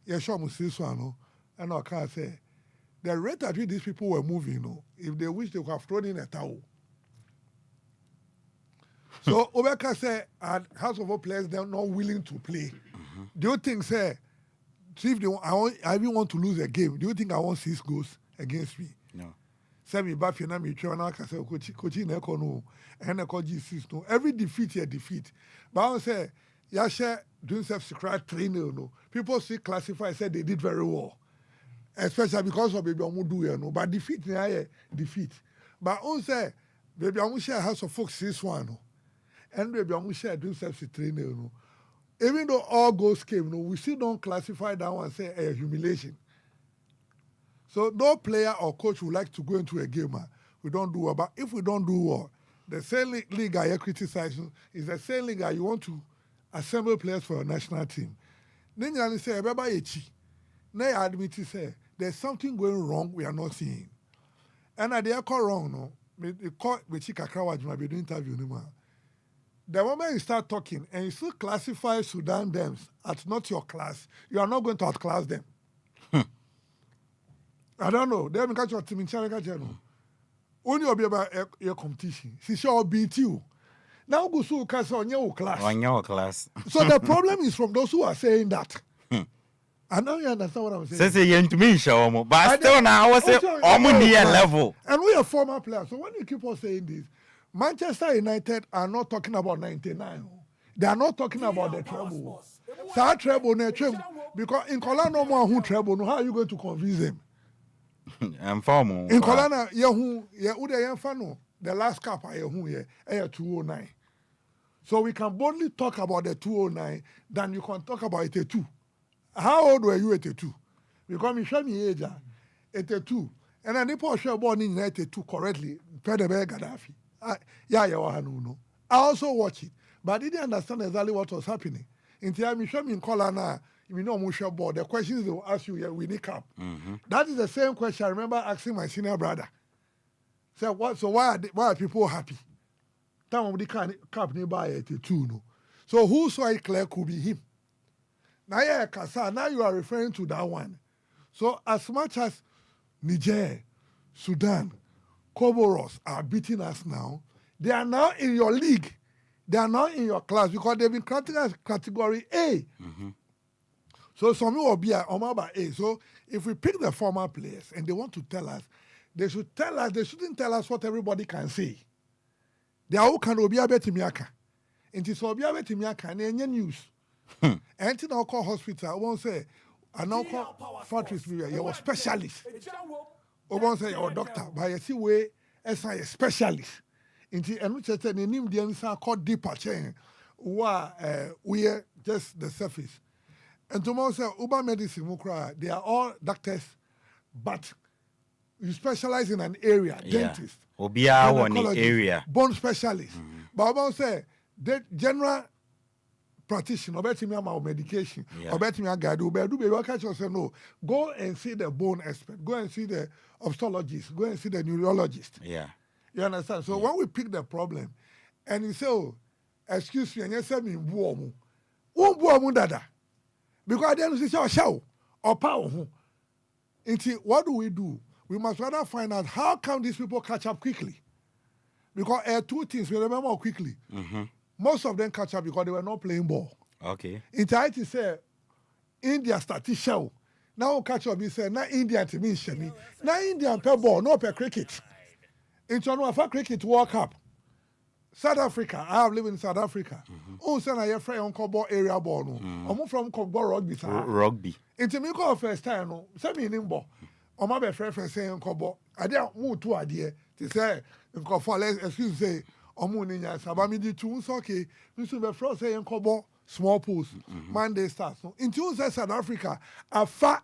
You show me this one, no, and I can't say. The rate at which these people were moving, you know, if they wish, they would have thrown in a towel. So, Obeka said, House of all players, they're not willing to play. Do you think, say, if I even want to lose a game, do you think I want 6 goals against me? No. Say me back here, me try now. I say, coach, no, and I call G6 no. Every defeat here, defeat. But I say, Yasha doing self-secret training, no. People see classify, say they did very well. Especially because of baby Omudu, you know. But defeat, defeat. But on say, baby Omu share House of Folks 6-1, no. And baby Omu share doing self-training, you know. even though all goals came, no, we still don't classify that one and say a humiliation. So no player or coach would like to go into a game. We don't do well. But if we don't do well, the same league I criticize is the same league you want to assemble players for your national team. Then you say, "Baba Echi." Now you admit to say there's something going wrong we are not seeing. And they are called wrong, no. They call Bechika Krawaj might be doing interview anymore. The moment you start talking and you still classify Sudan them as not your class, you are not going to outclass them. I don't know. They haven't got your team in China. Only will be about your competition. She shall beat you. Now go so on your class. On your class. So the problem is from those who are saying that. I know you understand what I'm saying. Say you to me, show but still now I was on near level. And we are former players. So when you keep on saying this, Manchester United are not talking about 99. They are not talking about the treble. So treble, because in Colana no more who treble. How are you going to convince them? I'm formal. In Colana, the last cap I 209. So we can boldly talk about the 209 than you can talk about 82. How old were you 82? Because you show me age 82. And then people show born in 82 correctly. Gaddafi. I also watch it, but I didn't understand exactly what was happening. Until I show me in Colana, you know, board. The questions they will ask you, we need cap. That is the same question I remember asking my senior brother. So what? So why are people happy? Time of the cap nearby 82. No. So who saw it clear could be him. Now you are referring to that one. So as much as Niger, Sudan, Comoros are beating us now, they are now in your league. They are now in your class because they've been categorized category A. So some will be Omaba A. So if we pick the former players and they want to tell us, they should tell us, they shouldn't tell us what everybody can say. They are all can be a better miaka. And it's all be a better miaka and any news. And in our call hospital, I won't say, I now call factories, you're a specialist. I won't say you're a doctor, but I see where as a specialist. And which I said, the name the answer called deeper chain, we are just the surface. And tomorrow say, Uber medicine, they are all doctors, but you specialize in an area, dentist. Obia one area. Bone specialist. But I won't say, the general practitioner, bet me about medication, or bet me a guy do catch yourself. No, go and see the bone expert, go and see the ophthalmologist, go and see the neurologist. Yeah. You understand? So when we pick the problem, and you say, oh, excuse me, and you say me buomu dada. Because then you say, show or power. What do? We must rather find out how come these people catch up quickly. Because two things we remember quickly. Most of them catch up because they were not playing ball. Okay. In Tahiti say India started show. Now catch up, he said, now India to me sheni. Now India per ball, no per cricket. In China, for cricket World Cup. South Africa, I have lived in South Africa. Oh, son, I have friend on ball area ball. No, I'm from ball rugby. Rugby. Into me call first time, no, send me in ball. I'm my friend saying ball. I didn't move to idea to say, excuse me, Omuninya, Sabamidi tunes, okay, Mr. Befro saying small pools, Monday starts. So, in South Africa, a fat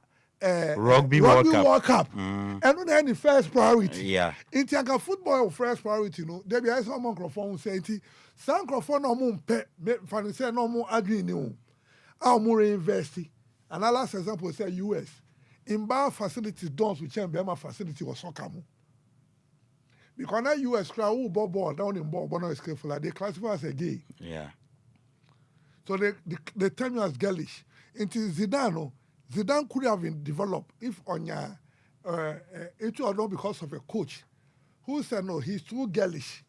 Rugby World Cup. And then the first priority. Yeah. In Tianka football first priority, no. There be some microphone saying, some microphone no more pet, funny say no more agree no. Our more investing. And our last example say US. In bar facilities, don't which Bema facility was soccer. Because now US crowd who ball down in ball, but not is careful. They classify as a gay. Yeah. So they term you as girlish. Into Zidane, Zidane could have been developed if on your it was not because of a coach who said no, he's too girlish.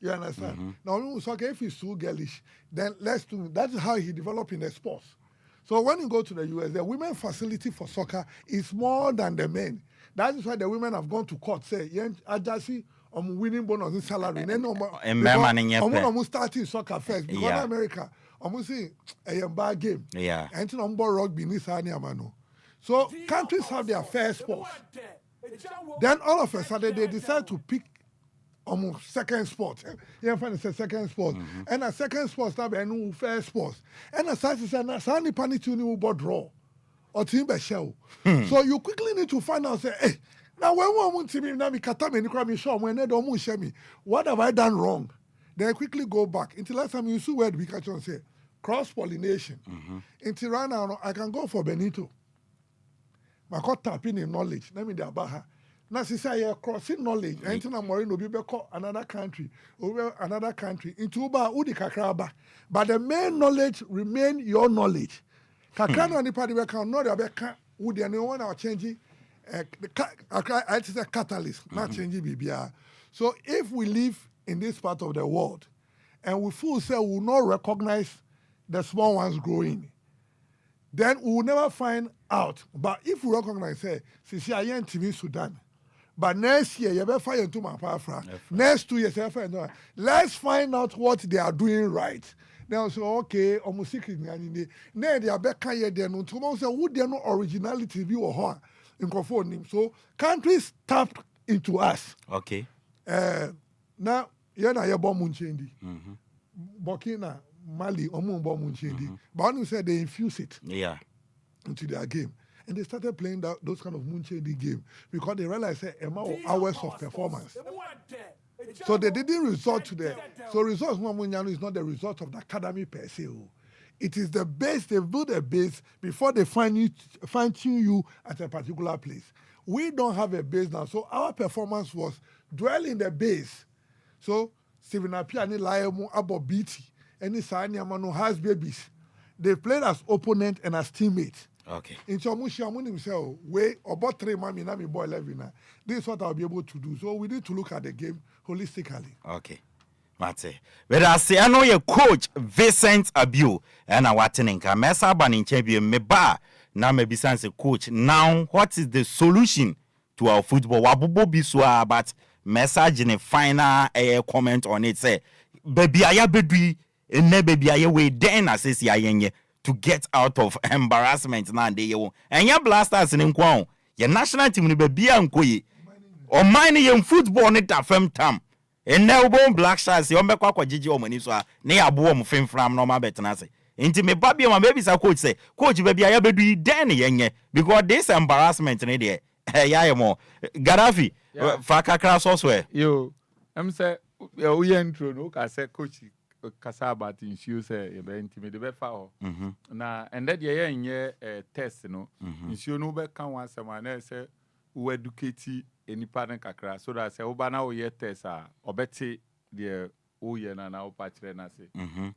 You understand? Now we say, okay, if he's too girlish, then let's do that is how he developed in the sports. So when you go to the US, the women facility for soccer is more than the men. That is why the women have gone to court say, Ajasi, I'm winning bonus in salary. I'm starting soccer first. Because in America, I'm saying a bad game. Yeah. And I'm rugby in this area. So countries have their fair sports. Then all of a sudden they decide to pick second sport. You find it's a second sport. And a second sport start be no first sport. And a size is na sani panic to new board draw or team be show. So you quickly need to find out say, hey, now when one want to me now me kata me ni show when they don't share me. What have I done wrong? Then quickly go back. Until last time you see where we catch on say cross pollination. Until right now I can go for Benito. I got tapping in knowledge. Let me the abaha. Now, since I crossing knowledge, anything I'm worrying will be another country, over another country, into Uba, Udi Kakraba. But the main knowledge remain your knowledge. Kakrano and the party can know that Udi and no one are changing. It's a catalyst, not changing BBR. So if we live in this part of the world and we full say we will not recognize the small ones growing, then we will never find out. But if we recognize, say, since I am TV Sudan, but next year, you better find into my power. Next 2 years, let's find out what they are doing right. Now, so okay, almost secret. Now they are back here. They no tomorrow say who they no originality be or her in conforming. So countries tapped into us. Okay. Now you na you bomb munchendi. Burkina, Mali, bomb munchendi. But when you say they infuse it. Yeah. Into their game. And they started playing those kind of moonshady game because they realized that hours of performance. So they didn't resort to the. So results is not the result of the academy per se. It is the base. They build a base before they fine tune you at a particular place. We don't have a base now, so our performance was dwell in the base. So Stephen Appiah, Laemu, Abo Beatty, any Sani Amano has babies. They played as opponent and as teammates. Okay. In Chomushi himself, way about 3 months, me boy 11. This is what I'll be able to do. So we need to look at the game holistically. Okay. Mate. But I say I know your coach Vincent Abiu and I watching Mesa Banin champion me ba now maybe sense coach. Now what is the solution to our football? Wabubo biswa but message in a final comment on it say baby aya bedui ene baby aya we then assess ya yenye to get out of embarrassment na de ye and ya blasters in nkwa your national team ni baby ankoyi o mine ye football ni ta fam tam ene ubon black stars ye ombekwa kwa gigi o mani so a ne ya bo o mfimfram no ma betena se nti me baby ma baby sa coach say coach baby aya bedui then yenye because this embarrassment ni de ya ye mo Gaddafi fa kakra so so yo am say we intro no ka say coach kasa about issue say e be intimate be fa ho na and that ye nye test no issue no be kan wan sama na say we educate enipa na kakra so that say we ba na we test obeti the o ye na o pa kire na say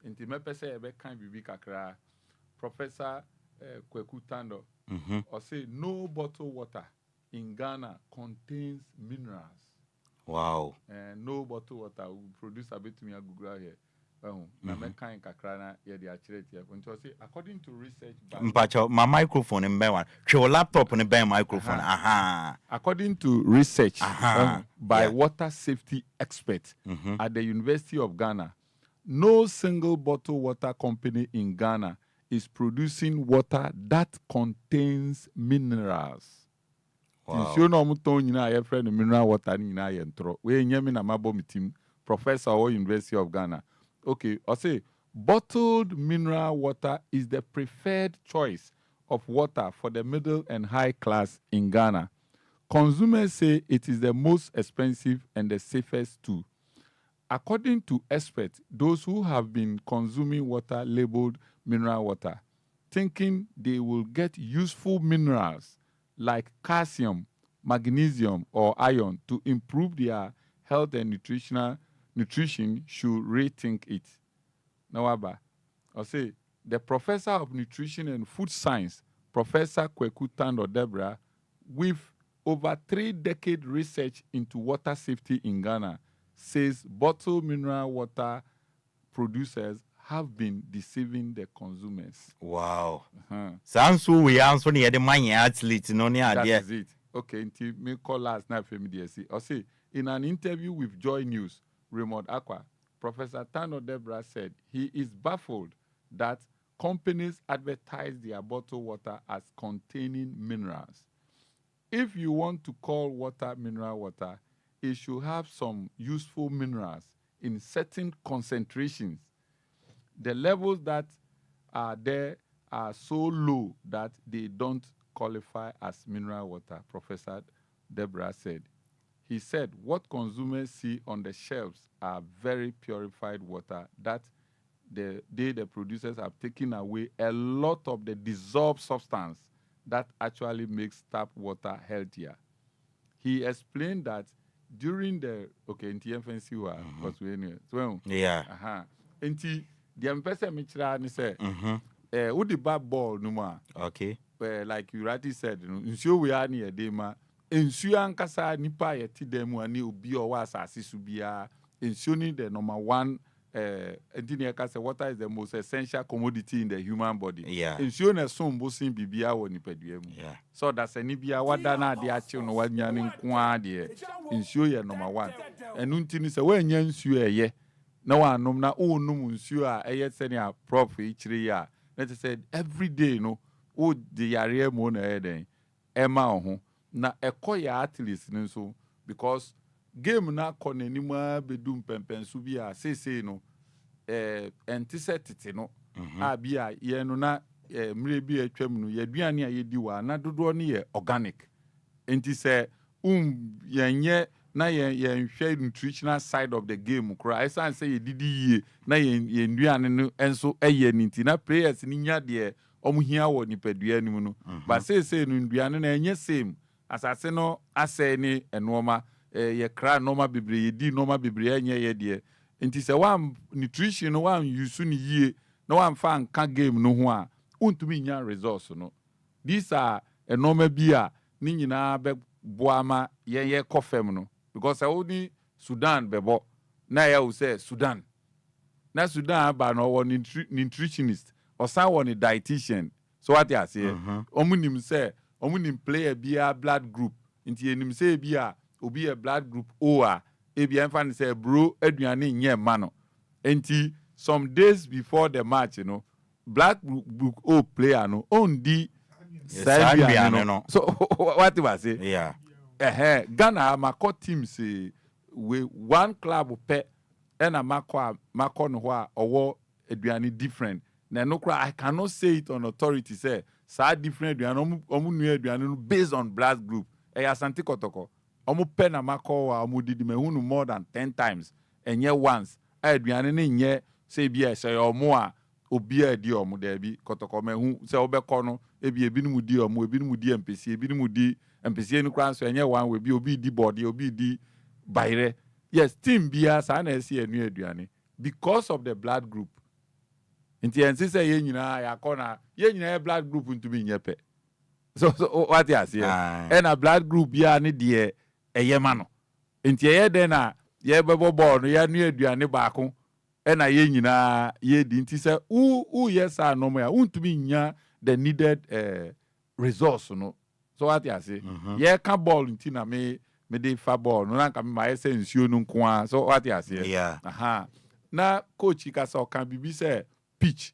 inti me pese e be kan bibi kakra Professor Kweku Tando or say no bottled water in Ghana contains minerals. Wow. And no bottled water will produce a bit to me a Google here. Na me kan kakra na ye dey actually here. When you say according to research by my microphone in Ben one. Your laptop in Ben microphone. According to research by water safety experts at the University of Ghana, no single bottled water company in Ghana is producing water that contains minerals. Wow. You know, I'm friend mineral water in intro. We nyemi na mabo team professor or University of Ghana. Okay, I say bottled mineral water is the preferred choice of water for the middle and high class in Ghana. Consumers say it is the most expensive and the safest too. According to experts, those who have been consuming water labeled mineral water, thinking they will get useful minerals like calcium, magnesium, or iron to improve their health and nutrition should rethink it. Now, I say the professor of nutrition and food science, Professor Kweku Tando Debra, with over 3-decade research into water safety in Ghana, says bottled mineral water producers have been deceiving the consumers. Wow. Sounds so we answer the money athletes no near that is it. Okay, until me call last night for me I say in an interview with Joy News, Raymond Aqua, Professor Tano Debra said he is baffled that companies advertise their bottled water as containing minerals. If you want to call water mineral water, it should have some useful minerals in certain concentrations. The levels that are there are so low that they don't qualify as mineral water, Professor Deborah said. He said what consumers see on the shelves are very purified water that the producers have taken away a lot of the dissolved substance that actually makes tap water healthier. He explained that during the in TFNC because we the emphasis me say who the bad ball no more. Okay. Like you rightly said, nsuo we are near dema. Nsuo ankasa nipa ye ti demu ani obi o wa asase su bia. Nsuo ni the number one engineer say water is the most essential commodity in the human body. Yeah. Nsuo na so mbosin bibia wo nipadua mu. Yeah. So that's any bia wada na de achi no wanya ne nko de. Nsuo ye number one. Enu ntini se we nya nsuo eye. Na wa nom na o num nsuo a eye se ne a prof e chire ya. Let us say every day o the yare mo na eden ema ho na ekoya at least nso because game na kɔ n'anim a bedum pempensu bi a say no antisetiti no a bi a ye no na mre bi atwam no yaduane a yedi wa na dodo no ye organic enti sɛ yenye na yenhwɛ nutritional side of the game kura esan sɛ yedidi yie na yenduane no enso ɛyɛ ninti na players ni nya de omuhia wo nipadua anim no ba say no nduane na enye same asase no asɛ ni enoma ye kra noma bebre yedi noma bebre enye ye de nti sɛ wan nutrition no wan use ni yie na wan fa nka game no ho a untumi nya results no these are enoma bi a ni nyina be boama ye kofem no because only Sudan bebo na ya wo say Sudan na Sudan ba no wo nutritionist or someone a dietitian so what you say omunim say omunim player bia blood group nti enim say bia obi a blood group O a e bia fan say bro aduane nye ma no nti some days before the match blood group O player no on di no so what you say yeah Ghana mako team say we one club pe na mako no ho a owo aduane different na no kra I cannot say it on authority say sa different aduane omu nu aduane no based on blood group asante kotoko omu pe na mako a omu didi mehunu more than 10 times enye once aduane ne nye say bia say omu a obi a di omu da bi kotoko mehu say obekọ no ebi nu di omu ebi nu di mpesi ebi nu di mpesi enu kran so enye one we bi obi di body obi di bayre yes team bia sa na esi enu aduane because of the blood group nti ensi say ye nyina ya kona ye nyina blood group ntumi nyepe so what you say and a blood group bia ne de eye ma no nti ye den na ye bebo ball no ya nu aduane baako na ye nyina ye di nti say yes are no ya ntumi nya the needed resource no so what you say ye ka ball nti na me dey fa ball no na ka me ma say nsuo no nko a so what you say yeah na coach ka so kan bibi say pitch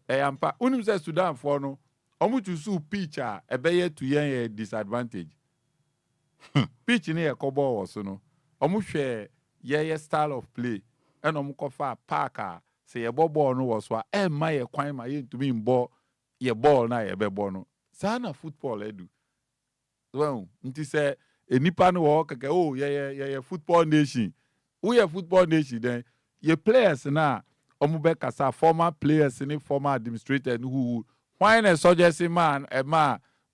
ampa unim say Sudan for no omu chusu pitch a ebeye to yen disadvantage pitch ni e kobo wo so no omu hwe ye style of play and omu kofa park a say ye ball no wo so a ma ye kwan ma ye ntumi mbo ye ball na ye bebo no sana football edu well nti say enipa no wo keke ye football nation who ye football nation then ye players na omube kasa former players ni former administrators who when a suggesting man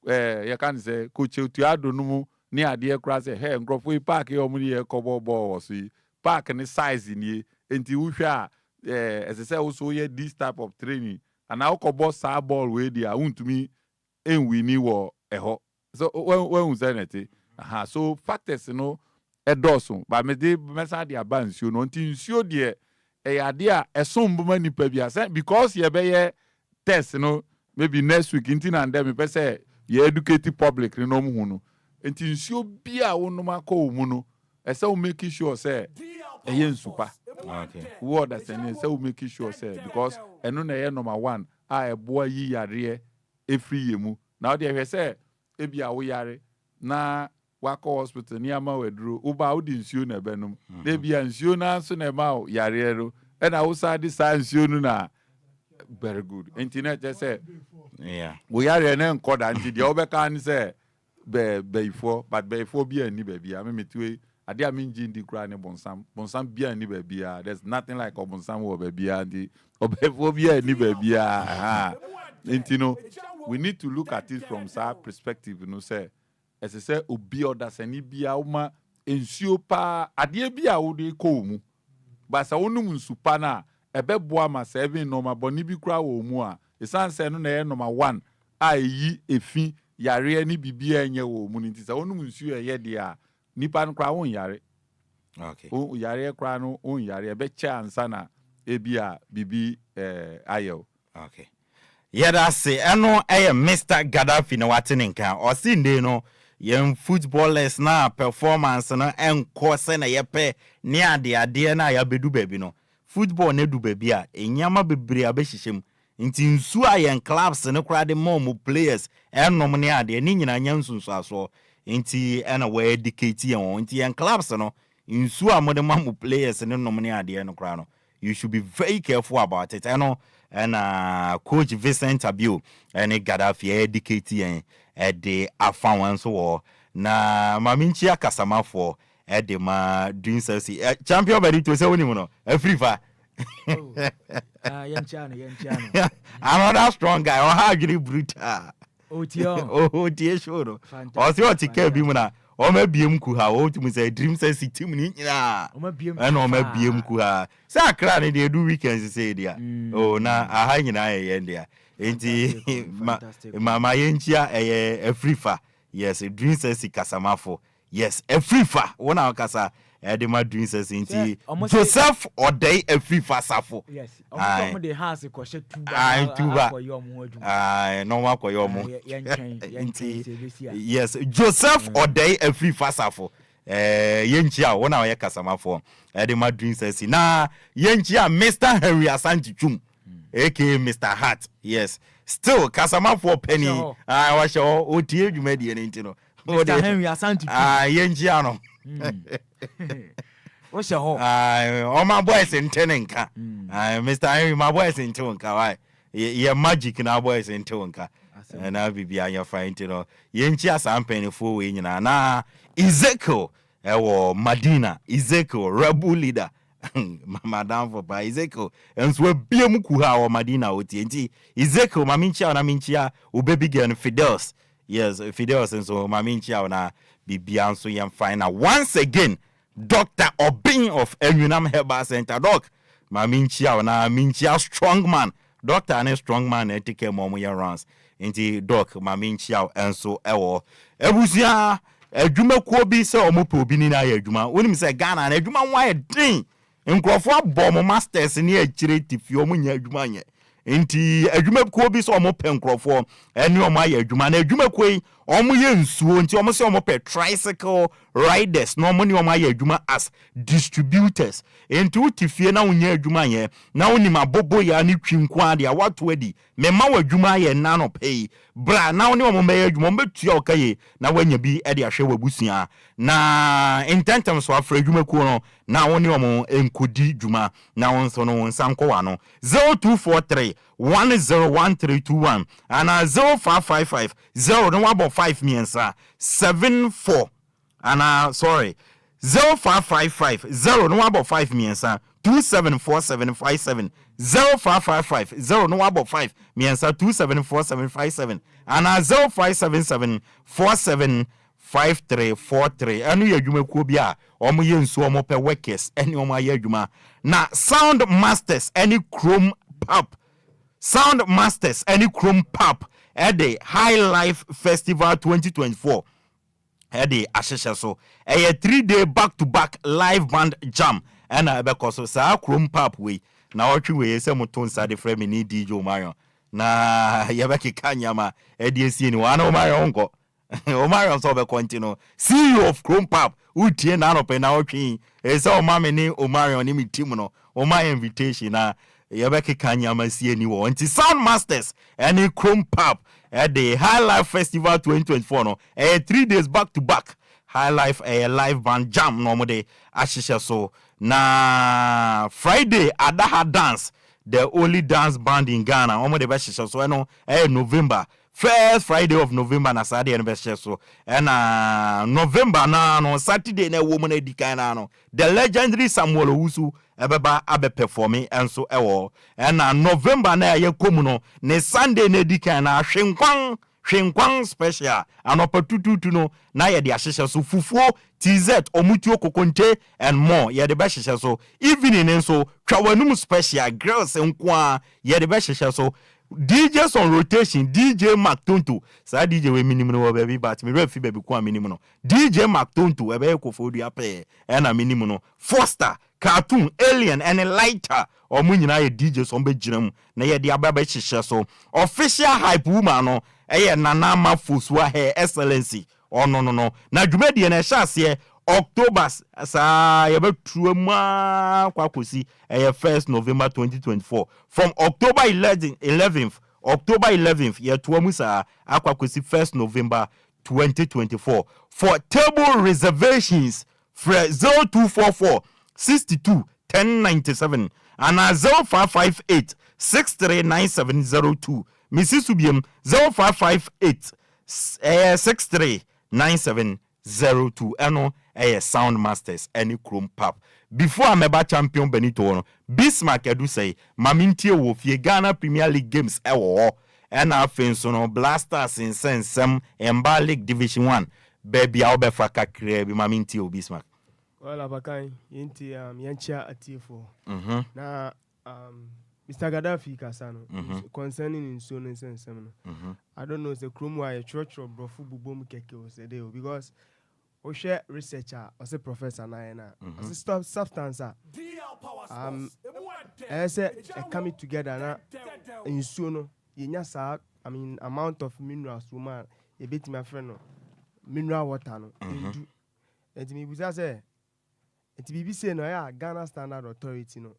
you can say coach Otuado no ni ade kra say hey nkrofo park e omuni e kobo ball so park ni size ni enti wo hwa as I say also ye this type of training and now kobo sa ball we dia untumi enwini wo eho so when say net so factors no edoso but me dey mesa dia bansio no nti nsio de ade a esombo nipa bia say because ye be ye test maybe next week inti na ndem pe say ye educate public no mu no enti nsuo bia wo no makọ mu no ese wo make sure say eye nsupa okay wo understand say wo make sure say because eno na ye number 1 a eboa yi yare efri yemu na wo de hwe say ebia wo yare na wako hospital ni ama wedru uba udi nsuo na benum de bia nsuo na so na ma yarero e na usa di sa nsuo nu na very good internet just say we yare na nkoda nti de obeka ni say beifo but beifo bia ni ba bia me metwe ade a minji ndi kura ne bonsam bia ni ba bia there's nothing like bonsam wo ba bia ndi beifo bia ni ba bia nti no we need to look at it from that perspective, you know, say, as I say, obi oda sani bia uma ensio pa ade bia wo de ko mu. Ba sa wonu nsupa na ebeboa ma 7 normal boni bi kura wo mu a. Esan se no na ye number 1 a yi efi yare ni bibia enye wo mu nti sa wonu nsuo ye de a nipa no kura won yare. Okay. O yare kura no on yare be cha ansa na ebia bibi ayo. Okay. Yada say eno Mr. Gaddafi na watene nkan o si nde no yem footballers na performance na enko se na yepe ne ade na ya bedu baby no football na du baby a enyama bebre abehihiem nti nsu ayen clubs ne kra de mom players enom ne ade ni nyina nya nsunsu aso nti ena we dedicate yen nti yen clubs no nsu amode mom players ne nom ne ade no kra no you should be very careful about it. I know and coach Vincent Abiu and Gaddafi educate at the afawan so na maminchi akasama for at the ma doing selfie champion by to say no free fa Yenchano another strong guy or how you brutal Otio show no or see what take bi mu na o ma biem ku ha o tumi say dream say team ni nyina o ma biem ku ha sa kra ne dey do weekends say dia oh na aha nyina ye dia enti mama yenchia Afrifa yes dream say kasamafo yes Afrifa wona kasa de ma dream say enti Joseph Odey Afrifa safo yes omo de house ko she tuba no ma ko yo mo enti yes Joseph Odey Afrifa safo yenchia wona ye kasamafo de ma dream say na yenchia Mr. Henry Asante Chum aka Mr. Hart yes still kasamafo penny wa show otie dwumadi ene enti no Mr. Henry Asante yenchia no what's your home? All my boys in Tenenka. Mr. Henry, my boys in Tonka. Why? Your magic in our boys in Tonka. And I'll be behind your friend, you know. Yenchia Sampany for winning. Na Ezekiel, Madina, Ezekiel, Rabu leader. Madame for by Ezekiel. And so be a Mukuha or Madina or TNT. Ezekiel, Mamincha, and Aminchia, baby girl Fidels. Yes, Fidels, and so Mamincha, na Bibian so young fine. Once again. Dr. Obin of Enyunam Herbal Center. Doc, Maminchia na Minchia strong man. Doctor and strong man take momo runs. Inti doc Maminchia and so Ebusia Ejuma Kobi se omopo bi ni na Ejuma. Wonim se Ghana na Ejuma wa din. Nkrofo bom masters ni akire tifi omo nya Ejuma nye. Inti Ejuma Kobi se omope nkrofo eni omo aye Ejuma na Ejuma koi omo ye nsuo nti omo se omo pe tricycle riders no omo ni omo aye adwuma as distributors enti utifie na unya adwuma ye na oni mabobo ya ni twinku ade a wato adi mema wa adwuma ye na no pay bra na oni omo me adwuma betua okaye na wanya bi ade ahwe wabusia na intentem so afra adwuma ku no na oni omo enkodi dwuma na wonso no wonsanko wa no 0243 101321 ana 0555 0 no about 5 miensa 74 and sorry 0555 0 no about 5 miensa 274757 0555 0 no about 5 miensa 274757 and 0577 475343 anu ye adwuma kuo bia omo ye nsu omo pe workers eni omo ye adwuma na sound masters any chrome pop Sound Masters any Chrome Pop at the Highlife Festival 2024 at the Ashesha so a 3-day back-to-back live band jam and because of sa Chrome Pop we now we say moton sa the frame ni DJ Omarion na yabaki kanyama edc ni wana Omarion go Omarion so be continue CEO of Chrome Pop utie na no pe na otwi e say o mama ni Omarion ni mi team no o my invitation na Yabeki Kanyama see anyone. Sound Masters and a Chrome Pop at the Highlife Festival 2024. No, 3 days back to back. highlife live band jam no mo de ahyehyɛ so na Friday adaha dance the only dance band in Ghana omo de be hyehyɛ so no November first Friday of November na Saturday no be hyehyɛ so November na no Saturday na wo mo na di kan na no the legendary Samuel Owusu ebeba abe performing enso ewo November na ye komu no ne Sunday na di kan na hwenkwan special anopa no na ye de ahyehyɛ so fufuo TZ omutuo kokonte and more ye de be hyehyɛ so evening enso twawanum special girls nko ye de be hyehyɛ so DJs on rotation DJ Mark Tonto sa DJ we minimum no baby but me refi baby ko minimum no DJ Mark Tonto e be kofodu ape na minimum no Foster Cartoon Alien and Lighter omu nyina ye DJs on be giram na ye de aba be hyehyɛ so official hype woman no Nana Mafuswa Hair Excellency no na dwumadi na hyase October sa yebe truama kwakosi 1st November 2024 from October 11th ye tuamu sa akwakosi 1st November 2024 for table reservations for 0244 62 1097 and 0558 639702 Mrs. Subium 0558 639702 eno sound masters any chrome pap before ameba champion Benito no Bismarck edu say mamintie wo fie Ghana Premier League games ewo and afenso no Blasters in sensem Emba League Division 1 baby a obefa kakre bi mamintie o Bismarck well Apakan yenti yancha atifo na Mr. Gaddafi Kasano concerning in so sensem I don't know the chrome why church or brofu bubom keke o say dey because o share researcher or say professor na stop substance say coming together na in so no yenya sa I mean amount of minerals woman e bit my friend no mineral water no ndu et me buza say et bibi say no ya Ghana Standard Authority no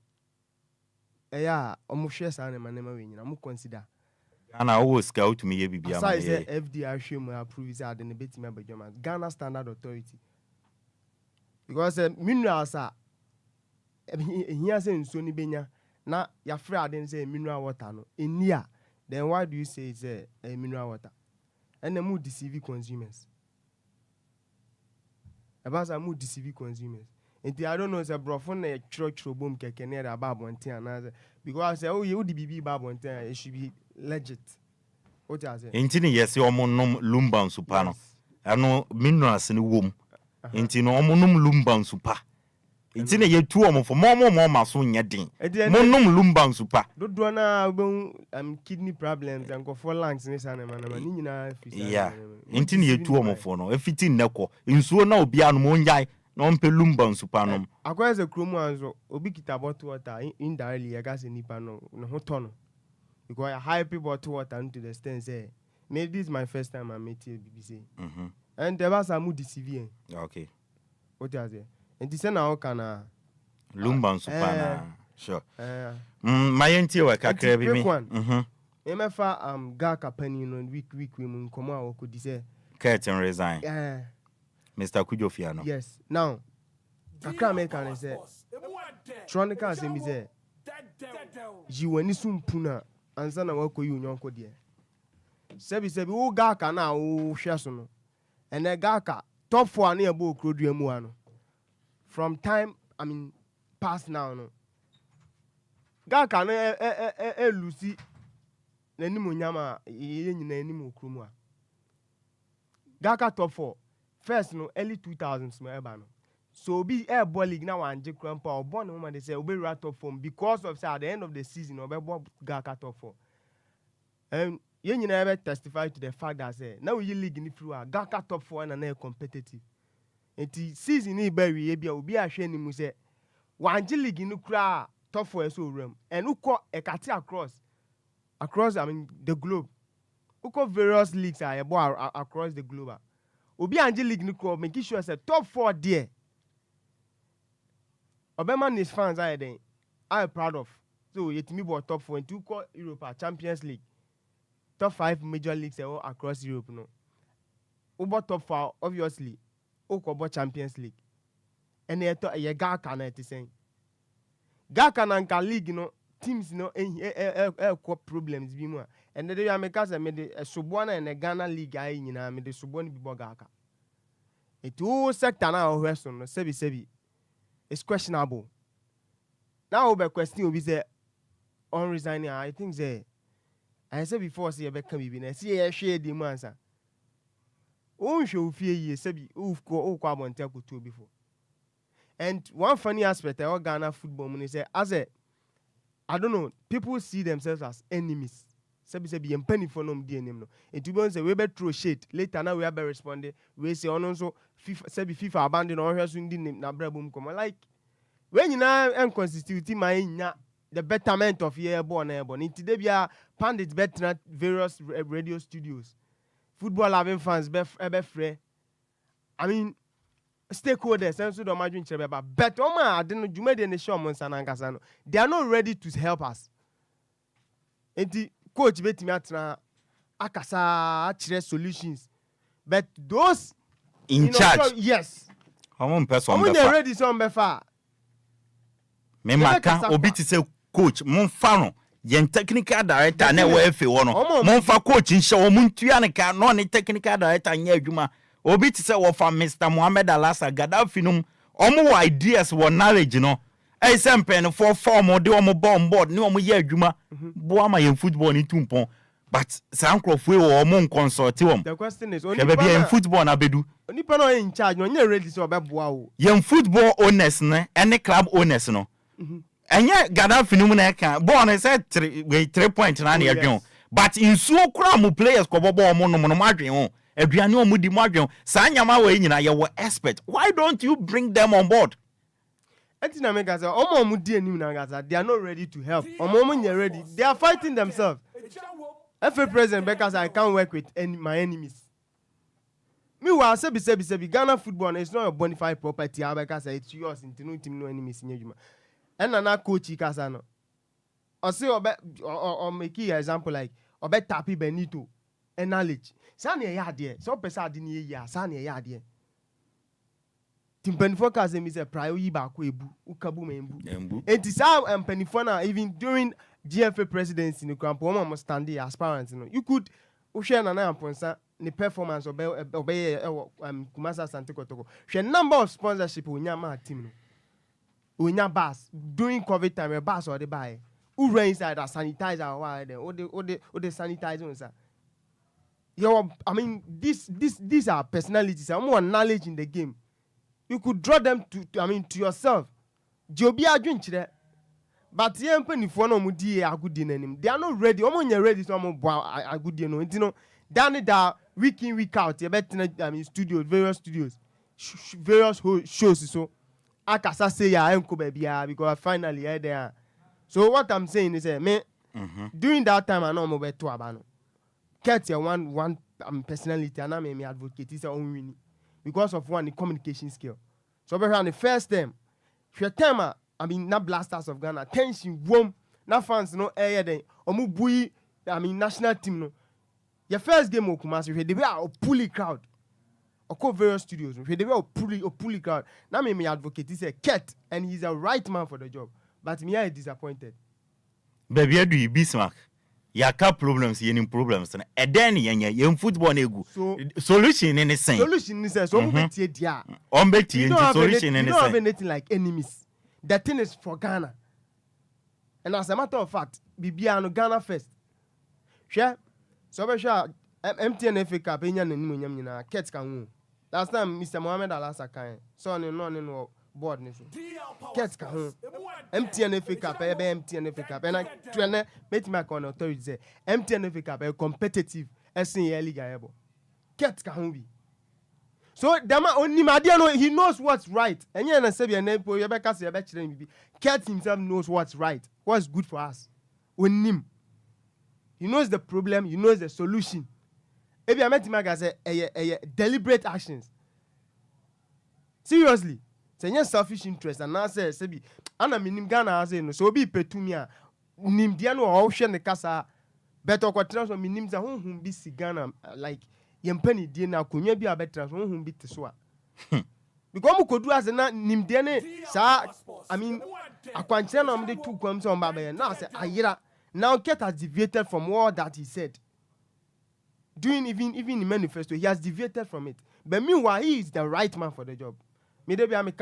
almost share sa na manema we nyina mo consider Ghana always scout to me ye bibia ma say FDA hwem approve say ade ne betimi abadwama Ghana Standard Authority because minerals are here say nso ni benya na ya free ade say mineral water no enia then why do you say it's a mineral water and them would deceive consumers about am deceive consumers. I don't know, say brofo na church bom keke na da ba bonten ana because say oh you the bibi ba bonten it should be legit. What you say? Intini yes omo nom Lumba nsupa no. Ano minerals ni wom. Intini omo nom Lumba nsupa. Intini ye tu omo for more maso nya din. Mo nom Lumba nsupa. Do na kidney problems and go for lungs ni sana man ni nyina fisa. Yeah. Intini ye tu omo for no. Efiti nneko. Nsuo na obi anu mo nyai. No mpe Lumba nsupa no. Akwa ze kromu anzo obi kita bottle water indirectly ya gas nipa no ho tono. Because I hype bottle water into the stand say maybe this is my first time I met you BBC. And there was a mood deceive. Okay. What you say? And this na kana Lumba nsupa na. Sure. Mayenti wa kakre bi mi. Emefa Gaka penny no week we mun komo a ko di say curtain resign. Mr. Kujofiano. Yes. Now, Kakra American say, Tronica say me say, you when soon puna, and son of Wako Union Codia. Sebi o Gaka na o Shasono, and a Gaka top 4 near Bo Crudio Muano. From time, I mean, past now, no. Gaka na Lucy, Nenimunyama, Yenimu Krumwa. Gaka top 4. First no early 2000s no eba no so be airborne league now and je crampa or born woman they say obe rat top form because of say at the end of the season obe Gaka top 4 and you never testify to the fact that say now we league ni through Gaka top 4 and na competitive and the season ni be we bia obi ahwe ni mu say wan je league ni kura top 4 so room and uko ekati across I mean the globe uko various leagues are across the globe. Obi Ange League ni ko make sure say top 4 there. Obama Nice fans are there. I am proud of. So yetimi bo top 4 into ko Europe Champions League. Top 5 major leagues all across Europe no. Ubo top 4 obviously. Okobo Champions League. And they thought a Gaka na te saying. Gaka na league no teams no problems be more. And the Americans made a Subwana and a Ghana league in made the Suboni be Gaka. It all sector now Western sebi it's questionable. Now the question will be say on resigning. I think say I said before see a back can be see a share the answer. Oh, show fear ye sebi go kwabon tell to before. And one funny aspect of Ghana football is as a I don't know, people see themselves as enemies. Sebi and penny for them DNA no. And to be honest, we better throw shit. Later now we have responded. We say on also FIFA abandon or else in na brabum come like when you now constitute my the betterment of airborne. Into they be pandit better various radio studios. Football having fans be free. I mean stakeholders and so the imagine chebe but I don't know you made the show monsa they are not ready to help us. And coach betimi atena akasa chire solutions but those in charge yes I'm ready some befa me maka obi ti say coach monfa no yen technical director na we efe wo no monfa coach nche wo muntua ne ka no ne technical director nya adwuma obi ti say wo fa Mr. Mohamed Alasa Gaddafi num omo ideas wo knowledge no I sempen for form de omo bomb board ni omo ye adwuma bo ama yen football ni tumpon but sankrofwe wo omo consult wom the question is only be yen football na bedu onipa no in charge no nya ready so obeboa wo yen football owners ne any club owners no enye Gaddafi num na ka ball no say 3 point na na adwen but in so kura mo players ko bobo omo no mo adwen ho aduane omo di mo adwen sa nyama we nyina ye wo expert why don't you bring them on board? They are not ready to help. Ready. They are fighting themselves. FA president because I can't work with my enemies. Meanwhile, say Ghana football is not a bona fide property because it's yours. No enemies in you. And another coach Kasano. Or say or make an example like Obet Tapi Benito and knowledge. Sani ya there. So person didn't ya. Sani ya there. Timpenifo is a priority back ukabu membu. It is how Penifona even during GFA presidency in the camp, one must stand there as parents. You could share an amponsa the performance of Kumasa Santoko. Share number of sponsorship with Yama team. With your bus during COVID time, a bus or the buy. Who ran inside a sanitizer or the sanitizer. I mean, these are personalities. I'm more knowledge in the game. You could draw them to yourself. Jobi adwin chire. But yen penifo no mu die agudi nanim. They are not ready. Omo ready so omo agudi no. Ntino dan da week in week out. You better studios, various studios, various shows so. Akasa say ya enko bia because finally there. So what I'm saying is me during that time I know mo be to abano. Get your one personality and I me advocate is on winning. Because of the communication skill. So on the first time, na Blasters of Ghana, tension, warm, na fans no air then, bui, national team no. Your first game of Kumasi, they were a pulley crowd. Or various studios, they were a pulley crowd. Now me advocate, he's a cat, and he's a right man for the job. But me I disappointed. Baby, I do Bismarck. Yaka problems yen problems and then yen football egu solution in the same solution is so solution in the don't have anything like enemies. The thing is for Ghana, and as a matter of fact Bibiano Ghana first share so sure MTN FA Cup enya nanim nyina ket kan hu last time Mr. Mohamed Alasa kan so no board ni so ket kan hu MTN FA Cup MTN FA Cup and I train make my authority say MTN FA Cup competitive SN league able ket kan hu bi so dama oni madia no he knows what's right and you na say be na po you be ka say you be kire me bi ket himself knows what's right what's good for us onim he knows the problem he knows the solution ebi ametima say deliberate actions seriously say selfish interest and now say be ana minim Ghana say no so obi petumi a nim dia no o hwe ne kasa better ko transfer minim za honhum bi si Ghana like yempani die na konwa bi a better honhum bi te so a because mo kodu as na nimde ne sa I mean akwankyere na omde two kwam so mba be na say ayira now Ket has deviated from all that he said. Doing even in the manifesto, he has deviated from it. But meanwhile, he is the right man for the job. Maybe I make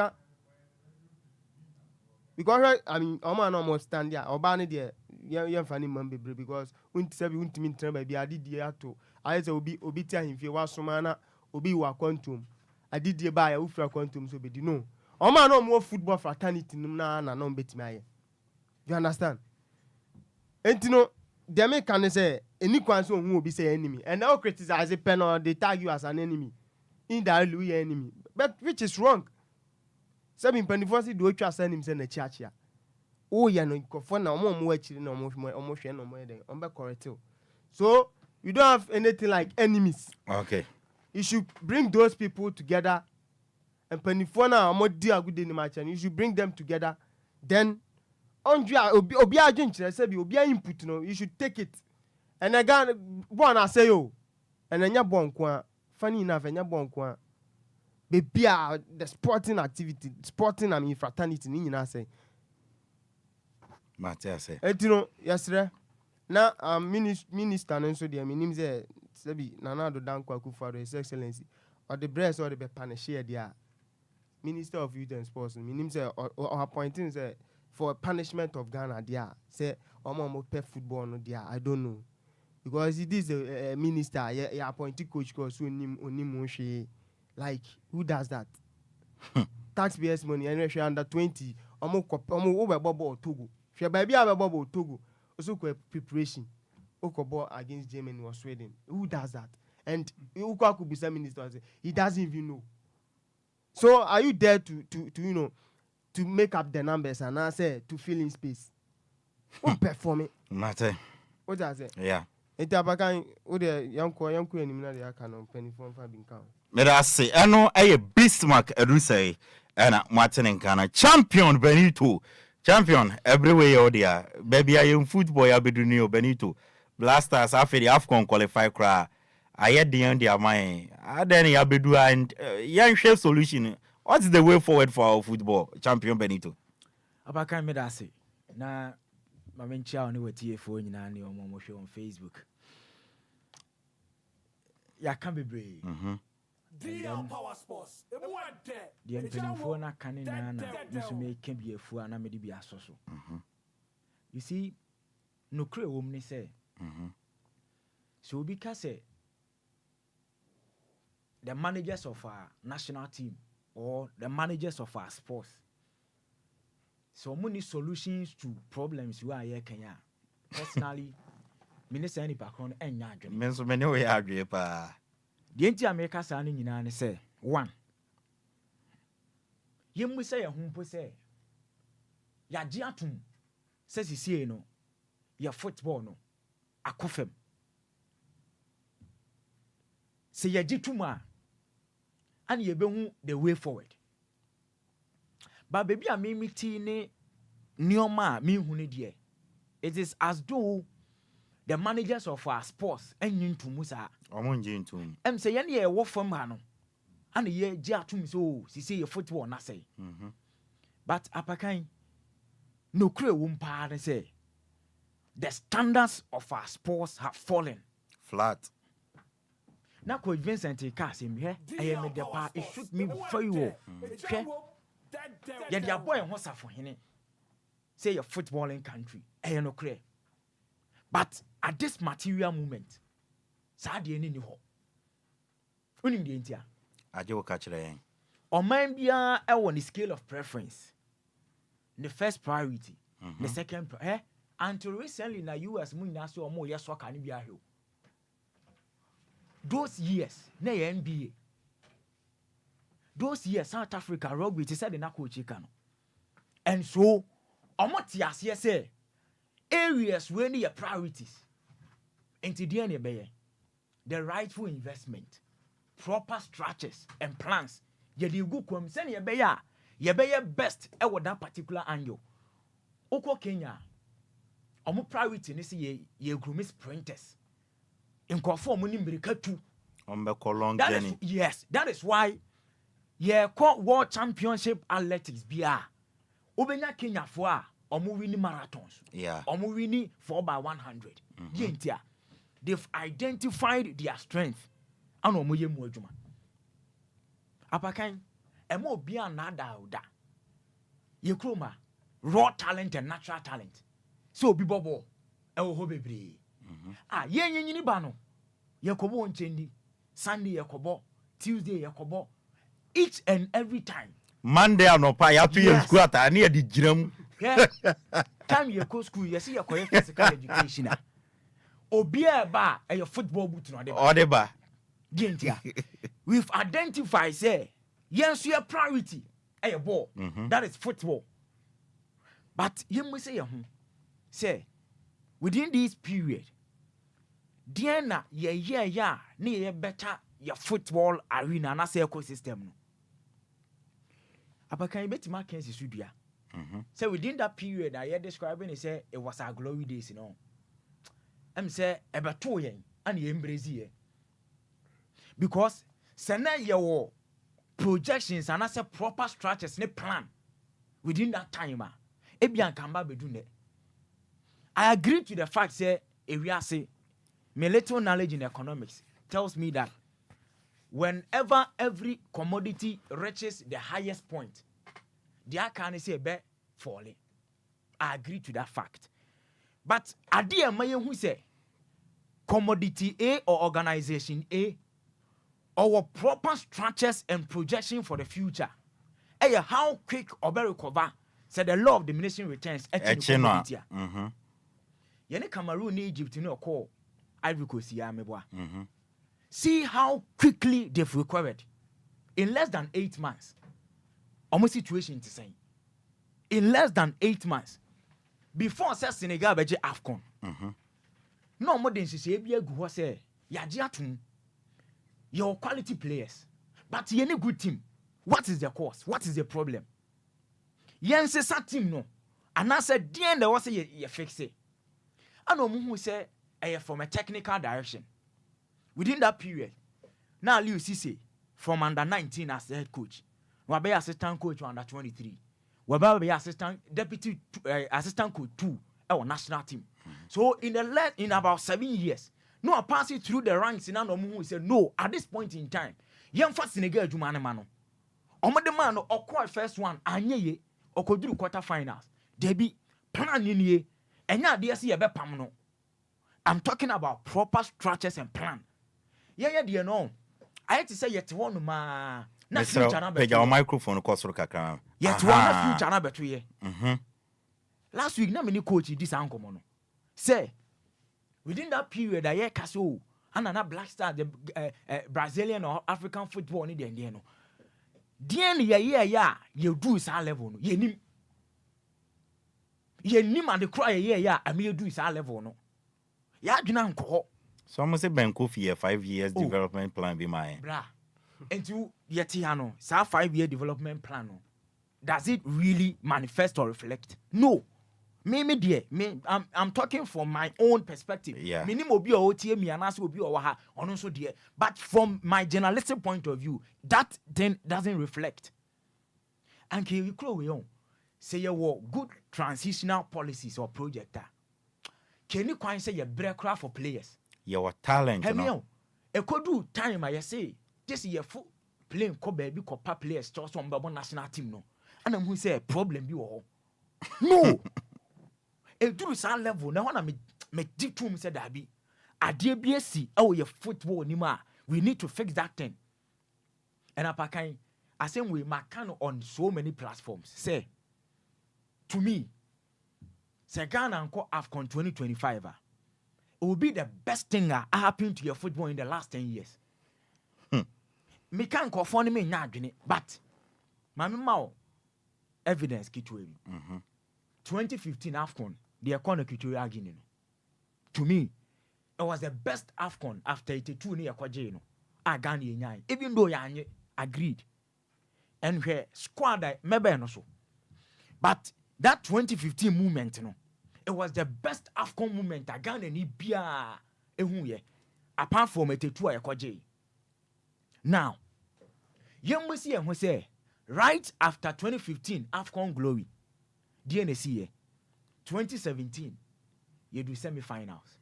because I mean, I'm not stand there. Obani there, yeah, funny man be because unti mean time baby. I did the to. I say obi tia him fi was sumana obi wa quantum. I did the buy ufra quantum so be you know. I'm no more football fraternity na no bet me. You understand? And you know, they can say any question who will be say enemy, and now criticize a pen or they tag you as an enemy, indirectly enemy, but which is wrong. Some in Pentecost do you send him send a church here? Oh, yeah, no, for now, more actually, no more, almost no more than on back correct. So you don't have anything like enemies. Okay, you should bring those people together, and Pentecost now more dear good in the match, and you should bring them together. Then obi agent say be obi input no, you should take it. And again, born I say yo, and enya bon kwa. Funny enough, enya bon kwa. Baby, the sporting activity, sporting I mean fraternity, ni nyina say. Matia say. You know, yesterday, na minister no so dey menim say be Nana do dan kwa Akufo-Addo His Excellency, or the breast or the be punish there. Minister of Youth and Sports, menim say or appointing say for punishment of Ghana there. Say omo pay football no there. I don't know. Because it is a minister, yeah, appointed coach because like who does that? Taxpayers' money, and she under 20, over bubble Togo. She baby have a bubble Togo. Also preparation. Okobo against Germany or Sweden. Who does that? And Uka could be some minister and say he doesn't even know. So are you there to you know to make up the numbers and I say to fill in space? Who perform it? Matter. What does it? Yeah. It Apakan with the young and I can on penny from Fabin count. May I say, I know a Bismarck Rusay and Martin and Ghana champion Benito. Champion everywhere you're there. Baby, I am football, I'll be doing you Benito. Blasters after the AFCON qualify cry. I had the end of my then I'll be doing and young chef solution. What's the way forward for our football champion Benito? Apakan made us say, na my main child knew what TFO in any on show on Facebook. Ya can be brave. DL Power Sports. The Empenifo na canina, Musume can be a fool and I may be a social. You see, no crew woman say. So because the managers of our national team or the managers of our sports, so many solutions to problems you are here, Kenya. Personally, Minister any background and yard. Men's many way agree, pa. The anti-America signing in and say, one. Yem we say a humpo say, ya giatum says he see no, ya football no, a kofem. Say ya jituma, and ye be the way forward. But baby, I mean me tine nioma me huni die. It is as though the managers of our sports and into Musa. Say any a work from Hano. And ye jatum so see your football na say. But Apakan no crew won't pardon say. The standards of our sports have fallen flat. Now coach Vincent cast him here. I am in the part. It shoot me very well. Yeah, the boy and what's for him. Say your footballing country. I no clear. But at this material moment, Sadi any new hope. Unim the India. I do catch the or mind be on the scale of preference. The first priority, the second until recently na US Munaso or more yes can be a hill. Those years, na NBA. Those years, South Africa rugby is said in a coach chicken. And so, Omotias, yes, areas where your priorities. Into the end, the rightful investment, proper structures and plans. You go come send your best at that particular angle. Oko Kenya, omo priority ni see ye groom sprinters. In conform money too. On the long journey. Yes, that is why yeah, call World Championship Athletics BR. Obenya Kenya for omo winning marathons. Yeah. Omo winning 4x100. Yentia. They've identified their strength. And omo ye mu adwuma. Apakan emo bia nada oda. Ye kroma raw talent and natural talent. So bi bobo e wo ho bebre. Ye nyini ba no. Ye kobo nchendi. Sunday ye kobo, Tuesday ye kobo. Each and every time. Monday anopa ya to ye school ata na ye di giram. Time ye go school ye see ye koye physical education. Obia ba e your football boot no de ba. Odeba. Gentia. We've identified say yes your priority e your ball. That is football. But you must say within this period Diana ya ni better your football arena na say ecosystem no. Apakan you bet mark Kensi Studia. So within that period I hear describing it say it was our glory days, you know. I'm say ebeto yen and ye embrace ye. Because sena your projections and as a proper structures ne plan within that time ebian kamba bedune. I agree to the fact say area say my little knowledge in economics tells me that whenever every commodity reaches the highest point, there can say be falling. I agree to that fact. But idea may who say commodity A or organization A, our proper structures and projection for the future. How quick or very recover said the law of diminishing returns. Yene Cameroon, Egypt, you know, call Ivory Coast, see how quickly they've recovered in less than 8 months. Almost situation to say in less than 8 months before Senegal beje AFCON. No more than say be go say yajiatun your quality players, but ye any good team. What is the cause? What is the problem? Yen say sa team no, and I said the end was say ye fix it. I know who say from a technical direction. Within that period, now Liu Cisse from under 19 as the head coach, will be assistant coach under 23, will be deputy assistant coach 2 our national team. So in about 7 years, no I pass it through the ranks in no who said no at this point in time. Young fast Senegal Jumane Mano. Omo the man or quite first one anye or could do quarterfinals. Debbie plan in ye and now dear see a be pamno. I'm talking about proper structures and plan. Yeah, dear no. I had to say yet one ma na future na better. Your microphone cost kakra. Yet one future na better ye. Last week na many coach this uncle mono. Say within that period I hear Caso and na Black Star the Brazilian or African football ni den no. Dien ya you do is our level no. Ye nim and the cry ya I me do is our level no. Ya dwena nko. So almost a bank for 5 years development plan be mine. Bra. And you yet no, 5-year development plan no. Does it really manifest or reflect? No. I'm talking from my own perspective. Yeah. Minimum be or OTA me and ask will be or on also dear. But from my journalistic point of view, that then doesn't reflect. And can you close say you good transitional policies or projector. Can you quite say your breakcraft for players? Your talent, you know. A could do time I say this is your full playing co baby copa players to some national team no. And I'm who say problem be all. No. A do some level now when I make deep to me said that be a DBSC oh your football nima. We need to fix that thing. And Apakan, I say we can on so many platforms. Say to me, say Ghana and AFCON 2025. It will be the best thing that happened to your football in the last 10 years. Me can't call for me now, but my mouth evidence kitwe. 2015 AFCON, the economic kitwe. To me, it was the best AFCON after 82 near Kwajeno. I Ghanaian, even though I agreed. And where squad maybe no so. But that 2015 movement, it was the best AFCON movement I Ghana ni bia ehun ye apart from 82 Ekwaje. Now, Yemwesi and say right after 2015 AFCON glory, DNC 2017 you do semi-finals.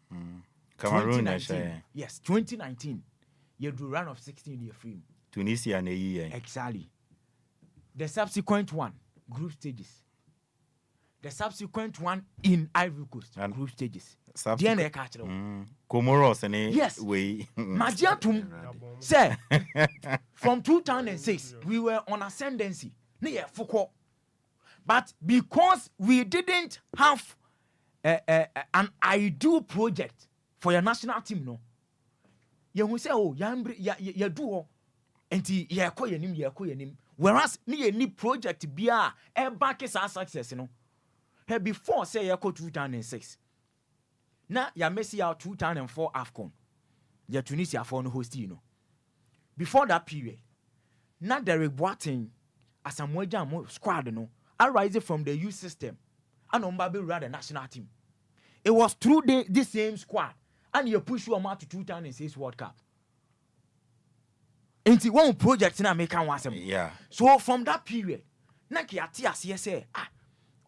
Cameroon 2019, yes, 2019 you do round of 16 year free. Tunisia and Exactly. The subsequent one, group stages. The subsequent one in Ivory Coast, group stages. Comoros and yes, way. Magiatum say from 2006 we were on ascendancy near Foucault, but because we didn't have an ideal project for your national team, no, you say oh you do enti ye ko yenim whereas ni any project bia e back is our success no he before say ye ko 2006 na ya Messi out 2004 AFCON ya Tunisia for no host you know before that period na Derek Boateng asamoja mo squad no arise from the youth system and Mbappe run the national team. It was through this same squad and you push you out to 2006 World Cup. Into one project na make one sem. Yeah. So from that period, na ki ati ase say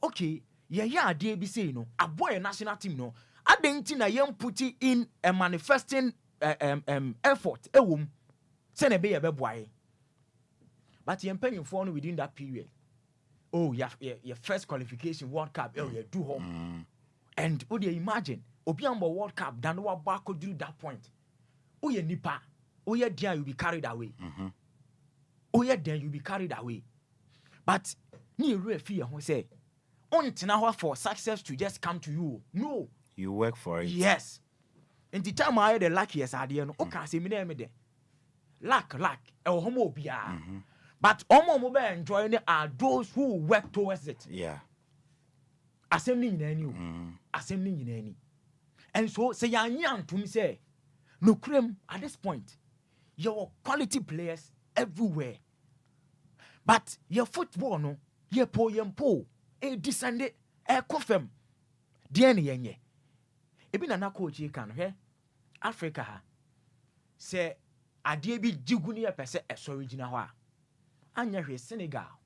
okay, yeah dey be say no, aboy a national team no. Adenti na yem put it in a manifesting effort ewum. Say na be ye boy. But yem paying for within that period. Oh, your first qualification World Cup, you do home. And would you imagine Obiambo World Cup dan wa back do that point. Oh ye nipa. Oh yeah, then you'll be carried away. Oh yeah, then you'll be carried away. But ni refi who say, on for success to just come to you. No, you work for it. Yes. And the time I had the luckiest idea, no, okay, say me name de. Luck, homo bia. But omo mo be enjoying it are those who work towards it. Yeah. Assembly in any. Assembly in any. And so say yan to me say, no cream at this point. Your quality players everywhere. But your football no, ye po, descended, confirm. Diani yenye. Ebi na coach ye can he Africa ha. Say adie bi jiguni ye pese original ha. Anya hwe Senegal,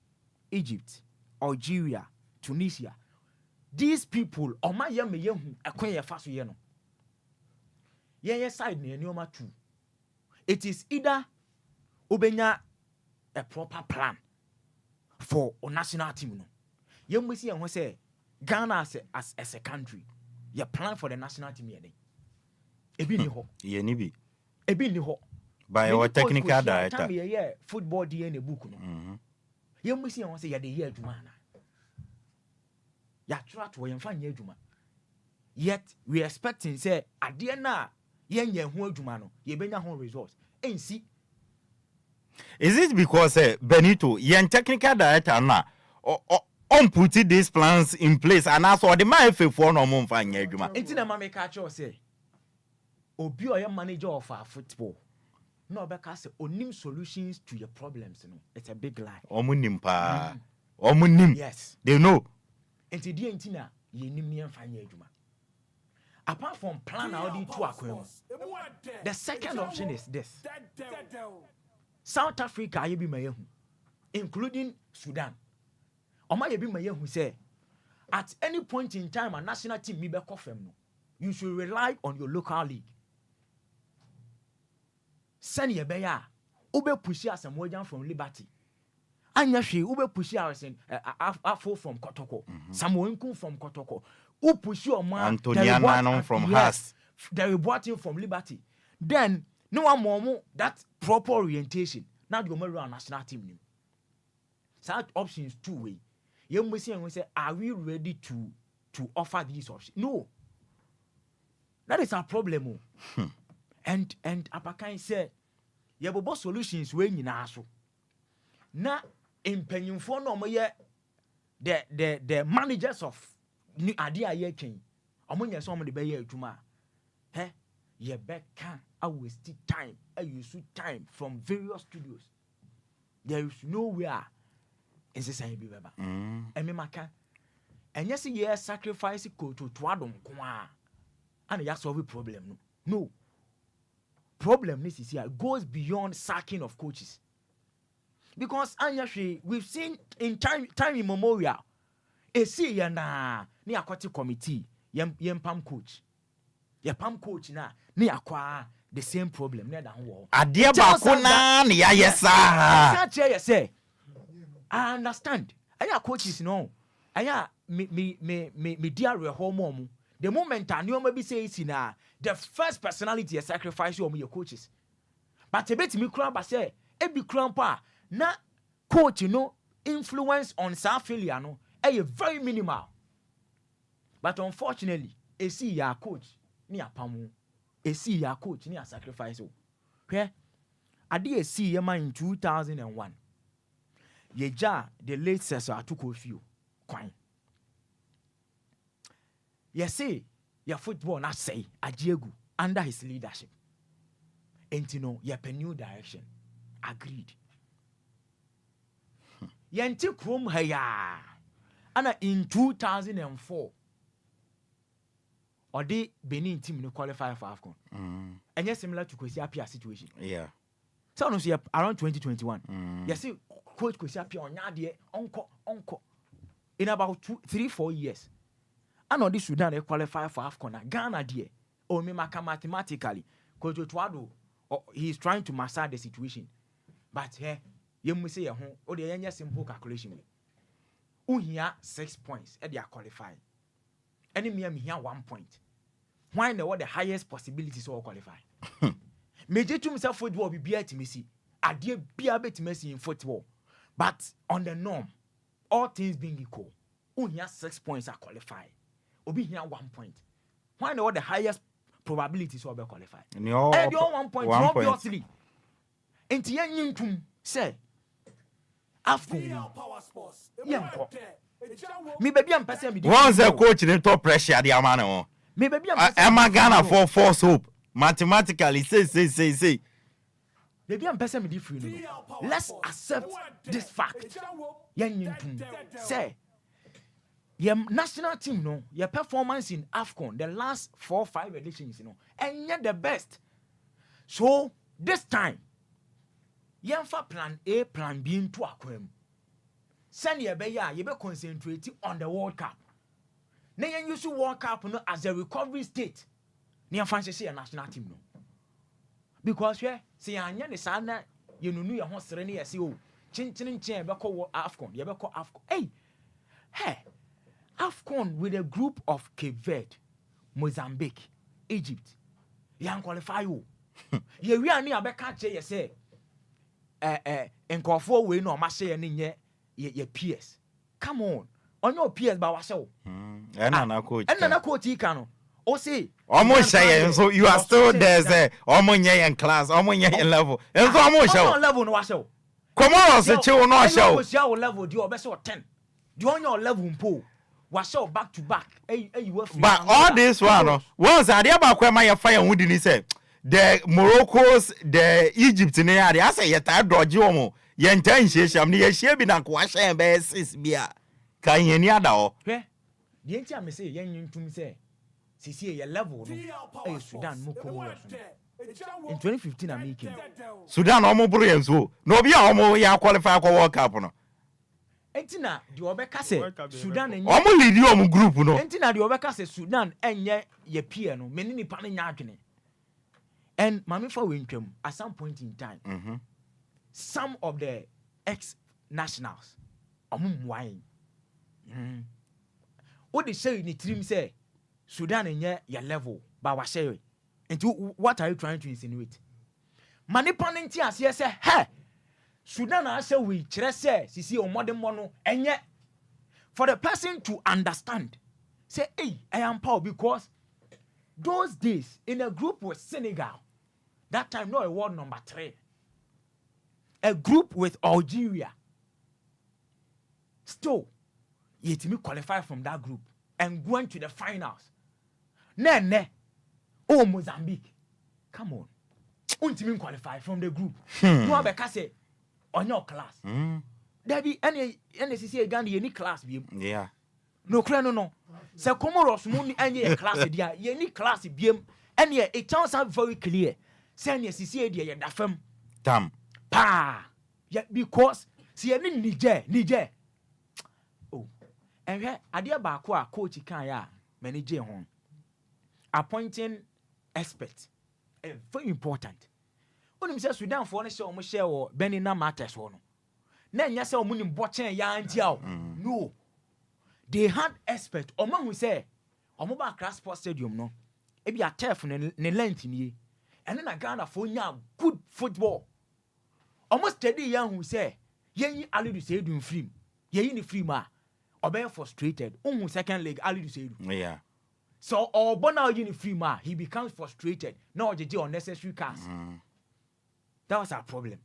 Egypt, Algeria, Tunisia. These people oma ye me ye hu ekwen ye fa so ye no. Ye side ne enioma too. It is either obenya a proper plan for a national team. No, you must see and say Ghana as a country, you plan for the national team. Ebi ni ho. Ye ni bi. Ebi ni ho. By our technical director. Yeah, football DNA book. No, you must see and say you the year juma na. Ya try to we find year juma. Yet we expecting say adie na yenye ho adwuma no ye benya ho results ensi. Is it because Benito yen technical director na on put these plans in place and also the man for no mo mfa nya adwuma enti na ma make catch you say obi o ye manager of our football no be ka say onim solutions to your problems no. It's a big lie. Omunim pa omunim. Yes, they know enti die enti na ye nim ne mfa nya adwuma. Apart from plan out the two, the second option is this. South Africa, you be my including Sudan. Oma you be my who say, at any point in time, a national team me be confirm no. You should rely on your local league. Send your beya, ube push us some wajan from Liberty. Anya she ube push us in Afo from Kotoko, Samoinku from Kotoko. Who push your man Antoniano from Haas. They report him from Liberty. Then no one more that proper orientation. Now you marry a national team. Such options two way. You must say, are we ready to offer these options? No. That is our problem. And Apakan said, you have solutions when you know so. Now in Penyumfo no more the managers of ni idea ye ken omonya so mo de be ye adwuma ye be can I waste time I use time from various studios. There is nowhere in say be beba emi maka enye se ye sacrifice ko to adom ko a and ya solve problem no problem this is here goes beyond sacking of coaches. Because we've seen in time immemorial. A see ya na ni akwati committee yem pam coach. Ye pam coach na ni akwa the same problem na da ho. Ade ba ko na ne ya yesa. I understand. Aya coaches no. Aya me dear home. The moment Anioma be say it na the first personality you sacrifice you your coaches. But a bit me cramp say e be crampa na coach influence on South failure no very minimal. But unfortunately, a see ya coach ni apamu. A see ya coach ni a sacrifice. Okay? I did see your man in 2001. Yeja the late Cesar took a few coin. You see, your football not say a Diego under his leadership. And you know, you have a new direction. Agreed. Yanti krum haya. And in 2004, or the Benin team no qualify for AFCON. And yes, similar to Kwesi Appiah situation. Yeah. So no see around 2021. You see, Coach Kwesi Appiah on yadie onko in about 3-4 years. And on this Sudan they qualify for AFCON. Ghana dear, or me mathematically, Coach Otuado, he's trying to massage the situation. But here, you must say, oh, the young simple calculation. Here 6 points, and they are qualified. Enemy here 1 point. Why know what the highest possibilities to qualify? Major to himself football will be at Messi. I dear be a bit Messi in football. But on the norm, all things being equal, here 6 points are qualified. Obi here 1 point. Why know what the highest probabilities to be qualified? No, and your 1 point, obviously. And the young say, AFCON. Me baby am person me. Once a coach in top pressure the amano. Me baby am Ghana for false hope. Mathematically say. Baby am person me different. Let's accept this fact. Say your national team no, your performance in AFCON the last 4-5 editions and you're the best. So this time Yemfa plan A, plan B into aquarium. Send your beya, you be concentrating on the World Cup. Now you use the World Cup as a recovery state. Near fancy say a national team no. Because see anya the sana you know your horse reni as you chin beko AFCON, you beko AFCON. Hey, AFCON with a group of Cape Verde, Mozambique, Egypt. You qualify you. You really abeka che you say. Enquires we no mashe ni ye PS. Come on your PS ba washo. Na coach. Na coach ikano. O say almost say so you are still there say almost in class, almost in level. And so almost show. Level no washo. Come on, say chill no show. Was your level do obeso 10. Do on your level mpo. Washo back to back. But all this one once I dey ba kwa my fire who didn't say the Morocco's, the Egypt in area, I say yet I dodge you. Yentan sham near Shebi na Kwasha and Bessis Bia. Can you near that? The entire me say, young to me say, see your level, Sudan Moko. In 2015, I'm making Sudan almost brilliant. No, be almost ya qualify for World Cup. Entina, the Obeka say, Sudan and almost lead you group. No, Entina, the Obeka say, Sudan and ye piano, many panning yarkin. And Mamifa Winkem, at some point in time, some of the ex-nationals, wine. What they say in the team say, Sudan and your level, but was say, and what are you trying to insinuate? Mani panenti as yes, hey, Sudan I say we say, see or modern mono, and yet for the person to understand, say, hey, I am poor because those days in a group with Senegal. That time, no, award number 3. A group with Algeria. Still, yet me qualify from that group and going to the finals. Ne. Oh, Mozambique. Come on. Unti qualify from the group. No have a say on your class. There be any NCC Ghana any class be. Yeah. No, no. Se Comoros money any class dia. Any class be any it turns out very clear. Send your CCA dear DLFM. Damn. Pa. Yeah, because see any Niger. Oh, and here idea bakwa coach can ya manager home. Appointing expert. Very important. When say Sudan for say omo share or Benina matters one. Na nya say omo nim bochen ya antia. No. They had expert. Omo who say omo ba Accra Sports Stadium no. E be a turf ne length ni. And then Ghana for nya good football. Almost steady young who say, Yen Ali to say doing free. Yen ni free ma. Obey frustrated. Second leg Ali to say. Yeah. So or bona yin free ma, he becomes frustrated. No the unnecessary cars. That was our problem.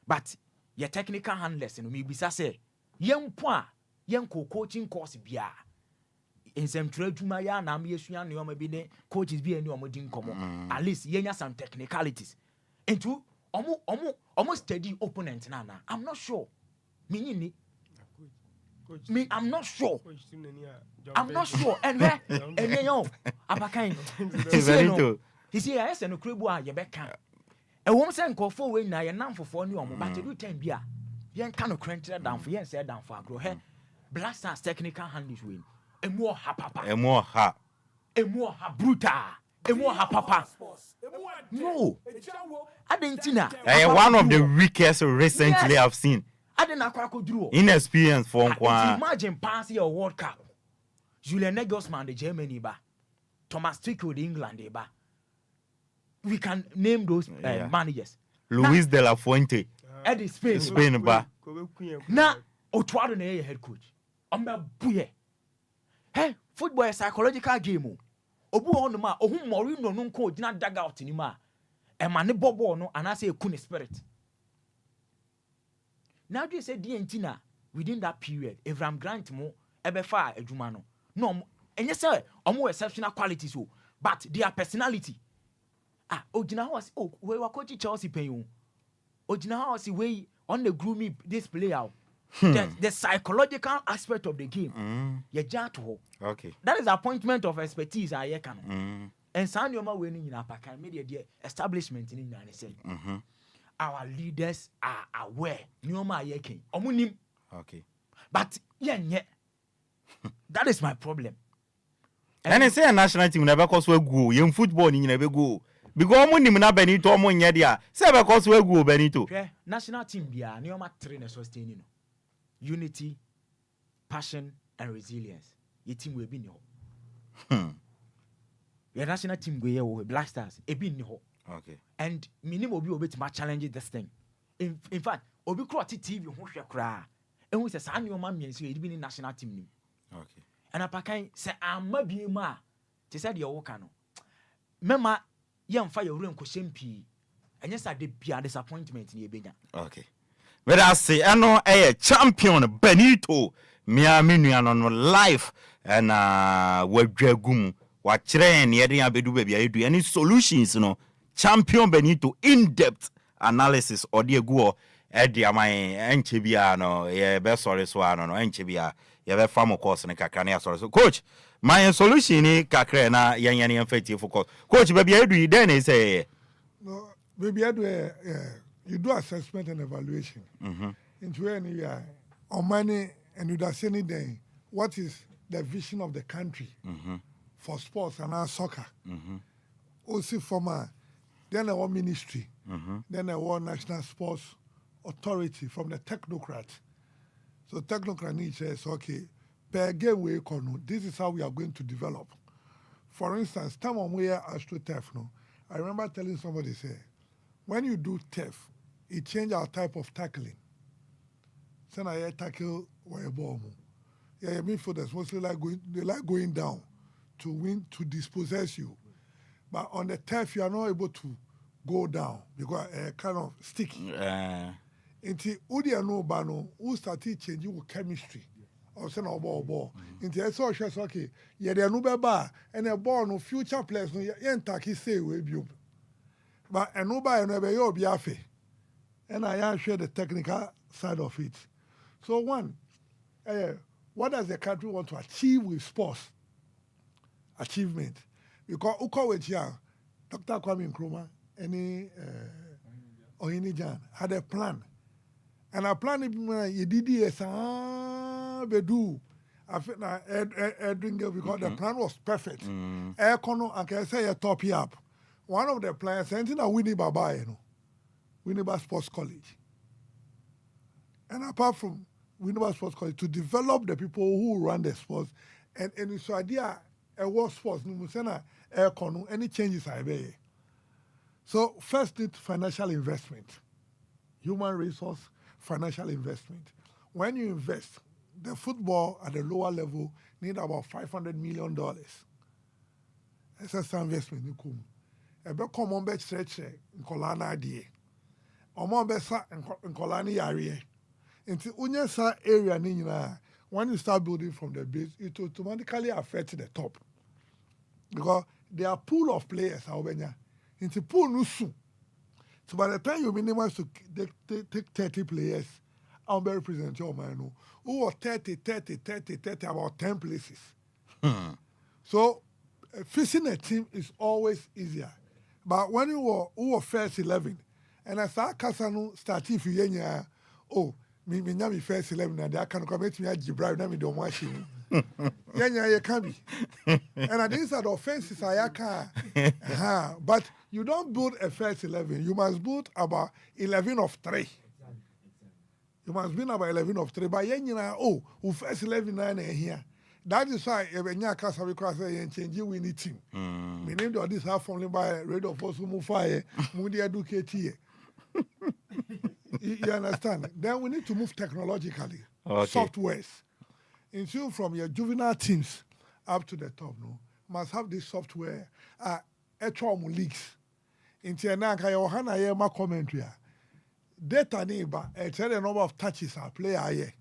But your technical handlers and me bisa say, yen point, yen coaching course bia. In some trade to my ya na me yesuan no be coaches be any omodin komo. At least yen some technicalities. Into almost steady opponent na. I'm not sure. Me I'm not sure. I'm not sure. And where? And yo, Apakan. He say yes and okrebu a ye beka. E won say nkofo we na ye namfofo ni omo but do time bia. Yen kan no krentre down for yen say down for agro he. Blasters technical handles win. Emu ha papa. Emu ha brutal. Emu ha papa. No. Adentina. One of the weakest recently I've seen. Adena kwako duro. Inexperience for Nkwa. Imagine pass your World Cup. Julian Nagelsmann the Germany ba. Thomas Tuchel the England ba. We can name those managers. Luis de la Fuente. Eddie Spain ba. Na Otwado na ye head coach. Omba buye. Hey, football is psychological game. Obu ono ma ohun Mourinho no nko ogina daga out ni ma. E ma ne bobo no anase eku ne spirit. Now do you say DNT within that period, Avram Grant mo ebefa adwuma no. No, enye say omo exceptional qualities o, but their personality. Ogina was we were coach Chelsea pen. Ogina was we on the gloomy this player. The psychological aspect of the game. Okay. That is the appointment of expertise I can. And Sanyoma winning in Apakan media establishment in United. Our leaders are aware. Nyoma yekin. Omunim. Okay. But yeah. That is my problem. And I say a national team never cause we go. Young football in never go. Because omunim na Benito omo nya dia. Say because we go Benito. National team bia nyoma train sustain. Unity, passion, and resilience. Your team will be no. Your national team will be Black Stars. It be no. Okay. And minimum will be to challenge this thing. In fact, Obi Crotty TV who shall cry. And we say, San your mammy, so it be in national team. Okay. And Apakan say, I'm maybe ma. They said your workano. Mema, young fire room Koshempi. And yes, I did be a disappointment in your benya. Okay. But I say, I know a champion Benito, Miami no life and what Dragum, what train, yet be do baby, any solutions, champion Benito in-depth analysis or the go Eddie my Enchibiano, yeah, best sorry swan or Enchibia, yeah, the farmer course and a cacania sorry. So, coach, my solution is Cacrena, Yanni and Fetty for coach, baby, I do then is a no, baby, I do you do assessment and evaluation into any year on money and you say anything. What is the vision of the country for sports and our soccer? Also from then our ministry, then our national sports authority from the technocrat. So technocrat needs says, okay, per game we this is how we are going to develop. For instance, time on where AstroTurf no, I remember telling somebody say, when you do turf, it change our type of tackling. So I tackle where ball. Yeah, midfielders mostly like going down to win, to dispossess you. But on the turf, you are not able to go down because kind of sticky. Until Udia no bano, who started changing with chemistry. Or send a ball. Until I saw okay, yeah, they are no baba and a ball no future players no yentaki say we be. But and nobody never yo biafe. And I am share the technical side of it. So one, what does the country want to achieve with sports? Achievement. Because Uko with Dr. Kwame Nkrumah, Ohini Jan had a plan. And I plan it, you did yes, bedu. I think na drink because the plan was perfect. Air Kono, I can say a top up. One of the players, something that Winnie Baba, Winnie Baba Sports College. And apart from Winnie Baba Sports College, to develop the people who run the sports, and it's idea a war sports, Air Kono, any changes I be. So first need financial investment, human resource, financial investment. When you invest, the football at the lower level need about $500 million. It's a investment in Kum. Ebe come on be stretch in Kolana die. Omo be sa in Kolani yare. Into unya sa area ni nyina. When you start building from the base, it automatically affects the top. Because there are pool of players awenya. Into pool nusu. So by the time you minimize to take 30 players, I'm very represent your man who are 30, about 10 places. So fixing a team is always easier. But when you were first 11, and as I can start if you me first 11, and I can commit me a Gibraltar, and I don't watch him. You can be. And at these are the offenses I can. But you don't build a first 11. You must build about 11 of 3. You must build about 11 of 3. But who first 11 here. That is why when you cast a class and change we need team. We named all this half only by rate of us who move fire, Moody educate here. You understand? Then we need to move technologically. Softwares. Until from your juvenile teams up to the top, must have this software. Leaks. Until now, my commentary. Data neighbor, tell the number of touches our player here,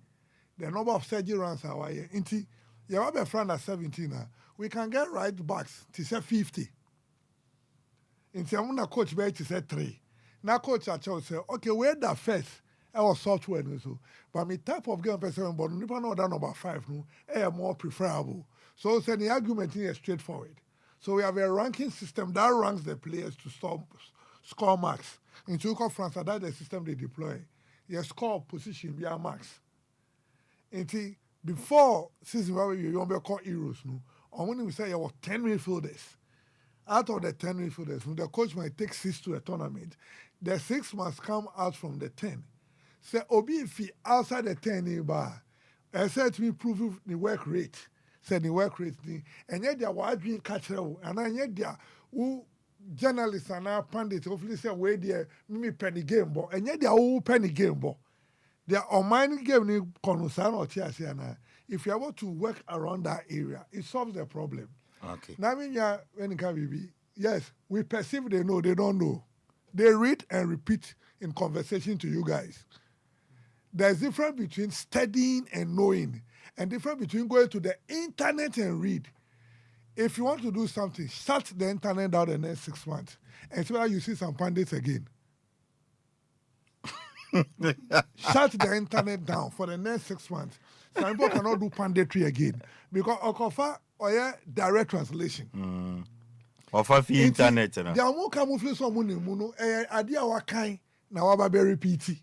the number of surgery runs our here. Until you have a friend at 17, we can get right backs to say 50. Until I'm going to coach back to say 3. Now coach at say, okay, where that first? Our software so, but my type of game person, but never know that number 5 more preferable. So the argument here is straightforward. So we have a ranking system that ranks the players to score marks. In Chuka France, that's the system they deploy. You score position via marks. Until before season where you don't call heroes, or when we say you have 10 midfielders. Out of the 10 midfielders, the coach might take 6 to a tournament. The 6 must come out from the 10. Say, Obi, if he outside the 10 bar, I said to me, prove the work rate. Said the work rate, and yet they are doing catcher, and I yet they are who journalists and now pundits hopefully say, where they me penny game ball, and yet they are all penny game ball. They are on mining game in concern or TSC. If you are able to work around that area, it solves the problem. Okay. Now, when it can be, yes, we perceive they know, they don't know. They read and repeat in conversation to you guys. There's difference between studying and knowing, and difference between going to the internet and read. If you want to do something, shut the internet down the next 6 months, and so that you see some pundits again. Shut the internet down for the next 6 months. Some people cannot do punditry again because Okofa or direct translation. Offer the internet. There are more camouflage on Muno, idea what kind now about repeat.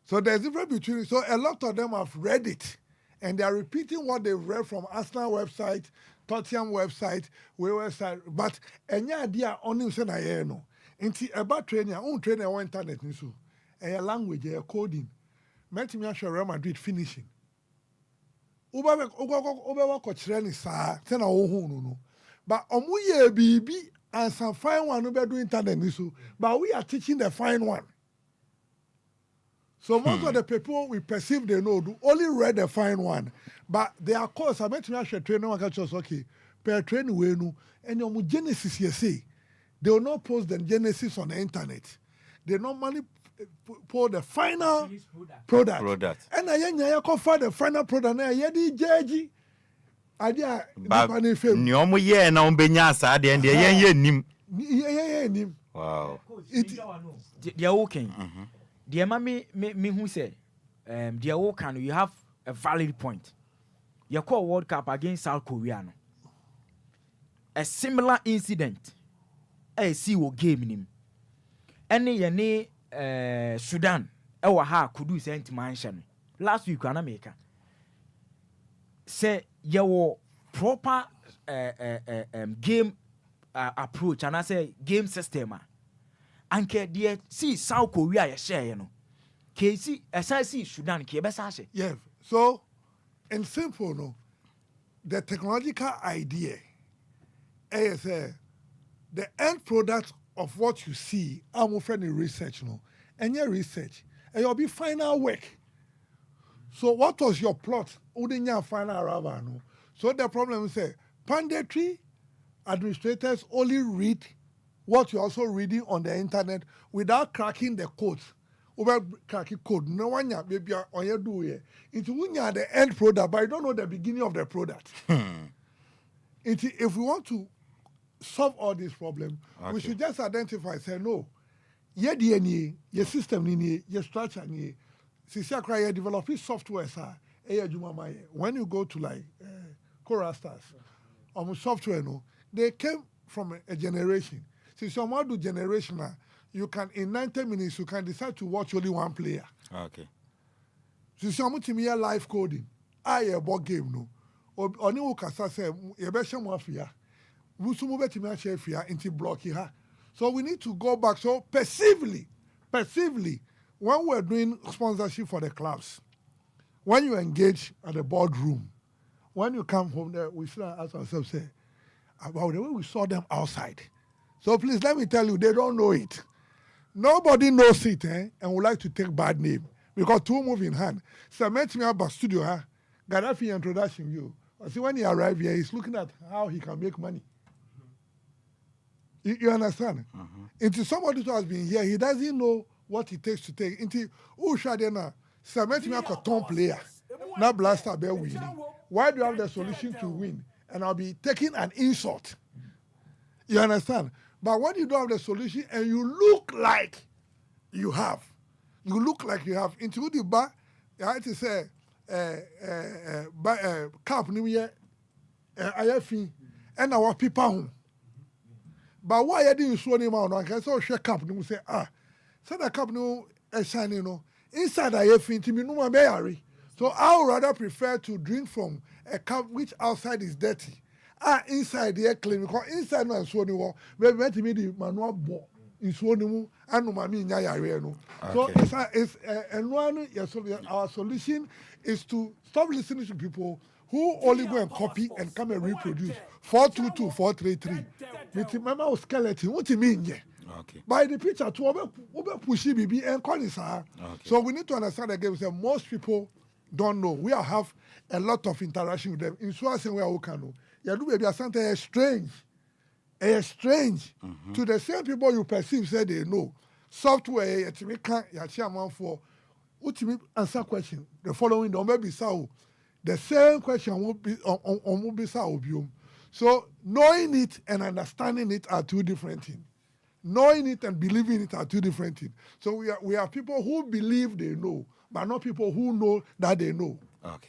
So there's a difference between, so a lot of them have read it and they are repeating what they've read from Arsenal website, Tottenham website, website, but any idea only say na here no. Inti about training, own training on internet so a language, a coding. Met me actually Real Madrid finishing. Uba coach training sa say na no. But omuye bibi and some fine one who be doing internet so, but we are teaching the fine one. So most of the people we perceive they know do only read the fine one. But they are course, I met me actually train no catch us okay. Per train we no and your genesis you say. They will not post the genesis on the internet. They normally put the final product. And I find the final product na yedi jeji. Idea nyomo ye na ombenya sa de and ye nim. Ye nim. Wow. They are okay. Dear mommy, me who say, dear Wokan, you have a valid point. You call World Cup against South Korea. No? A similar incident. I see what game in him. Any Sudan ɛwɔ ha could do sent mansion last week ana meka say your proper game approach and I say game system anke deɛ see South Korea yɛ share no KC SIC Sudan ke besa hye. Yes, so in simple no the technological idea is the end product of what you see. I'm offering research no and your research and you'll be final work. So what was your plot? Wouldn't you final rubber no? So the problem is pandatory administrators only read what you're also reading on the internet without cracking the code. Over cracking code. No one maybe on your do here. Into when you are the end product, but you don't know the beginning of the product. If we want to solve all these problems, we should just identify, say no. Your DNA, your system, your structure, Sisi developing software, when you go to like Coral Stars, software, no, they came from a generation. Since you want to do generation, you can in 90 minutes you can decide to watch only one player. Okay. Since you want to be live coding, a board game no. Oni ukasa say yebesha mafia. Wusumu beti me share fia into block here. So we need to go back. So passively, when we're doing sponsorship for the clubs, when you engage at the boardroom, when you come home there, we should ask ourselves say about the way we saw them outside. So please let me tell you, they don't know it. Nobody knows it, and would like to take bad name because two move in hand. So met me about studio, Gaddafi introduction you. I see when he arrived here, he's looking at how he can make money. You understand? Into somebody who has been here, he doesn't know what it takes to take. Into Ushadena, so met me a top player. Now blaster bear winning. Why do you have the solution to win? And I'll be taking an insult. You understand? But when you don't have the solution and you look like you have, into the bar, I have to say, cap new year, IFE, and our people home. But why I didn't show him out? I can say, cap, you say, so the cap no shining, no, inside IFE, into me, no, my so I would rather prefer to drink from a cup which outside is dirty. Inside the clean because inside no so ni wo maybe met me the manual bo nsuo ni mu anu ma mi nya yare no. So it's our solution is to stop listening to people who only go and copy and come and reproduce 422 433 with remember skeleton what you mean yeah. Okay. By the picture to over pushy BB and call it so we need to understand again that most people don't know. We have a lot of interaction with them in Swaziland where we can know. You do baby something strange to the same people you perceive say they know. Software you can chairman for ultimate answer question. The following don't maybe so the same question won't be on be so knowing it and understanding it are two different things. Knowing it and believing it are two different things. So we are people who believe they know, but not people who know that they know. Okay.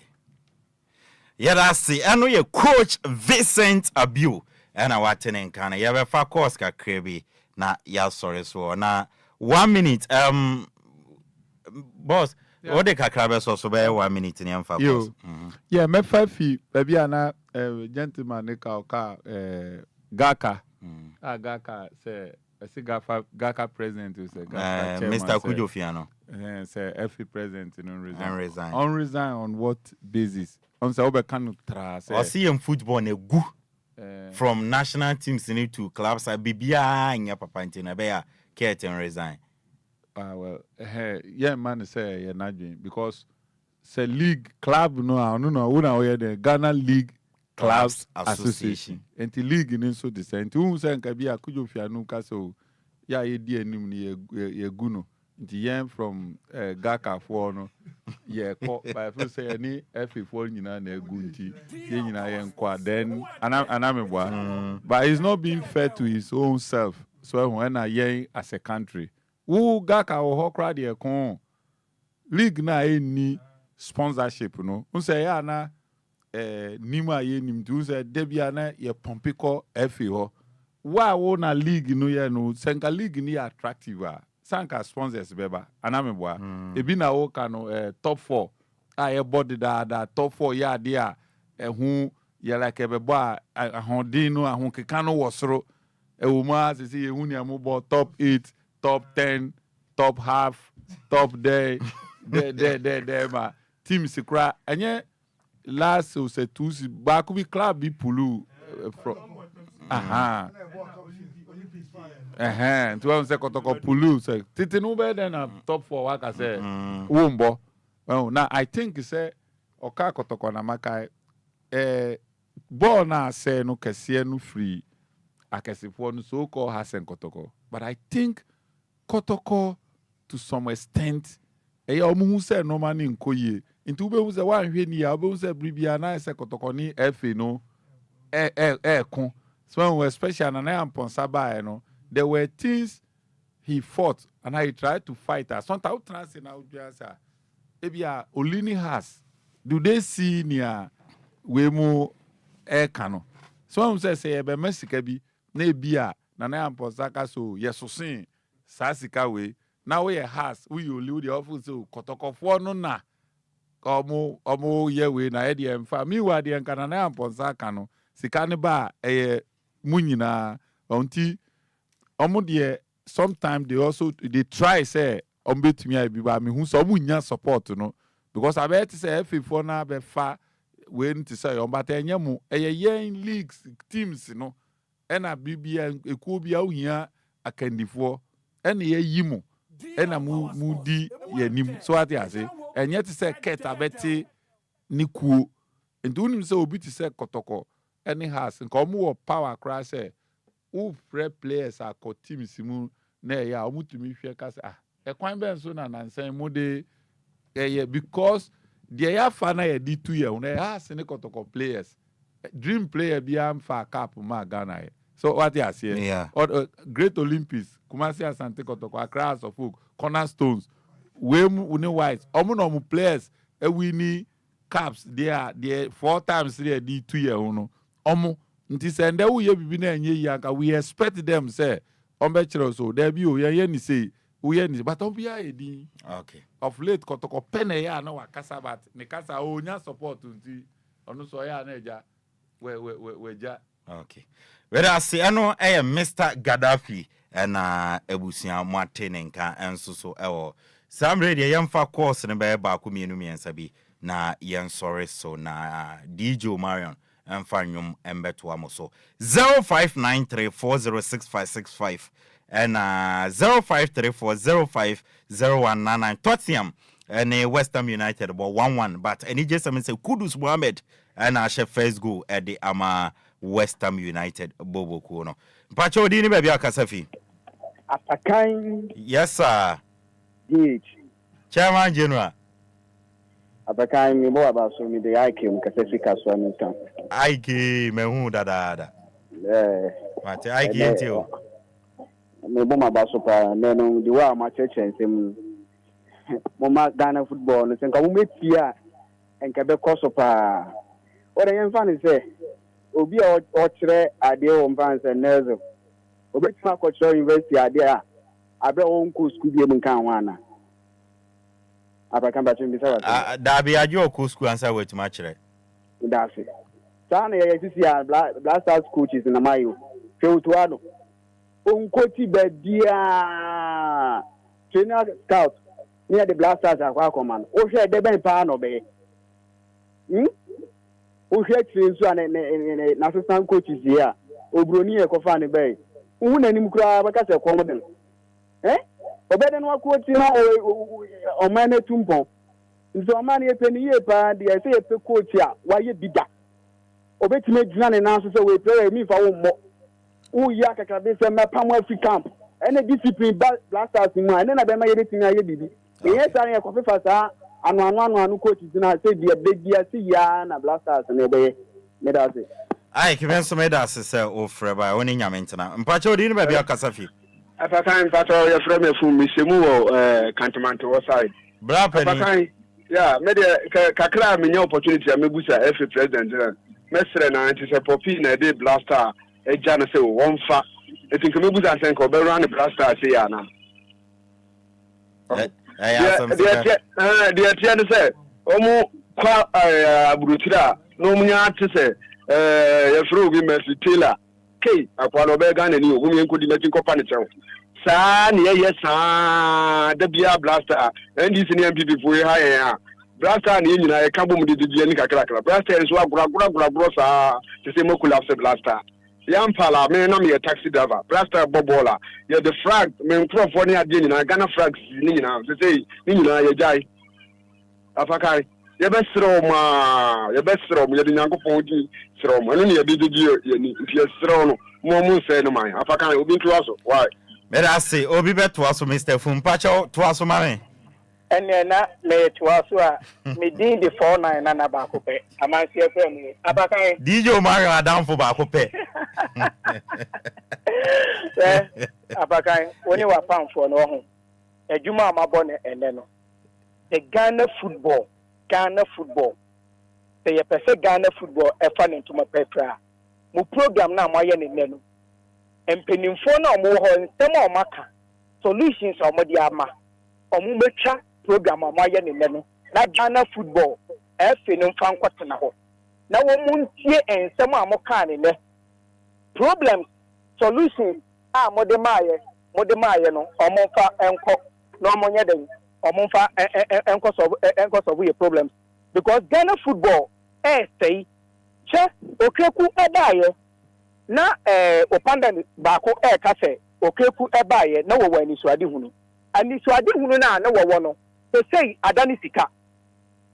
Yeah, that's it. I know your coach Vincent Abiu. And I want to know, you have a far course, Krabi. Na, yeah, sorry, so now 1 minute. Boss, what the Kakrabes also by 1 minute in the course. Yeah, me 5 feet, baby, ana gentleman, Gaka. Gaka say, I see Gaka president who say, Mr. Kujofiano. Say, FE president in resign. Unresign on what basis? On say obe kanu tra say. I see him football ne go from national teams to clubs. I bibia in your papa intina beya Curtin resign. Well, yeah, man, say yeah, not because say league club no, we the Ghana League Clubs Association. And the league in so the same. Tu say nka bia Kujofianu ka so ya ye di anim ni ye guno. The from Gaka for no, yeah, but I feel say any FA4 nyina na gunti, ye nyina ye nkwa then anamebwa. But he's not being fair to his own self. So when I yen as a country, who Gaka or Hokra de kon league na any sponsorship no. Unse ya na nima ye nim tu say debia na ye pompiko FA ho. Why wona league no ye no senka league ni attractive. sanka sponsors beba anameboa ebi na wo ka no top 4 a body da top 4 ya de a ehu ya like bebo a ahondin no ahonkeka no wosoro ewuma se se ehu ni ambo top 8 top 10 top half top day de ma team sikra enye last o se two ba ku bi club bi pulu from tu want say kotoko pulu say titi no be na top 4 waka say wombo now I think say oka kotoko na makai ball na say no kese no free akesifo no so call Hasen Kotoko, but I think Kotoko to some extent omu say no man in koye into be say wan hwe ni ya be say bribia na say Kotoko ni FA no kon so especially na amponsa ba no there were things he fought and he tried to fight us sometimes trans na udiasa ebia Olini has do they see near we mu kano so say be mesika bi na ebia na amponsa ka so yesosin sasika we now we has we only the office so Kotoko no na omo ye we na e de mfa mi wa de nka na amponsa ka no sika ne ba munyina onti omo de sometimes they try say ombetumi abi ba me hu so munya support no because I bet say F4 na be fa we nti say ombata enyemu yen leagues teams no ena bibia ekuo bia ohia akandifo ena ye yimu ena mu di yanim so ati ase enye ti say ket abeti ni kuo nti unim say obi ti say Kotoko any has nka omo wo power crash say who players are co teams mu na ya omutumi hwe ka say ekwan ben so na nansan mu de because the ya fa na ya di 2 year na ya has ne Kotoko players dream player bi am fa cap ma Ghana so what you say or great Olympics Kumasi Asante Kotoko Accra of Folk cornerstones we mu ne wise omo no mu players win caps there 4 times there di 2 year no omo nti sende wo ye bibi na enye yi aka we expect them say ombe chiro so there be o ye ni say we ye ni but obia edi okay of late Kotoko pene ya na wakasa but ne kasa onya support nti onu so ya na eja we ja okay whether say ano Mr. Gaddafi na ebusia mwatene nka enso so ewo sam radio yemfa course ne be ba ko mienu miensa bi na yen sorry so na DJ Marion Enfanyum embeto amoso 0593406565 and 0534050199 Tottenham and West Ham United about 1-1 but any just say Kudus Mohammed and chef first goal at the Ama West Ham United Bobo Kuno Pacho dini baby akasafi Apakan yes sir DH Chairman General Apakan mi bo abaso mi de IQ mkasafi kaswa nka IQ mehu dada mate IQ ntio me bo abaso pa no di wa ma cheche nsem mo ma Ghana football no senka mo metia enka be koso pa o de yemfa ni se obi o kire ade o mfa nse nezo obetima ko kire university ade a abe o nko school bi em kan wana Apakan ba chimbi sawa da bi ajo ko school ansa wetima kire ndase sana ya sisi ya Blasters coaches na mayo feutuado onkoti bedia trainer scout near the Blasters akwa command o hwe de ben pa no be o hwe train so na assistant coaches here obroni e ko fa ne be hu na nim kura ba ka se ko model obede no coach na o mane tumpo nso mane e peni ye pa de se e pe coach a wa ye bida obetime djuna ne na so we play mi fa wo mo wo ya kakra be se mapam African camp ene discipline Blasters mu ene na be ma ye betime aye bibi e sare e ko fe fa sa anu coach djuna se de begia si ya na Blasters ne be me da se ai kiben so me da se o freba woni nyame ntena mpacha odi ni ba bia kasafi Apakan pato ya frame fu mi semu wo Kantamanto side bra pani Apakan yeah me de kakra me nya opportunity amebusa FA president mesre na anti se popi na de Blaster eja na se won fa etinka mebusa sen ko be run Blaster se ya na deɛ teɛ no sɛ ɔmo kwa aburotira na ɔmo nya ate sɛ yɛfrɛ obi Mercy Taylor kei akwa no ɔbɛyɛ Ghana ni o ɔmo yɛnkɔdi n'akyi nkɔpa ne kyɛw saa ne yɛyɛ saa da bia blaster NDC ne MPP fo yɛ ha yɛn a blaster ne nyinaa yɛka bɔ mu de de ne kakrakra blaster nso agoragoragoragoro saa te sɛ mokula after blaster yampala me na me yɛ taxi driver blaster bobola yɛ the flag me nkrofo ne ade nyinaa Ghana flags ne nyinaa se sei ne nyinaa yɛ jai afakai yɛbɛserɛ ma yɛbɛserɛ mo yɛde nyankopɔn di serɛ mo ɛno ne yɛde di yɛ ni nti yɛserɛ no mo nsɛ no man afakai obi ntoa so why Merasi, obi beto so Mr. Fumpacho to aso mame. Ene na me to aso a me din the 49 na ba ko pe. Amansi FM Apakan. DJ Mario Adam for ba ko pe. Apakan, woni wa pan for no ho. Ejuma amabo ne ene no. The Ghana football. Say ye pese Ghana football e fa ne ntoma pepra. Mo program na mo ye ne ne no. Empenimfo na omo ho nsem o maka solutions omo di ama omo metwa program omo aye ne no na Ghana football efe no mfa nkwatena ho na wo muntie ensem a mo ka ne problems solutions a mo de maaye no omo fa enko na omo nye den omo fa enko solve your problems because Ghana football say che okreku edaye na opanda baako ka se okeku ebaye na wo wani suade hunu ani suade hunu na wo no se sei adani sika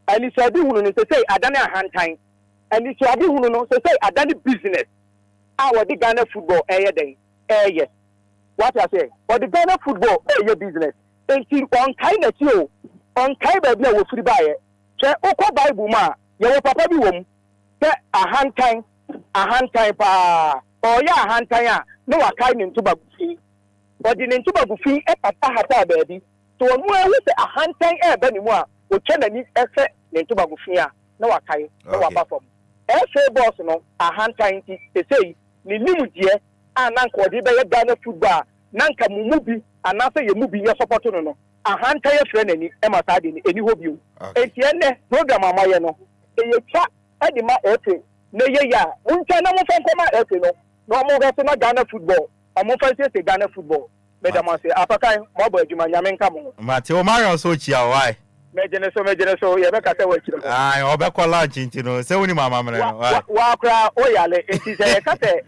ani suade hunu no se sei adani ahantan ani suade hunu no se sei adani business a wo di Ghana football den what I say for the Ghana football business enti on kai na ti o on kai ba bi na wo firi baye che okọ bible ma ye wo papa bi wom se ahantan pa oya ahantan a no wakai ne ntuba gufi odi ne ntuba gufi papa hata baabi to onu ewu se ahantan ba ni mu a o che na ni efe ne ntuba gufi a no wakai no waba fom efe boss no ahantan ti sei ni nimudie a nanka odi be ye Ghana football nanka mumubi anase ye mubi ye support no ahantan ye frɛ nani ma saa de ni eni hobi o enti ene program amaye no ye twa edi ma efe na ye ya uncha na mo fa nkoma efe no no mo ga na Ghana football amo fa se Ghana football me da ma se Apakan mo ba adwuma nyame nka mo Mate o Marion so chia why me jene so ye be ka se wa kire ai o be kwa lunch nti no se woni mama mre no wa kra o yale nti se ka se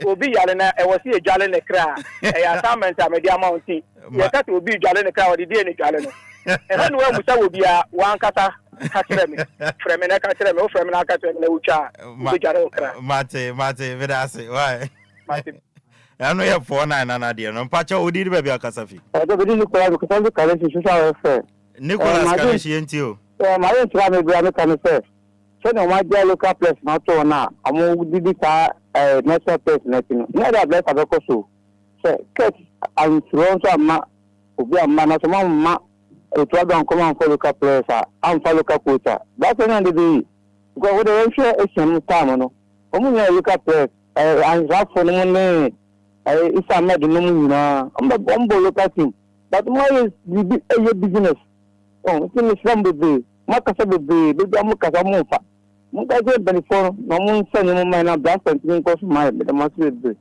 obi yale na e wasi e jale ne kra e assignment a me di amount ye ka se obi jale ne kra o di ne jale no e hanu wa musa obi a wan kata ka kire me frame na ka kire me o frame na ka kire me na ucha obi jale o kra mate vedase why mate ano ye 49 na de no mpacha odi ri ba bia kasafi o do bi ni ko ya ko tan ka le shi sa fe Nicholas Kaleshi enti o ma ye tra me bia me kan se so no ma dia local place na to na amu didi ka national place na tinu na da bless abeko so ket and front ama obi ama na so ma e to don come and follow local place am follow local coach that one dey be because we dey share esen time no omu nya local place and that for no ne isa med no mu na ombo local team but more is the business it's in Islam bebe makasa bebe amukasa munfa mukaje benefo no mun sani mun mai na blast tin ko mai be ma su bebe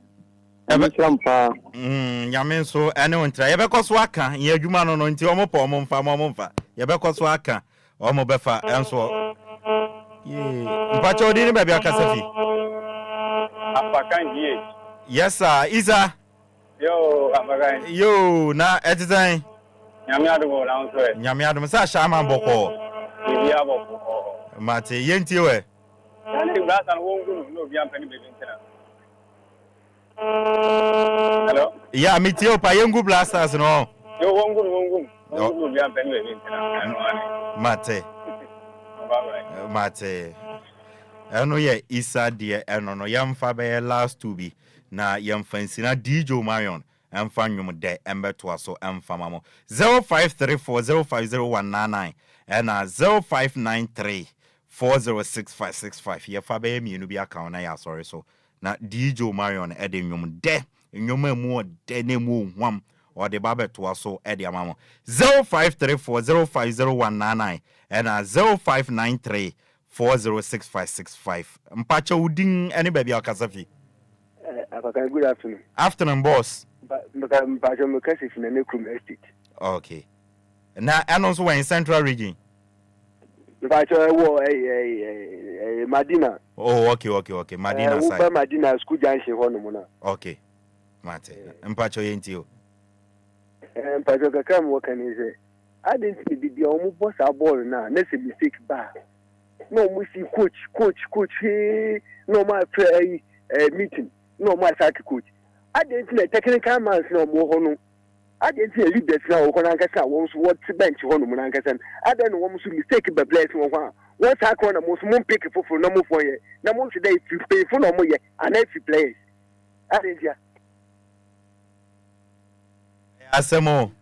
Islam pa nyame so ene ontra ye be koso aka ye adwuma no nti omo pa omo mfa ye be koso aka omo befa enso ye mpacha odi ni bebe akasa fi Apakan die yes sir Isa yo Apakan yo na etizan nyame adugo la nso e nyame adum sa shama boko bibia boko mate yenti we yani blasta no wongu no bia mpani bebe ntena hello ya mitio pa yengu blasters no yo wongu no bia mpani bebe ntena mate mate eno ye Isa de eno no yamfa be last to be na yamfa nsina DJ Marion emfa nwum de embeto aso emfa mamo 0534050199 na 0593406565 ye fa be mienu bi account na ya sorry so na DJ Marion ede nwum de nwum mu de ne mu hwam or the babeto so Eddie Amamo 0534050199 and 0593 406565. Mpacha Uding any baby Akasafi. Good afternoon. Afternoon, boss. Mpacha Mukasi in the Necrum Estate. Okay. Now, and also in Central Region. Mpacha Madina. Oh, okay. Madina side. Madina school junction Honumuna. Okay. Mate. Mpacha Yentio. Mpacha Kakam, what can you say? I didn't see the almost boss our ball now. Let's mistake bar. No, we see coach, hey, no, my prayer meeting, no, my cycle coach. I didn't see a technical man, no more. I didn't see a leader now, Honangasa, wants what bench Honumangasan. I don't know what to mistake the place. What's our corner most moon pick for no more for you. No more today to pay for no more, and every place. I didn't hear. Asemo.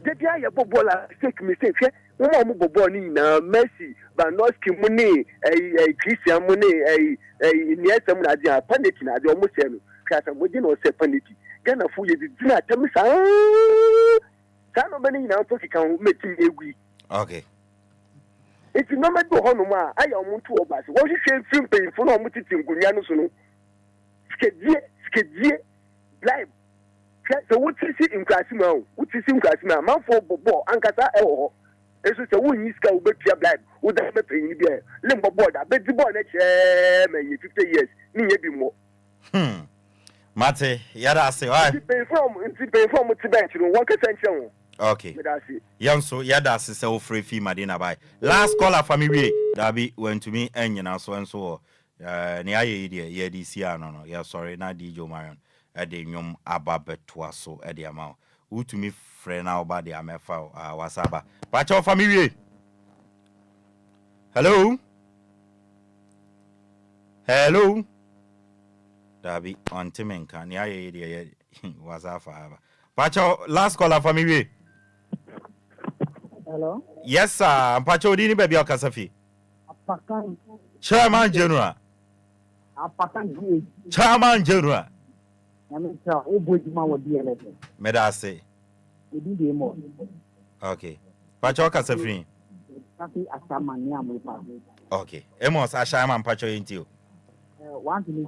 The guy a bola take mistake. No more boni na Messi, Banoski money, a Christian money, a Niasam Nadia, panic na the almost Casa Modino say panic. Gana fool you did not tell me so. Cano many now can make him agree. Okay. It's no matter Honoma, I am 2 of us. What you say, film paying for no mutin Guyano. Skedie, blind. So what is it in Casimo? What is in Casimo? Man for Bobo, Ankasa, oh. Eso se wo nyiska wo betua blind wo da me penyi bia lembo board abeti board na che me 50 years ni ye bi mo Mate yada ase why pay from to bench no 1% chen. Okay yanso yada ase se wo free fee madina bai last caller for me we da bi went to me enyina so enso ne aye ide ye di sia no yeah sorry na DJ Marion e de nwom aba beto so e de ama utumi frɛ na oba de amefa wasaba pacha family. Hello Dabi on timenka ni aye de wasafa pacha last caller family. Hello yes sir pacha odi ni baby akasafi Apakan chairman general Apakan chairman general Namita obojima wo DLFM medase okay. Pacho Kasafri. Okay. Emos Ashama Pacho into. One thing is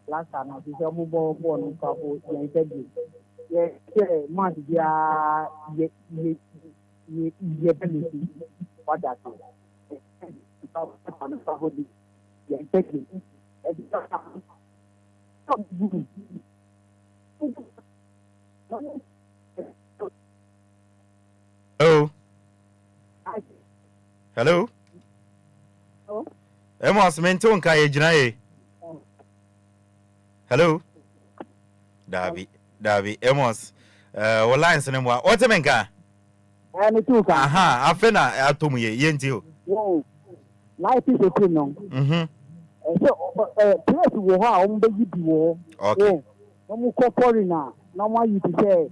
last time I was a mobile phone couple interview. Yeah, much what that Hello. Emos menton kay jinaye. Hello. Dabi Emos lines ne mo otemenka. Me too ka. Aha, afena atomu ye yentio. Wow. Life is a thing no. Place wo ha o mbeji bi wo. Okay. No mu ko foreigner, no ma you to say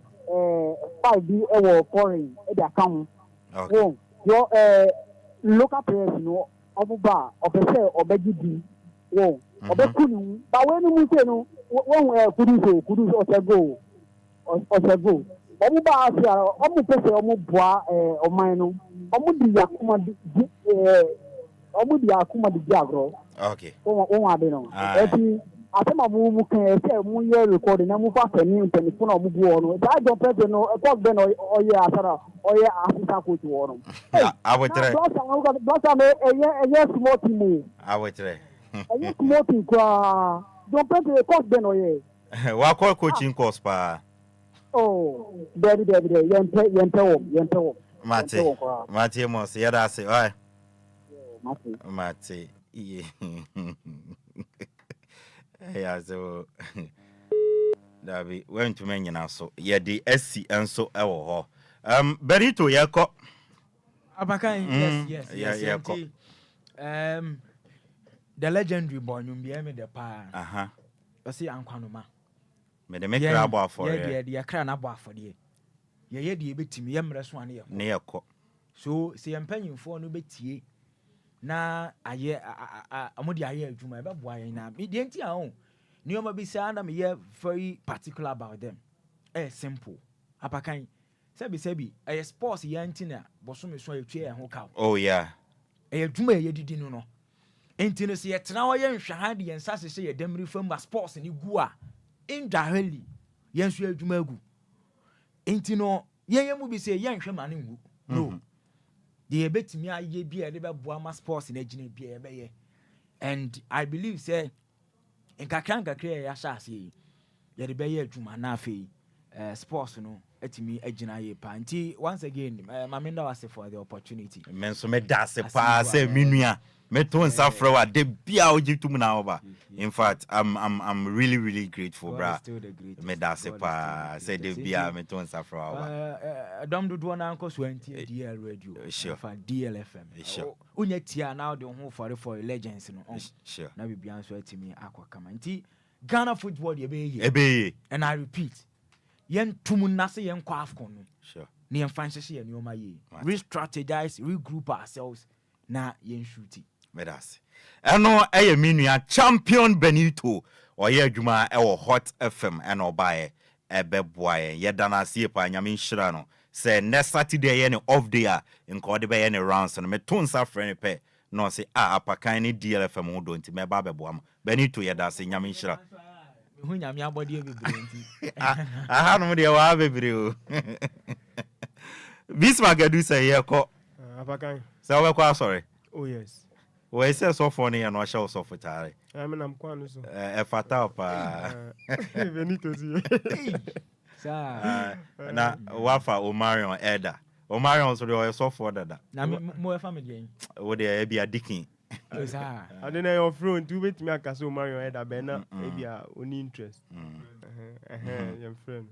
5 bi e wo foreign e dey account. Okay. Your local players no obuba opese obeji bi wo obekunu ba we ni mu se no won kudu osego obuba asia omu pese omu boa oman no omu di akuma di agro. Okay. Won ade no eti asema mu kan se mu ye record na mu fa fani telephone omu bu no da jo pese no e be no oye asara oye assistant coach wo no awotre dosa me eye small team awotre eye small team kwa don pese coach be no ye wa call coaching course pa Baby, yente wo. Mate mos yada se oi. Mate. Yeah, so Dabi went to men na so ye di SC enso e wo ho. Berito ye ko. Apakan yes. Yeah, ko. The legendary boy nyum me the pa. Aha. Osi ankwanoma. Me de make rabo afore. Yeah, the akra na bo afore. Ye de betimi ye mre so ane ye. Ne ye ko. So se yempanyimfo no betie na aye amodi aye adwuma e beboa yen na me de ntia ho Nioma be say na me very particular about them. Simple. Apakan. Sebi sports yantina boso me so etwe ho ka. Oh yeah. Dwuma ye didi no. Enti no se ye tena wo ye nhwa de yensa se ye demri fam ba sports ni gu a indaheli yenso adwuma agu. Enti no ye mu bi se ye nhwe ma ne ngu. No. The betimi aye bia de be boa ma sports na gine bia be ye. And I believe say in kakra ya sha se ye de be ye adwuma na afei sports no etimi agina ye pa. Nti once again mamenda was for the opportunity. Men so me da se pa se minua me to nsa fro de bia ojitum na oba. In fact I'm really grateful, bra. Me da se pa se de bia me to nsa fro oba. Dom do na anko 20 DL radio. Sure. For DLFM. Sure. Unya tia now the home for legends no. Sure. Na bibia nso etimi akwa nti Ghana football ye be ye. And I repeat, yen tumu nase yen kwa AFCON no. Sure. Ni yen fancy ye nyoma ye. Re-strategize, regroup ourselves na yen shooty. Medasi. Eno eye minua champion Benito oye adwuma e wo Hot FM eno bae ebeboa ye dana sie pa nyame nhira no say next Saturday ye ne off day a nko de be ye ne rounds no me tonsa frene pe no say Apakan ni DLFM ho do nti me ba beboa mo Benito ye da say nyame nhira hu nyame abodi e bebre nti aha no de wa bebre o Bismagadu say ye ko Apakan say we ko sorry. Oh yes. We say so funny and washa so futare. I mean I'm kwanu so. Fata pa. Benito si. Sa Na wafa Omarion Elder. Omarion so dey so for dada. Na mo family again. We dey be a dikin. Sa. I don't know your front to wait me aka so Omarion Elder be na e bia oni interest. Your friend.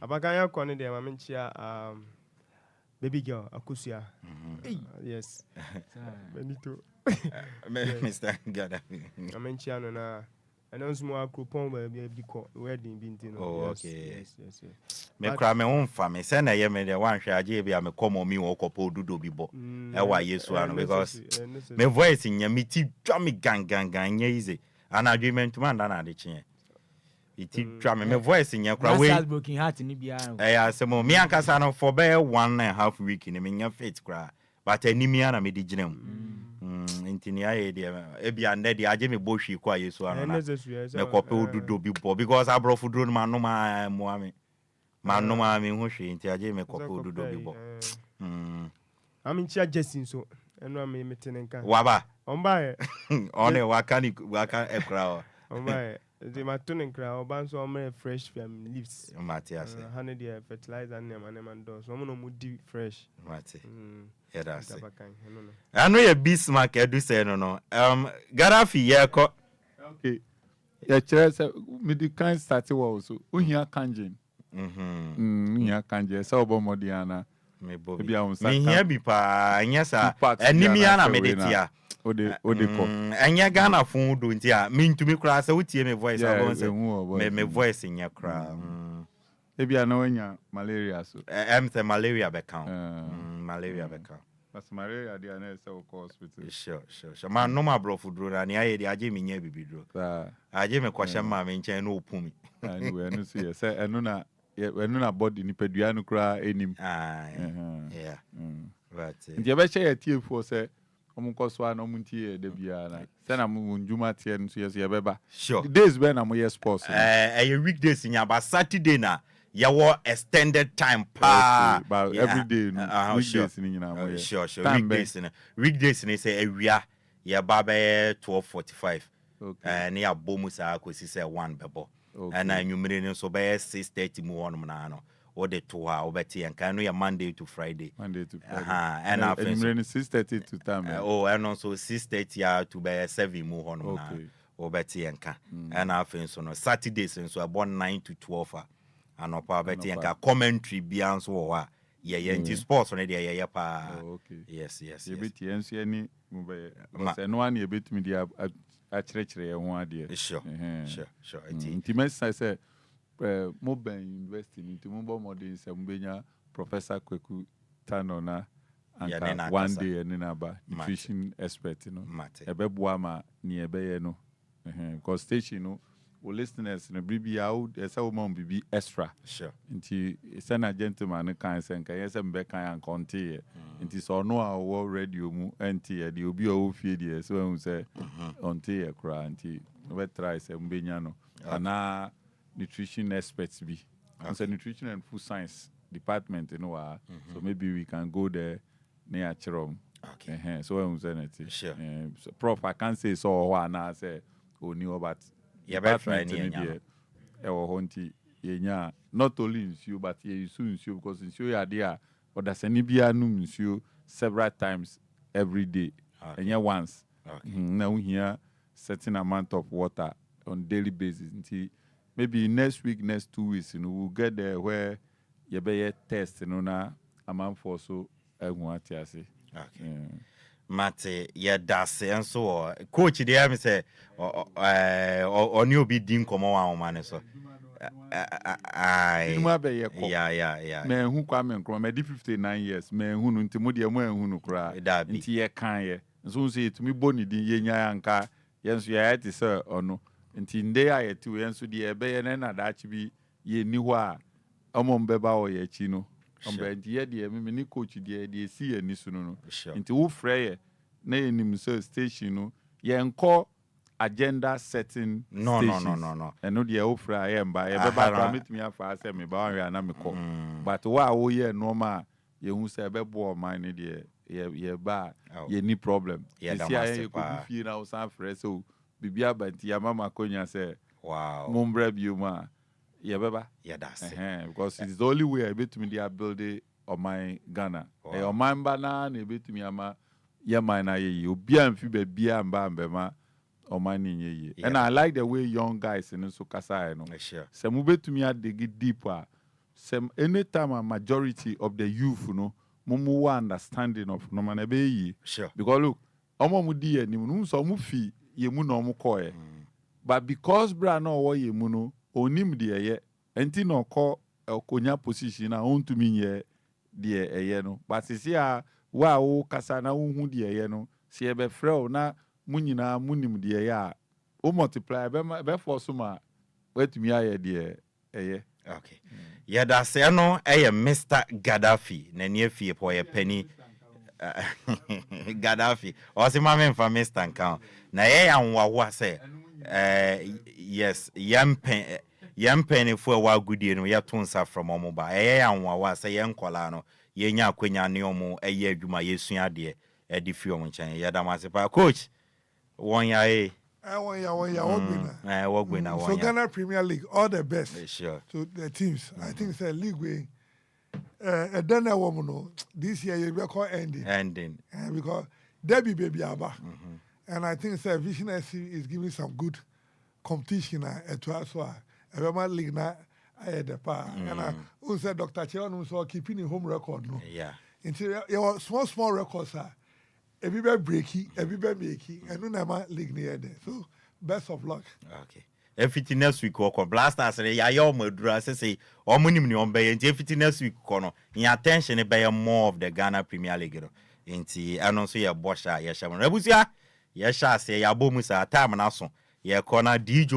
Apakan ya kwanu dey ma menchia baby girl Akusia. Yes. Benito. Mr. Gada. I mention na announce more coupon be wedding binti no. Oh okay. Yes. Me kra me won fa me say na ye me dey wan hwe age bia me komo mi wo kopo dudo bibo. E wa Yesu ano because me voice nya me ti dwa me gang nya easy. An agreement man na de chie. Iti dwa me voice nya kra we. Broken heart ni bia. Eh asemo me ankasa no for be 1.5 week ni me nya fit kra. But enimia na me di ginem. Intini aye dia e bia nde dia age me bo hwi kwa Yesu ano na. Me kope odudo bi bo because abrofu dro ma no ma moame. Ma no ma me hu hwi nti age me kope odudo bi bo. Am chia Jesse so eno am me tenenka. Waba. Omba e. One waka ekra. Omba e. The matunen kra oban so am fresh fam leaves. Matias. Hane dia fertilizer and do so no mu di fresh. Mati. Yeah, that's it. No. I know your Bismarck edu say no. Garafi ye ko. Okay. Ya chere say me di kan start wo so. Ohia kanjin. Ohia kanjin say obomodiana. Me bo. Me hia bi pa anya sa. Enimia na medetia. Ode ko. Anya Ghana fun do nti a me ntumi kra say utie me voice abon say. Me voice nya kra. Ebia na wanya malaria so. Say malaria be count. Malaria be count. But malaria dey na say ko hospital. Sure. Man no ma bro food na aye dey age me nya bibi dro. Age me kwahye ma me nchen na opumi. Anyway, no see say eno na body ni pedua no kra enim. Yeah. But nti ebe che tie for say omunkoso na omuntie de bia na say na munjuma tie no so yes ye beba. Sure. Days be na mo yes sports. Weekdays nya ba Saturday na your extended time pa but every day weekdays ni nyina mo sure weekdays ni say awia ya ba be 12:45 and ya bomu sa akosi say 1 bebo and anwumire ni so be 6:30 mu won na no o de to ha obeti en kan no ya Monday to Friday and after 6:30 to time and also 6:30 ya to be 7 mu won na obeti en kan and after so no Saturdays so about 9 to 12 anopa beti enka commentary bianso wo a ye nti sports no dey ye pa yes ye beti enso ani mu be se no an ye beti mi dia a kire ho ade sure nti message say Mobile University nti mo bo modern se mbenya Professor Kweku Tanona and one day and ba nutrition expert no ebeboa ma ni ebeye no because station no listeners no bibi out esa woman bibi extra sure nti send a gentleman kan sen kan yes mbe kan an konte nti so no a wo radio mu enti e de obi o fie de so hu say onte e kra nti we try say mbenya no ana nutrition experts bi and say nutrition and food science department you know so maybe we can go there near Chirom. Okay. So hu say net sure so prof I can't say so na say oni but yeah department e wo honti yenya not only in you but you soon you because in you are there or that's any bia num you several times every day and yeah once now here certain amount of water on daily basis until maybe next week next 2 weeks you know we'll get there where you be test you know na amount for so okay Mate ya dase enso coach dey me say oni obi din komo wa o man so ai yeah me hu kwa me nkro me di 59 years me hu no ntimo de mo hu no kra nti ye kan ye nso say tumi boni din ye nya anka yenso ya eti say ono nti nde ya yeti we yenso de ebe ye na da chi bi ye ni ho a omo mbeba o ye chi no nti ye de me ni coach de si ye ni sunu no nti wo frey na enim so station no ye nko agenda setting no eno de wo frey ye mba ye beba permit me afa say me ba wan na me ko but wa wo ye normal ye hu say be bo man ni de ye ba ye ni problem ye ko fi na o san frey so bibia banti ya mama konya say wow mumbra bioma ye beba yeah that's because it's the only way I bet me they build it on my Ghana on my bana na bet me ama ye man na ye obi amfi be bia mba mbema on my nye ye and I like the way young guys in so kasa no sure se mu bet me dig deeper some anytime a majority of the youth no mumu understanding of no man be yi sure because look omo mu di ani mu so mu fi ye mu no mu koye but because bra no wo ye mu no onim de ye enti no ko okonya position na on to me ye de eye no but sisi a wa wo kasa na wo hu de eye no se e be frɛ na munyina munim de eye a o multiply be force ma wetumi aye de eye okay yeah that's no Mr. Gaddafi na ne afie po ye pani Gaddafi o se ma me fa Mr. Nkan na ye ya nwa say yes yampen fo wa gudie no ye to nsa from omo ba ya nwa say ye nkola no ye nya akwanya ne omo eye adwuma ye sua de e di fi omo chan ye da mase pa coach won ya wogbina so Ghana Premier League all the best sure to the teams I think say league way then woman no this year you be call ending because Debbie baby aba and I think say Vision SC is giving some good competition to us Every league na the pa and who said Dr. Cheon so keeping a home record no into your small records everybody breaky everybody making and no never league near there so best of luck okay everything next week ko blasters ya yo madura say omunim ni on be everything next week ko no in attention be more of the Ghana Premier League no nti ano so ye bosha ye sha rabusia ye sha say ya bomu sa time na so ye corner DJ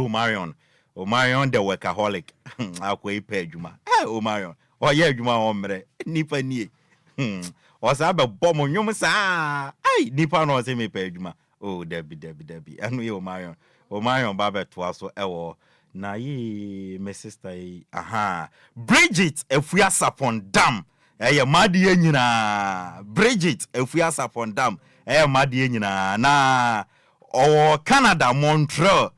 Omarion the workaholic akwa ipe adwuma Omarion o ye adwuma o mre nipa nie o sa be bom nwum sa nipa no se me pe adwuma oh debi anu ye Omarion baba to aso ewo na ye me sister Bridget efua sapon dam eye madie nyina Bridget efua sapon dam eye madie nyina na Canada Montreal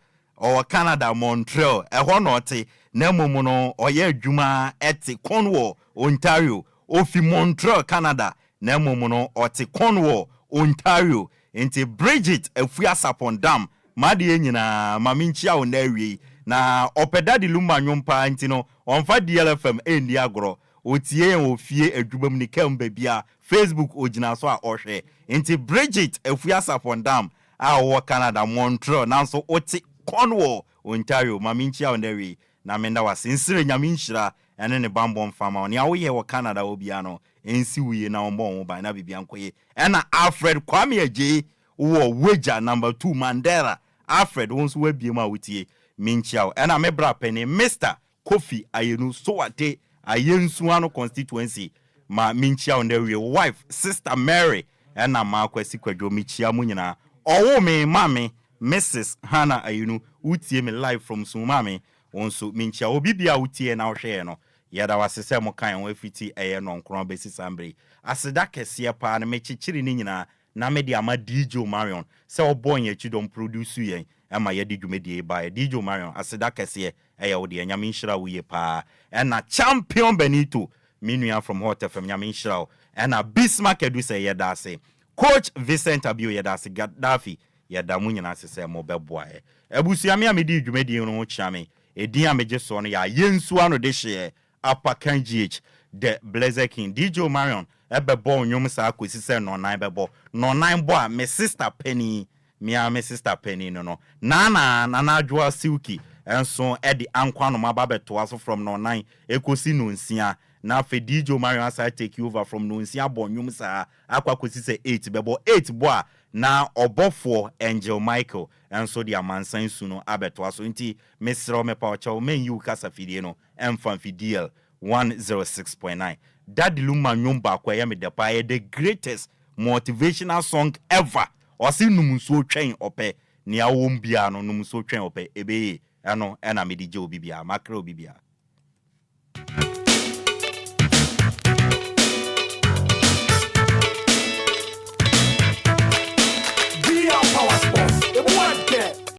eho no te na momu no oye adwuma eti Cornwall Ontario ofi Montreal Canada na momu no oti Cornwall Ontario enti Bridget efua sapon dam made nyina maminchia o na awie na opeda de Lumba nyompa enti no onfa DLFM endi agro otie ofie adwumam ni kamba bia Facebook ogina so a ohwe enti Bridget efua sapon dam a Canada Montreal nanso oti Cornwall Ontario maminchia ondewi na menda wasinsire nyaminhira ene ne bambom fama oni awoye wo Canada obia no ensi wiye na ombo ba na bibia nkoye ena Alfred Kwame Aje wo Weja number 2 Mandela Alfred wonso wabie ma wotie minchiao ena mebra penny Mr. Kofi Ayenu Soate Ayensuano constituency ma minchiao ne wife Sister Mary ena ma kwesi kwadwo michia mu nyina owo me mame Mrs. Hannah Ayenu utie me live from Sumame onso minchia obibia utie na ohwe no yada wasese mo kan won afiti eye no nkron besi sambre aseda kese pa na mechichiri ni nyina na media ama DJ Marion se obon ye chidom produce yen ama ye di dwumedie ba DJ Marion aseda kese eye wo de nyame nhira wo ye pa na champion Benito minua from Hot FM nyame nhira na Bismarck edu se ye da se coach Vincent Abio ye da se Gaddafi ye da mu nyina se mo beboa ebusuame amedi dwumedie no chiame edin ameje so no ya yensu ano de hye Apakan GH the Blazer King DJ Marion ebebo nyom sa akosi se no nine bebo no nine bo a me sister Penny me sister Penny no na adwa silky enso e di ankwa no mababeto aso from no nine ekosi no nsia na fe DJ Marion asa take you over from no nsia bo nyom sa akwa kosi se 8 bebo 8 bo a na obofo Angel Michael enso di amansan su no abeto aso nti mesro me pa ocha men yu kasa fidie no emfan DL 106.9 that Lumba nyomba kwa ya me depa the greatest motivational song ever osi numso twen ope ni awom bia no numso twen ope ebe ano ena me DJ obibia makro obibia